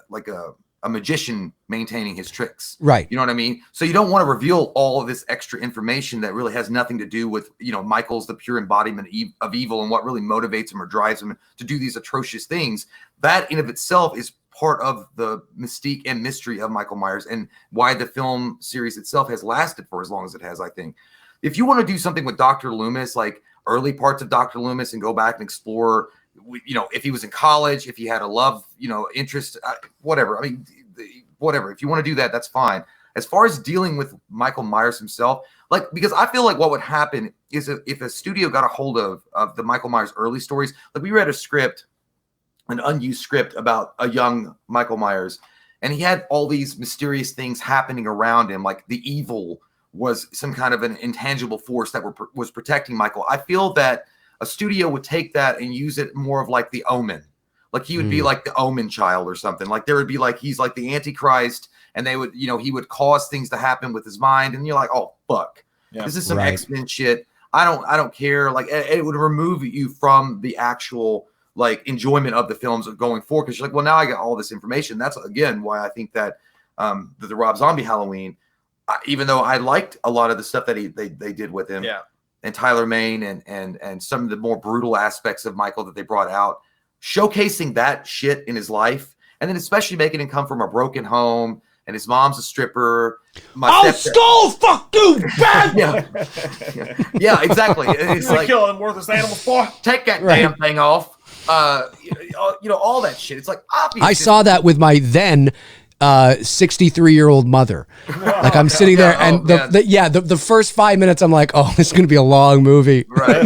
magician maintaining his tricks. Right. You know what I mean? So you don't want to reveal all of this extra information that really has nothing to do with, Michael's the pure embodiment of evil and what really motivates him or drives him to do these atrocious things. That in of itself is part of the mystique and mystery of Michael Myers and why the film series itself has lasted for as long as it has, I think. If you want to do something with Dr. Loomis, like early parts of Dr. Loomis, and go back and explore, if he was in college, if he had a love, interest, whatever. Whatever. If you want to do that, that's fine. As far as dealing with Michael Myers himself, because I feel like what would happen is if a studio got a hold of the Michael Myers early stories, like we read a script an unused script about a young Michael Myers, and he had all these mysterious things happening around him, like the evil was some kind of an intangible force that was protecting Michael. I feel that a studio would take that and use it more of like the Omen. Like he would be like the Omen child or something. Like there would be like, he's like the Antichrist, and they would, he would cause things to happen with his mind. And you're like, oh, fuck, this is some X-Men shit. I don't care. Like it would remove you from the actual like enjoyment of the films of going forward. Cause you're like, well, now I got all this information. That's again, why I think that the Rob Zombie Halloween, even though I liked a lot of the stuff that they did with him and Tyler Mane and some of the more brutal aspects of Michael that they brought out, showcasing that shit in his life. And then especially making him come from a broken home and his mom's a stripper. Skull, fuck you! Yeah, exactly. It's like killing worthless animals, boy. Take that damn thing off. All that shit. It's like obvious. I saw that with my then 63-year-old mother. Like I'm sitting there, and the first 5 minutes, I'm like, oh, this is gonna be a long movie. Right.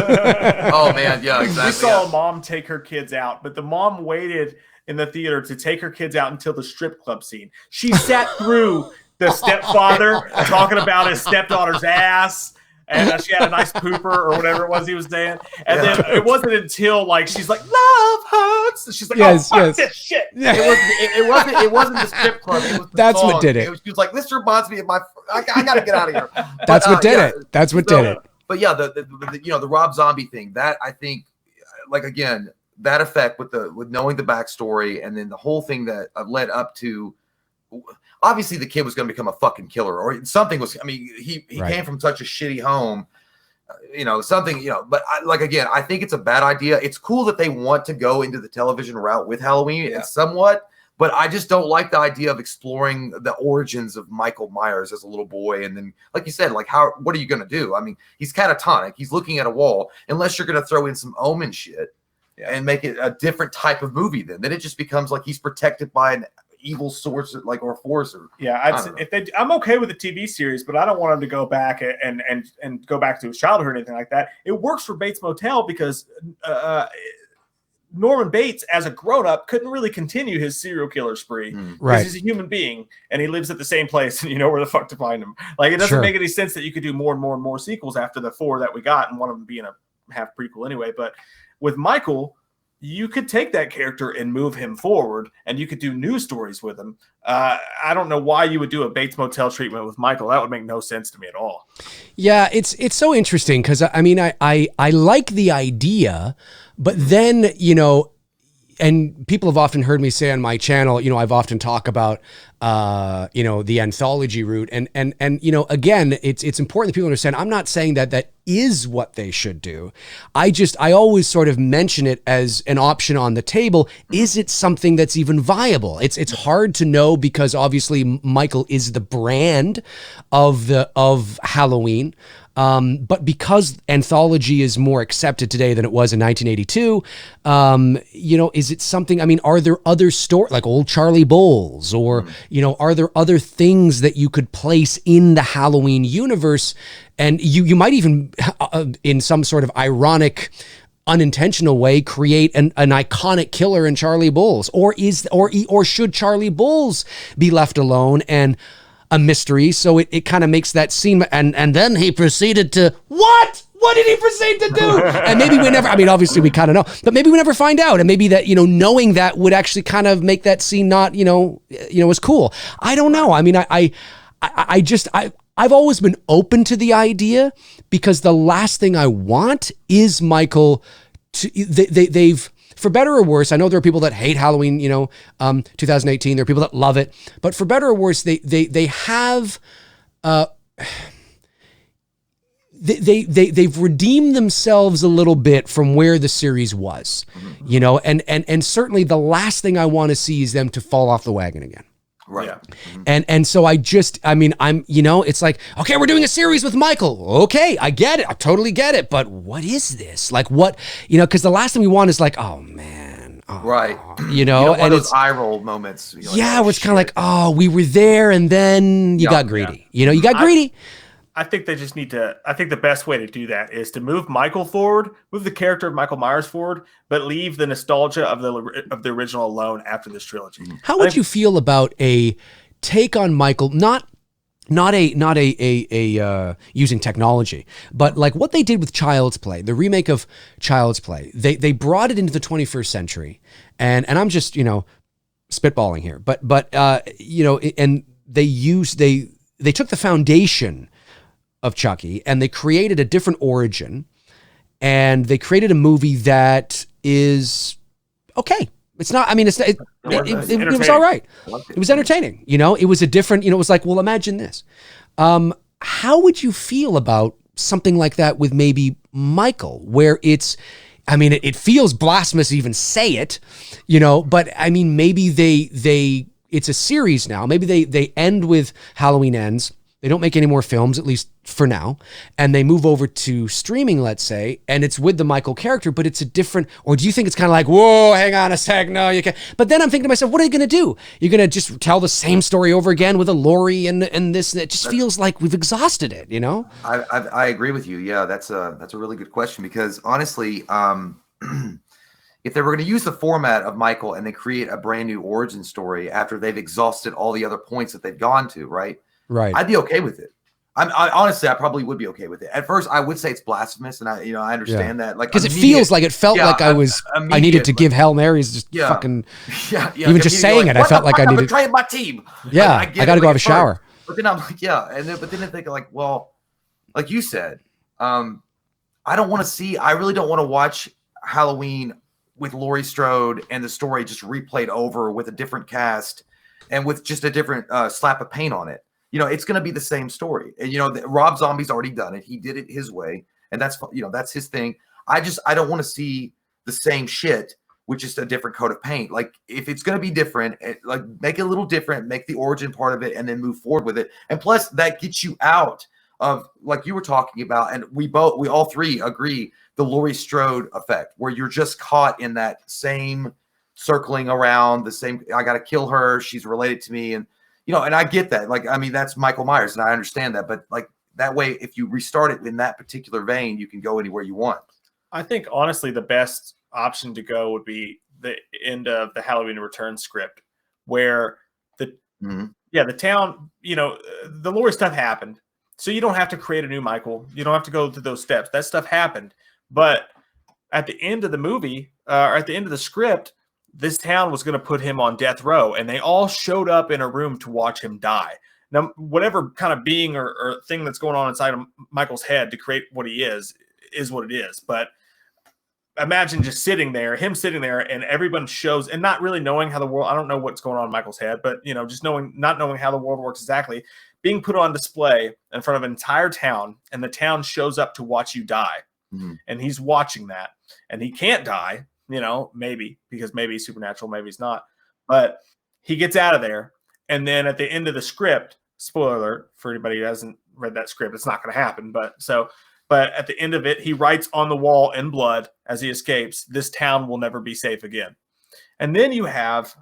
Oh man, yeah, exactly. We saw a mom take her kids out, but the mom waited in the theater to take her kids out until the strip club scene. She sat through the stepfather talking about his stepdaughter's ass, and she had a nice pooper or whatever it was he was saying. And then it wasn't until like she's like, love hurts. And she's like, oh, fuck this shit. Yeah. It wasn't the strip club. It was the That's song. what did it. She was like, this reminds me of my. I gotta get out of here. That's what did it. That's what did it. But yeah, the Rob Zombie thing, that I think, like again, that effect with knowing the backstory and then the whole thing that led up to. Obviously, the kid was going to become a fucking killer, or something was. I mean, he came from such a shitty home, something. But I think it's a bad idea. It's cool that they want to go into the television route with Halloween, and somewhat. But I just don't like the idea of exploring the origins of Michael Myers as a little boy, and then, like you said, like what are you going to do? I mean, he's catatonic. He's looking at a wall. Unless you're going to throw in some Omen shit and make it a different type of movie, then it just becomes like he's protected by an evil source or force I'm okay with the TV series, but I don't want him to go back and go back to his childhood or anything like that. It works for Bates Motel because Norman Bates, as a grown-up, couldn't really continue his serial killer spree because he's a human being and he lives at the same place and you know where the fuck to find him. Like it doesn't make any sense that you could do more and more and more sequels after the 4 that we got, and one of them being a half prequel anyway. But with Michael, you could take that character and move him forward, and you could do new stories with him. I don't know why you would do a Bates Motel treatment with Michael. That would make no sense to me at all. Yeah, it's so interesting because I mean I like the idea, but then and people have often heard me say on my channel, I've often talked about the anthology route, and again, it's important that people understand. I'm not saying that is what they should do. I always sort of mention it as an option on the table. Is it something that's even viable? It's hard to know because obviously Michael is the brand of Halloween. But because anthology is more accepted today than it was in 1982, is it something? I mean, are there other stories like old Charlie Bowles, or are there other things that you could place in the Halloween universe? And you might even, in some sort of ironic, unintentional way, create an iconic killer in Charlie Bowles, or should Charlie Bowles be left alone and a mystery, so it kind of makes that scene, and then he proceeded to what did he proceed to do? And maybe we never, I mean, obviously we kind of know, but maybe we never find out, and maybe that knowing that would actually kind of make that scene not as cool. I don't know. I mean, I've always been open to the idea because the last thing I want is Michael to they've. For better or worse, I know there are people that hate Halloween, 2018. There are people that love it, but for better or worse, they've redeemed themselves a little bit from where the series was, and certainly the last thing I want to see is them to fall off the wagon again. Right. Yeah. And so it's like, okay, we're doing a series with Michael. Okay, I get it. I totally get it. But what is this? Like what, because the last thing we want is like, oh man. Oh, right. And it's eye roll moments. Where it's kind of like, oh, we were there and then you got greedy. You got greedy. I think they just need to. I think the best way to do that is to move Michael forward, move the character of Michael Myers forward, but leave the nostalgia of the original alone after this trilogy. How would you feel about a take on Michael? Not using technology, but like what they did with Child's Play, the remake of Child's Play. They brought it into the 21st century, and I'm just spitballing here, but and they took the foundation of Chucky and they created a different origin, and they created a movie that is okay. It's not, I mean, it was all right. It was entertaining. It was a different, it was like, well, imagine this. How would you feel about something like that with maybe Michael, where it feels blasphemous to even say it, but I mean, maybe it's a series now. Maybe they end with Halloween Ends. They don't make any more films, at least for now. And they move over to streaming, let's say, and it's with the Michael character, but it's a different, or do you think it's kind of like, whoa, hang on a sec, no, you can't. But then I'm thinking to myself, what are you going to do? You're going to just tell the same story over again with a Laurie and this, and it just feels like we've exhausted it, I agree with you. Yeah, that's a really good question, because honestly, if they were going to use the format of Michael and they create a brand new origin story after they've exhausted all the other points that they've gone to, right? I'd be okay with it. Honestly, I probably would be okay with it. At first, I would say it's blasphemous, and I understand that, like, because it feels like it felt like I needed to give Hail Marys, just fucking, even just saying it, I felt like I needed to train my team. Yeah, I got to go have a shower. But then I'm like, but then I think like, well, like you said, I really don't want to watch Halloween with Laurie Strode and the story just replayed over with a different cast and with just a different slap of paint on it. It's going to be the same story. And, Rob Zombie's already done it. He did it his way. And that's his thing. I don't want to see the same shit with just a different coat of paint. Like, if it's going to be different, like, make it a little different, make the origin part of it, and then move forward with it. And plus, that gets you out of, like you were talking about, and we all three agree, the Laurie Strode effect, where you're just caught in that same circling around the same, I got to kill her, she's related to me. And, and I get that. Like, I mean, that's Michael Myers, and I understand that. But, like, that way, if you restart it in that particular vein, you can go anywhere you want. I think, honestly, the best option to go would be the end of the Halloween Return script, where the town, the Laurie stuff happened. So you don't have to create a new Michael. You don't have to go through those steps. That stuff happened. But at the end of the movie, or at the end of the script, this town was going to put him on death row, and they all showed up in a room to watch him die. Now, whatever kind of being or thing that's going on inside of Michael's head to create what he is what it is. But imagine just him sitting there, and everyone shows, and not really knowing how the world, I don't know what's going on in Michael's head, but, just not knowing how the world works exactly, being put on display in front of an entire town, and the town shows up to watch you die. Mm-hmm. And he's watching that, and he can't die. Maybe, because maybe he's supernatural, maybe he's not. But he gets out of there. And then at the end of the script, spoiler alert for anybody who hasn't read that script, it's not going to happen. But at the end of it, he writes on the wall in blood as he escapes, "This town will never be safe again." And then you have,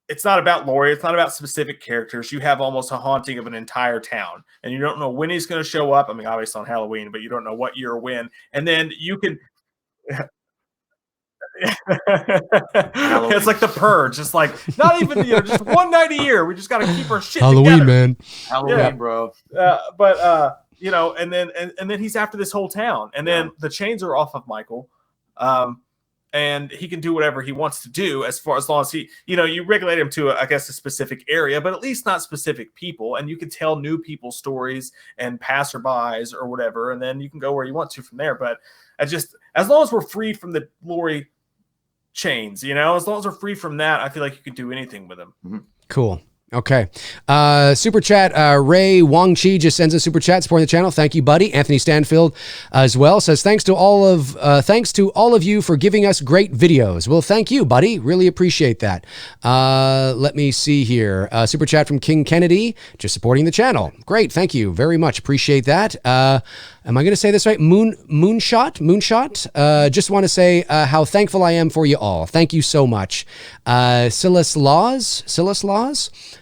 it's not about Laurie, it's not about specific characters. You have almost a haunting of an entire town. And you don't know when he's going to show up. I mean, obviously on Halloween, but you don't know what year or when. And then you can... It's like the Purge. It's like not even just one night a year. We just got to keep our shit Halloween together. Man. Halloween, bro. And then he's after this whole town, and then the chains are off of Michael, and he can do whatever he wants to do as long as he, you regulate him to a specific area, but at least not specific people, and you can tell new people stories and passerbys or whatever, and then you can go where you want to from there. But as long as we're free from the Laurie chains, as long as we're free from that, I feel like you could do anything with them. Mm-hmm. Cool. Okay. Super chat. Ray Wong Chi just sends a super chat supporting the channel. Thank you, buddy. Anthony Stanfield as well says, thanks to all of you for giving us great videos. Well, thank you, buddy. Really appreciate that. Let me see here. Super chat from King Kennedy, just supporting the channel. Great. Thank you very much. Appreciate that. Am I going to say this right? Moonshot. Just want to say how thankful I am for you all. Thank you so much. Silas Laws.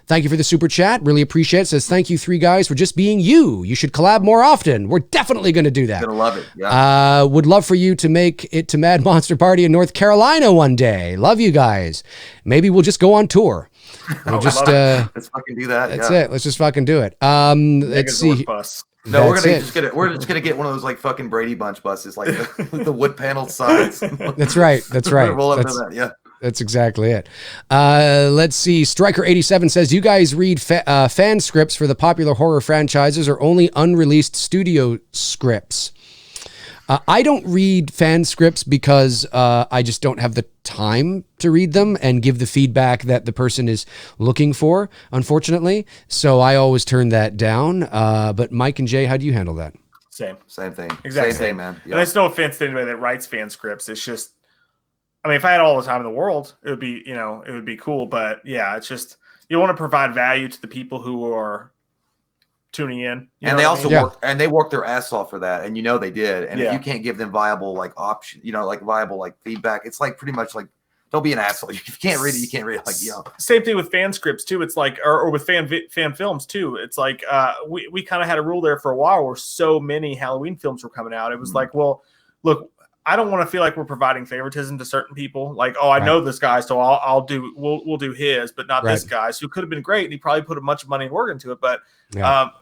Thank you for the super chat. Really appreciate it. Says, thank you, three guys, for just being you. You should collab more often. We're definitely going to do that. Gonna love it. Yeah. Would love for you to make it to Mad Monster Party in North Carolina one day. Love you guys. Maybe we'll just go on tour. We'll just let's fucking do that. That's it. Let's just fucking do it. Let's see. No, we're just gonna get one of those like fucking Brady Bunch buses, like the wood paneled sides. That's right. Roll up that. Yeah. That's exactly it. Let's see. Striker87 says, you guys read fan scripts for the popular horror franchises or only unreleased studio scripts? I don't read fan scripts because I just don't have the time to read them and give the feedback that the person is looking for, unfortunately. So I always turn that down. But Mike and Jay, how do you handle that? Same thing. Exactly. Same thing, man. Yeah. And it's no offense to anybody that writes fan scripts. It's just, I mean, if I had all the time in the world, it would be cool. But yeah, it's just, you want to provide value to the people who are tuning in, and they also work their ass off for that, and they did. And if you can't give them viable like option, viable like feedback, it's like pretty much like, don't be an asshole. If you can't read it, you can't read it. Like, Same thing with fan scripts too. It's like, or with fan films too. It's like we kind of had a rule there for a while where so many Halloween films were coming out. It was like, well, look, I don't want to feel like we're providing favoritism to certain people. Like, oh, I know this guy, so we'll do his, but not this guy's, who could have been great, and he probably put a bunch of money and work into it. But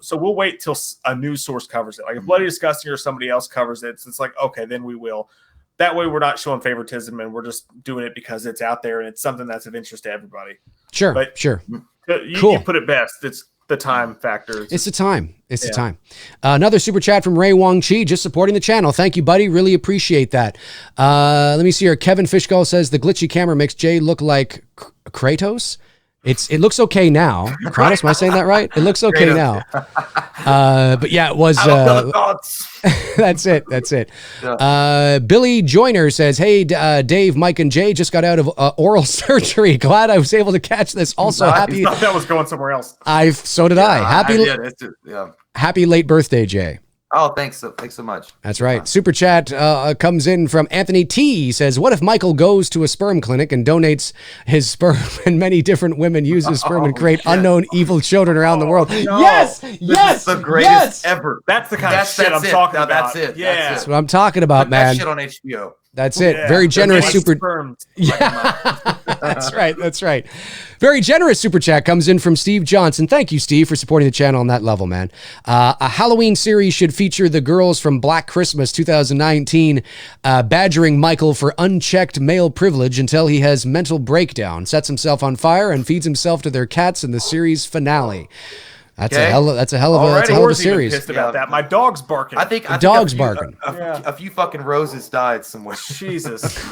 so we'll wait till a news source covers it. Like if Bloody Disgusting or somebody else covers it, it's like, okay, then we will. That way, we're not showing favoritism, and we're just doing it because it's out there and it's something that's of interest to everybody. Sure, but sure. You put it best. It's the time factor. It's the time. It's the time. Another super chat from Ray Wong Chi, just supporting the channel. Thank you, buddy. Really appreciate that. Let me see here. Kevin Fishgull says the glitchy camera makes Jay look like Kratos. It looks okay now. Kratos, am I saying that right? It looks okay now. But yeah, it was. That's it. Yeah. Billy Joyner says, "Hey, Dave, Mike, and Jay just got out of oral surgery. Glad I was able to catch this. Also, happy. I thought that was going somewhere else. So did I. Happy late birthday, Jay." Oh, thanks so much. That's right. Super chat comes in from Anthony T. He says, what if Michael goes to a sperm clinic and donates his sperm and many different women use his sperm and create unknown evil children around the world? No. Yes! This is the greatest ever. That's the kind of shit I'm talking about. That's it. Yeah. That's what I'm talking about, man. That shit on HBO. That's it. Yeah. Very generous super. Yeah. That's right. Very generous super chat comes in from Steve Johnson. Thank you, Steve, for supporting the channel on that level, man. A Halloween series should feature the girls from Black Christmas 2019 badgering Michael for unchecked male privilege until he has mental breakdown, sets himself on fire, and feeds himself to their cats in the series finale. That's a hell of a series. Pissed about that. My dog's barking. I think dog's barking. A few fucking roses died somewhere. Jesus.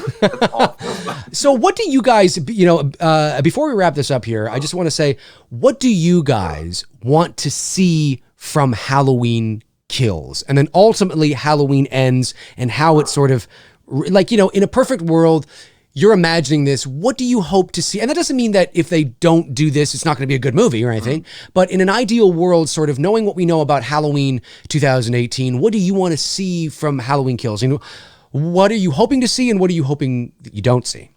So what do you guys, before we wrap this up here, I just want to say, what do you guys want to see from Halloween Kills? And then ultimately Halloween Ends, and how it's sort of like, in a perfect world, you're imagining this. What do you hope to see? And that doesn't mean that if they don't do this, it's not going to be a good movie or anything. But in an ideal world, sort of knowing what we know about Halloween 2018, what do you want to see from Halloween Kills? What are you hoping to see, and what are you hoping that you don't see?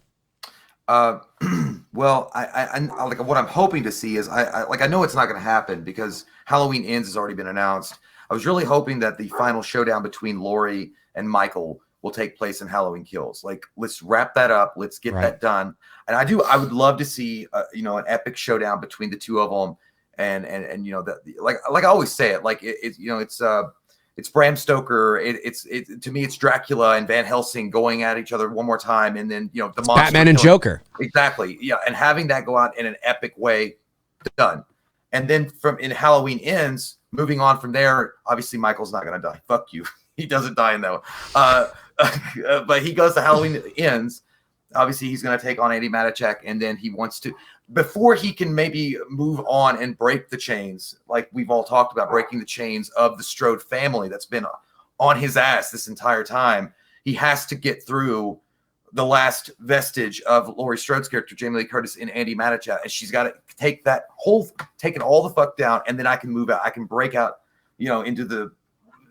Well, I like what I'm hoping to see is I know it's not going to happen because Halloween Ends has already been announced. I was really hoping that the final showdown between Laurie and Michael will take place in Halloween Kills. Like, let's wrap that up. Let's get that done. And I would love to see, an epic showdown between the two of them. And that, like I always say it, like it's Bram Stoker. To me, it's Dracula and Van Helsing going at each other one more time. And then, the monster Batman and Joker. Exactly. Yeah. And having that go out in an epic way, done. And then in Halloween Ends, moving on from there, obviously Michael's not going to die. Fuck you. He doesn't die in that one. But he goes to Halloween Ends. Obviously, he's going to take on Andy Matichak, and then he wants to, before he can maybe move on and break the chains, like we've all talked about, breaking the chains of the Strode family that's been on his ass this entire time. He has to get through the last vestige of Laurie Strode's character, Jamie Lee Curtis, in Andy Matichak, and she's got to take it all the fuck down, and then I can move out. I can break out, into the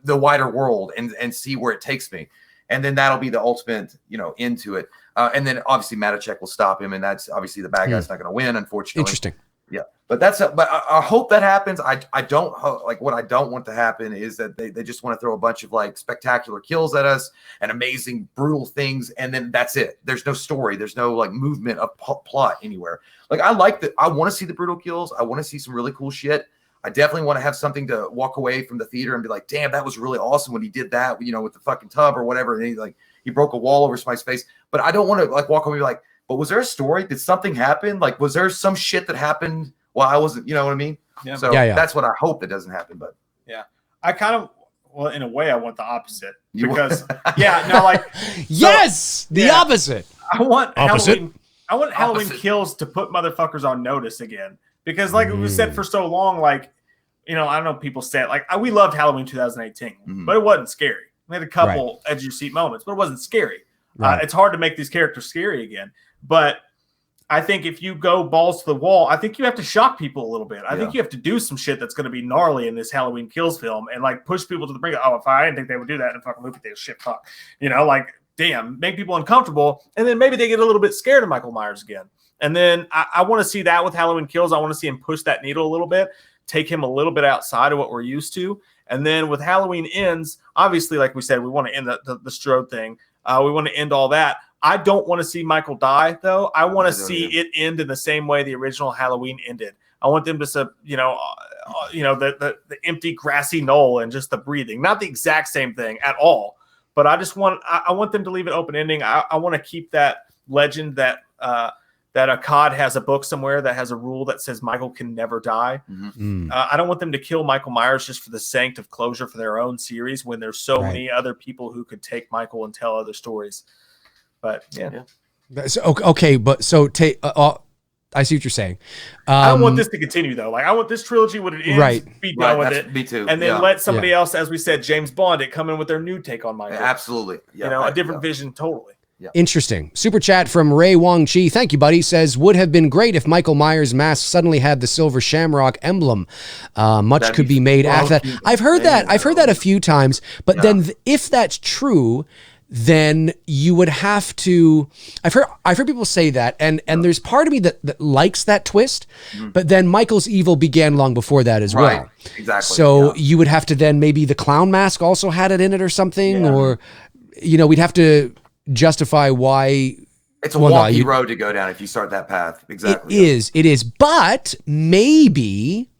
the wider world and see where it takes me. And then that'll be the ultimate, into it. And then obviously Matacek will stop him, and that's obviously the bad guy's not going to win, unfortunately. Interesting. Yeah, but but I hope that happens. I don't what I don't want to happen is that they just want to throw a bunch of like spectacular kills at us and amazing brutal things, and then that's it. There's no story. There's no like movement of plot anywhere. Like I want to see the brutal kills. I want to see some really cool shit. I definitely want to have something to walk away from the theater and be like, damn, that was really awesome when he did that, with the fucking tub or whatever. And he broke a wall over somebody's face. But I don't want to like walk away and be like, but was there a story? Did something happen? Like, was there some shit that happened while I wasn't, you know what I mean? Yeah. So that's what I hope that doesn't happen. But yeah, I kind of, well, in a way, I want the opposite because, the opposite. I want Opposite? Halloween kills to put motherfuckers on notice again. Because like we said for so long, like, I don't know, people said like we loved Halloween 2018, but it wasn't scary. We had a couple edge of your seat moments, but it wasn't scary. Right. It's hard to make these characters scary again. But I think if you go balls to the wall, I think you have to shock people a little bit. I think you have to do some shit that's going to be gnarly in this Halloween Kills film and like push people to the brink. Oh, if I didn't think they would do that in a fucking movie, they shit fuck. Like damn, make people uncomfortable, and then maybe they get a little bit scared of Michael Myers again. And then I want to see that with Halloween Kills. I want to see him push that needle a little bit, take him a little bit outside of what we're used to. And then with Halloween Ends, obviously, like we said, we want to end the Strode thing. We want to end all that. I don't want to see Michael die, though. I want to see it end in the same way the original Halloween ended. I want them to, the empty grassy knoll and just the breathing. Not the exact same thing at all. But I want them to leave an open ending. I want to keep that legend that Akkad has a book somewhere that has a rule that says Michael can never die. I don't want them to kill Michael Myers just for the sake of closure for their own series when there's so many other people who could take Michael and tell other stories. But So, okay, but so take. I see what you're saying. I don't want this to continue though. Like I want this trilogy when it ends, be done with it. Me too. And then let somebody else, as we said, James Bond, come in with their new take on Michael. Absolutely. A different vision, totally. Yeah. Interesting. Super chat from Ray Wong Chi. Thank you, buddy. Says, would have been great if Michael Myers' mask suddenly had the silver shamrock emblem. Much could be made after that. I've heard that. I've heard that a few times. But then if that's true, then you would have to. I've heard people say that, and there's part of me that likes that twist. But then Michael's evil began long before that as well. Exactly. So you would have to then maybe the clown mask also had it in it or something, or we'd have to justify why. It's a wonky road to go down if you start that path. Exactly. It is. But maybe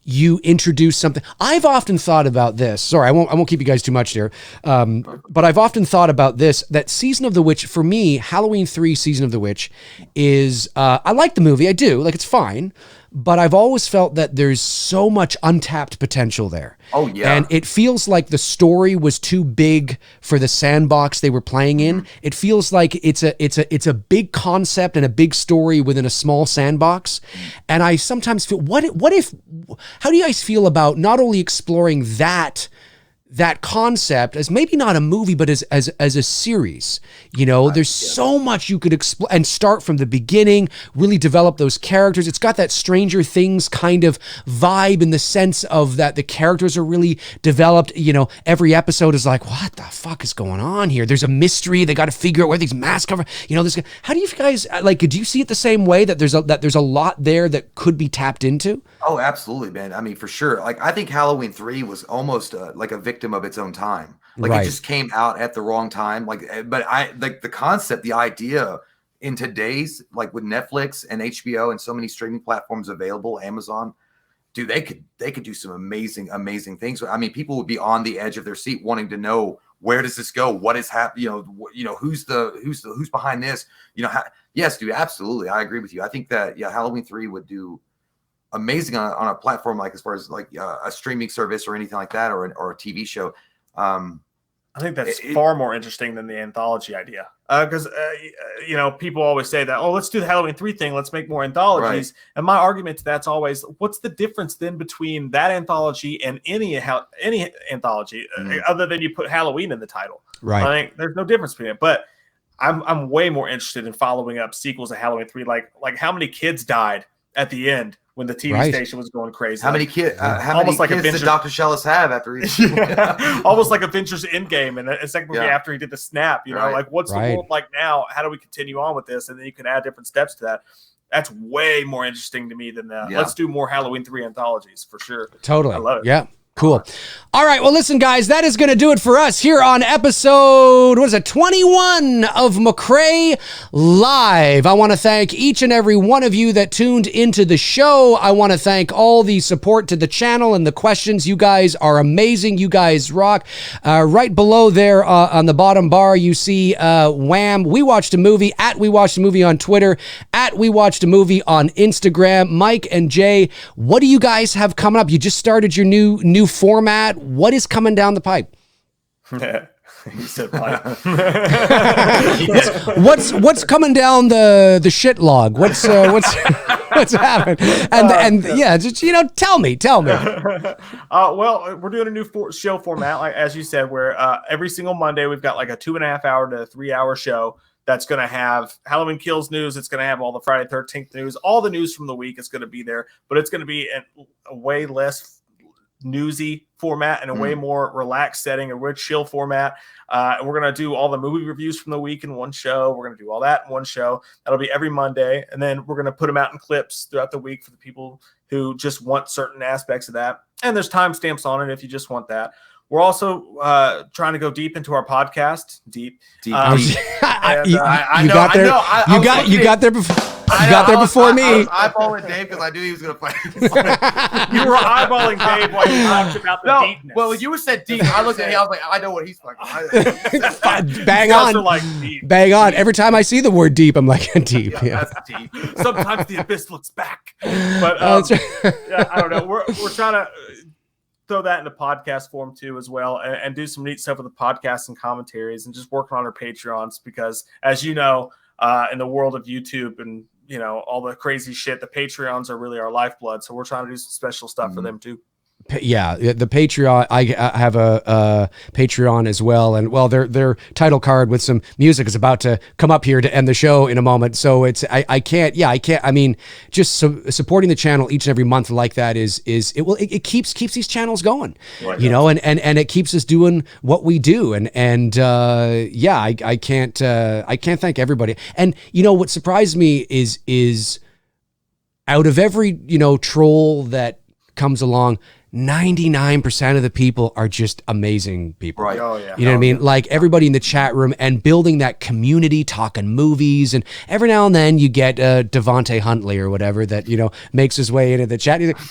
you introduce something. I've often thought about this. Sorry, I won't keep you guys too much here. But I've often thought about this, that Season of the Witch, for me, Halloween 3 Season of the Witch is, I like the movie. I do. Like, it's fine. But I've always felt that there's so much untapped potential there. Oh, yeah. And it feels like the story was too big for the sandbox they were playing in. It feels like it's a big concept and a big story within a small sandbox. And I sometimes feel, how do you guys feel about not only exploring that concept as maybe not a movie, but as a series? There's so much you could explore and start from the beginning, really develop those characters. It's got that Stranger Things kind of vibe in the sense of that the characters are really developed. Every episode is like, what the fuck is going on here? There's a mystery. They got to figure out where these masks cover. How do you guys like? Do you see it the same way, that there's a lot there that could be tapped into? Oh, absolutely, man. I mean, for sure. Like, I think Halloween 3 was almost like a victim of its own time. Like, it just came out at the wrong time. Like, but I like the concept, the idea in today's, like with Netflix and HBO and so many streaming platforms available, Amazon, dude, they could do some amazing things. I mean, people would be on the edge of their seat wanting to know, where does this go? What is happening? Who's behind this? Yes, dude, absolutely. I agree with you. I think that Halloween 3 would do amazing on a platform like, as far as like a streaming service or anything like that, or a TV show. I think that's far more interesting than the anthology idea, because people always say that, let's do the Halloween 3 thing, let's make more anthologies. Right. And my argument to that's always, what's the difference then between that anthology and any anthology other than you put Halloween in the title? Right. I think there's no difference between it. But I'm way more interested in following up sequels of Halloween 3, like how many kids died at the end when the TV station was going crazy. How many kids? How Almost many like kids did Dr. Shellis have after he? Almost like Avengers Endgame, and a second movie after he did the snap. You know, like what's the world like now? How do we continue on with this? And then you can add different steps to that. That's way more interesting to me than let's do more Halloween 3 anthologies for sure. Totally. I love it. Yeah. Cool. All right. Well, listen, guys, that is going to do it for us here on episode, 21 of McRae Live. I want to thank each and every one of you that tuned into the show. I want to thank all the support to the channel and the questions. You guys are amazing. You guys rock. Right below there on the bottom bar, you see WWAM. We watched a movie at We Watched a Movie on Twitter, at We Watched a Movie on Instagram. Mike and Jay, what do you guys have coming up? You just started your new format. What is coming down the pipe? He said pipe. What's coming down the shit log? What's happening? And yeah, just tell me. Well, we're doing a new show format, like as you said, where every single Monday we've got like a 2.5 hour to 3 hour show that's going to have Halloween Kills news. It's going to have all the Friday 13th news, all the news from the week is going to be there, but it's going to be a way less newsy format and a way more relaxed setting, a rich chill format. And we're going to do all the movie reviews from the week in one show. We're going to do all that in one show. That'll be every Monday. And then we're going to put them out in clips throughout the week for the people who just want certain aspects of that. And there's timestamps on it if you just want that. We're also trying to go deep into our podcast. Deep. You got there before. You got there before me. I was eyeballing Dave because I knew he was going to play. You were eyeballing Dave while you talked about the deepness. Well, when you said deep, I looked at him. I was like, I know what he's fucking. Bang on. Like bang on. Every time I see the word deep, I'm like, deep. Yeah, that's deep. Sometimes the abyss looks back. But yeah, I don't know. We're trying to throw that into podcast form too as well, and do some neat stuff with the podcasts and commentaries, and just working on our Patreons because, as you know, in the world of YouTube and all the crazy shit, the Patreons are really our lifeblood. So we're trying to do some special stuff for them too. Yeah, the Patreon. I have a Patreon as well, and well, their title card with some music is about to come up here to end the show in a moment. So I can't. I mean, just supporting the channel each and every month like that it keeps these channels going, right, and it keeps us doing what we do, and I can't thank everybody. And what surprised me is out of every troll that comes along, 99% of the people are just amazing people. Right. Oh, yeah. You know what I mean? Like everybody in the chat room and building that community, talking movies. And every now and then you get Devontae Huntley or whatever that, makes his way into the chat. He's like,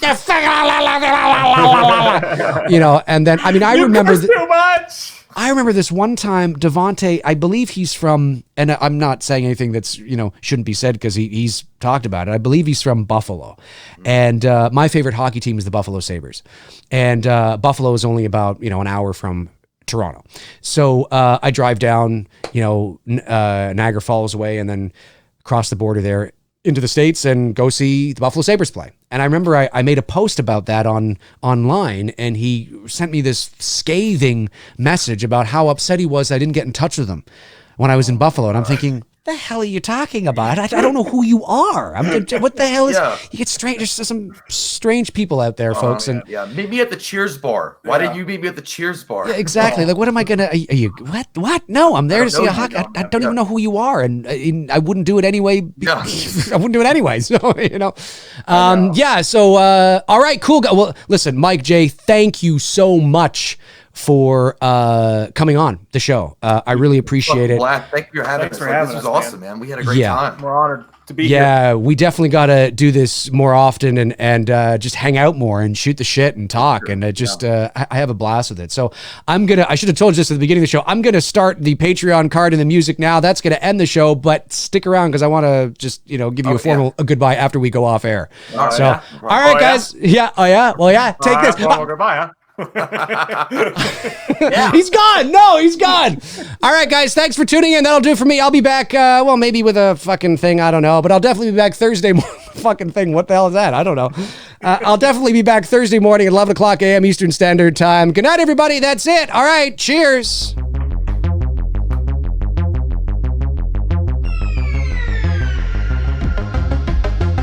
and then, I mean, I remember too much. I remember this one time, Devontae, I believe he's from, and I'm not saying anything that's, shouldn't be said because he's talked about it. I believe he's from Buffalo. And my favorite hockey team is the Buffalo Sabres. And Buffalo is only about, an hour from Toronto. So I drive down, Niagara Falls way and then cross the border there into the States and go see the Buffalo Sabres play. And I remember I made a post about that online, and he sent me this scathing message about how upset he was I didn't get in touch with him when I was in Buffalo. And I'm thinking, the hell are you talking about? I don't know who you are. What the hell is? You get strange. There's some strange people out there, folks. And meet me at the Cheers bar. Why didn't you meet me at the Cheers bar? Yeah, exactly. Like, what am I gonna? Are you what? No, I'm there to see a hockey. I don't even know who you are, and I wouldn't do it anyway. I wouldn't do it anyway. So So all right, cool. Well, listen, Mike J, thank you so much for coming on the show. I really appreciate it. Thank you for having us. This was awesome, man. We had a great time. We're honored to be here. Yeah, we definitely got to do this more often and just hang out more and shoot the shit and talk. And I have a blast with it. So I should have told you this at the beginning of the show. I'm going to start the Patreon card and the music now. That's going to end the show, but stick around because I want to just, give you a goodbye after we go off air. All right, guys. Yeah. Oh yeah. Well, yeah. Take this. Well, goodbye, huh? He's gone. No, he's gone. All right, guys, thanks for tuning in. That'll do it for me. I'll be back, maybe with a fucking thing, I don't know, but I'll definitely be back Thursday morning. Fucking thing, what the hell is that? I don't know. I'll definitely be back Thursday morning at 11 o'clock a.m. Eastern Standard Time. Good night, everybody. That's it. All right, cheers.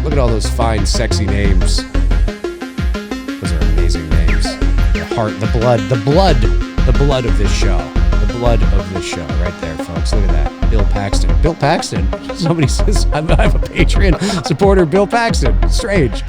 Look Look at all those fine, sexy names. Those are amazing names. The heart, the blood of this show. The blood of this show right there, folks. Look at that. Bill Paxton. Bill Paxton? Somebody says I'm a Patreon supporter. Bill Paxton. Strange.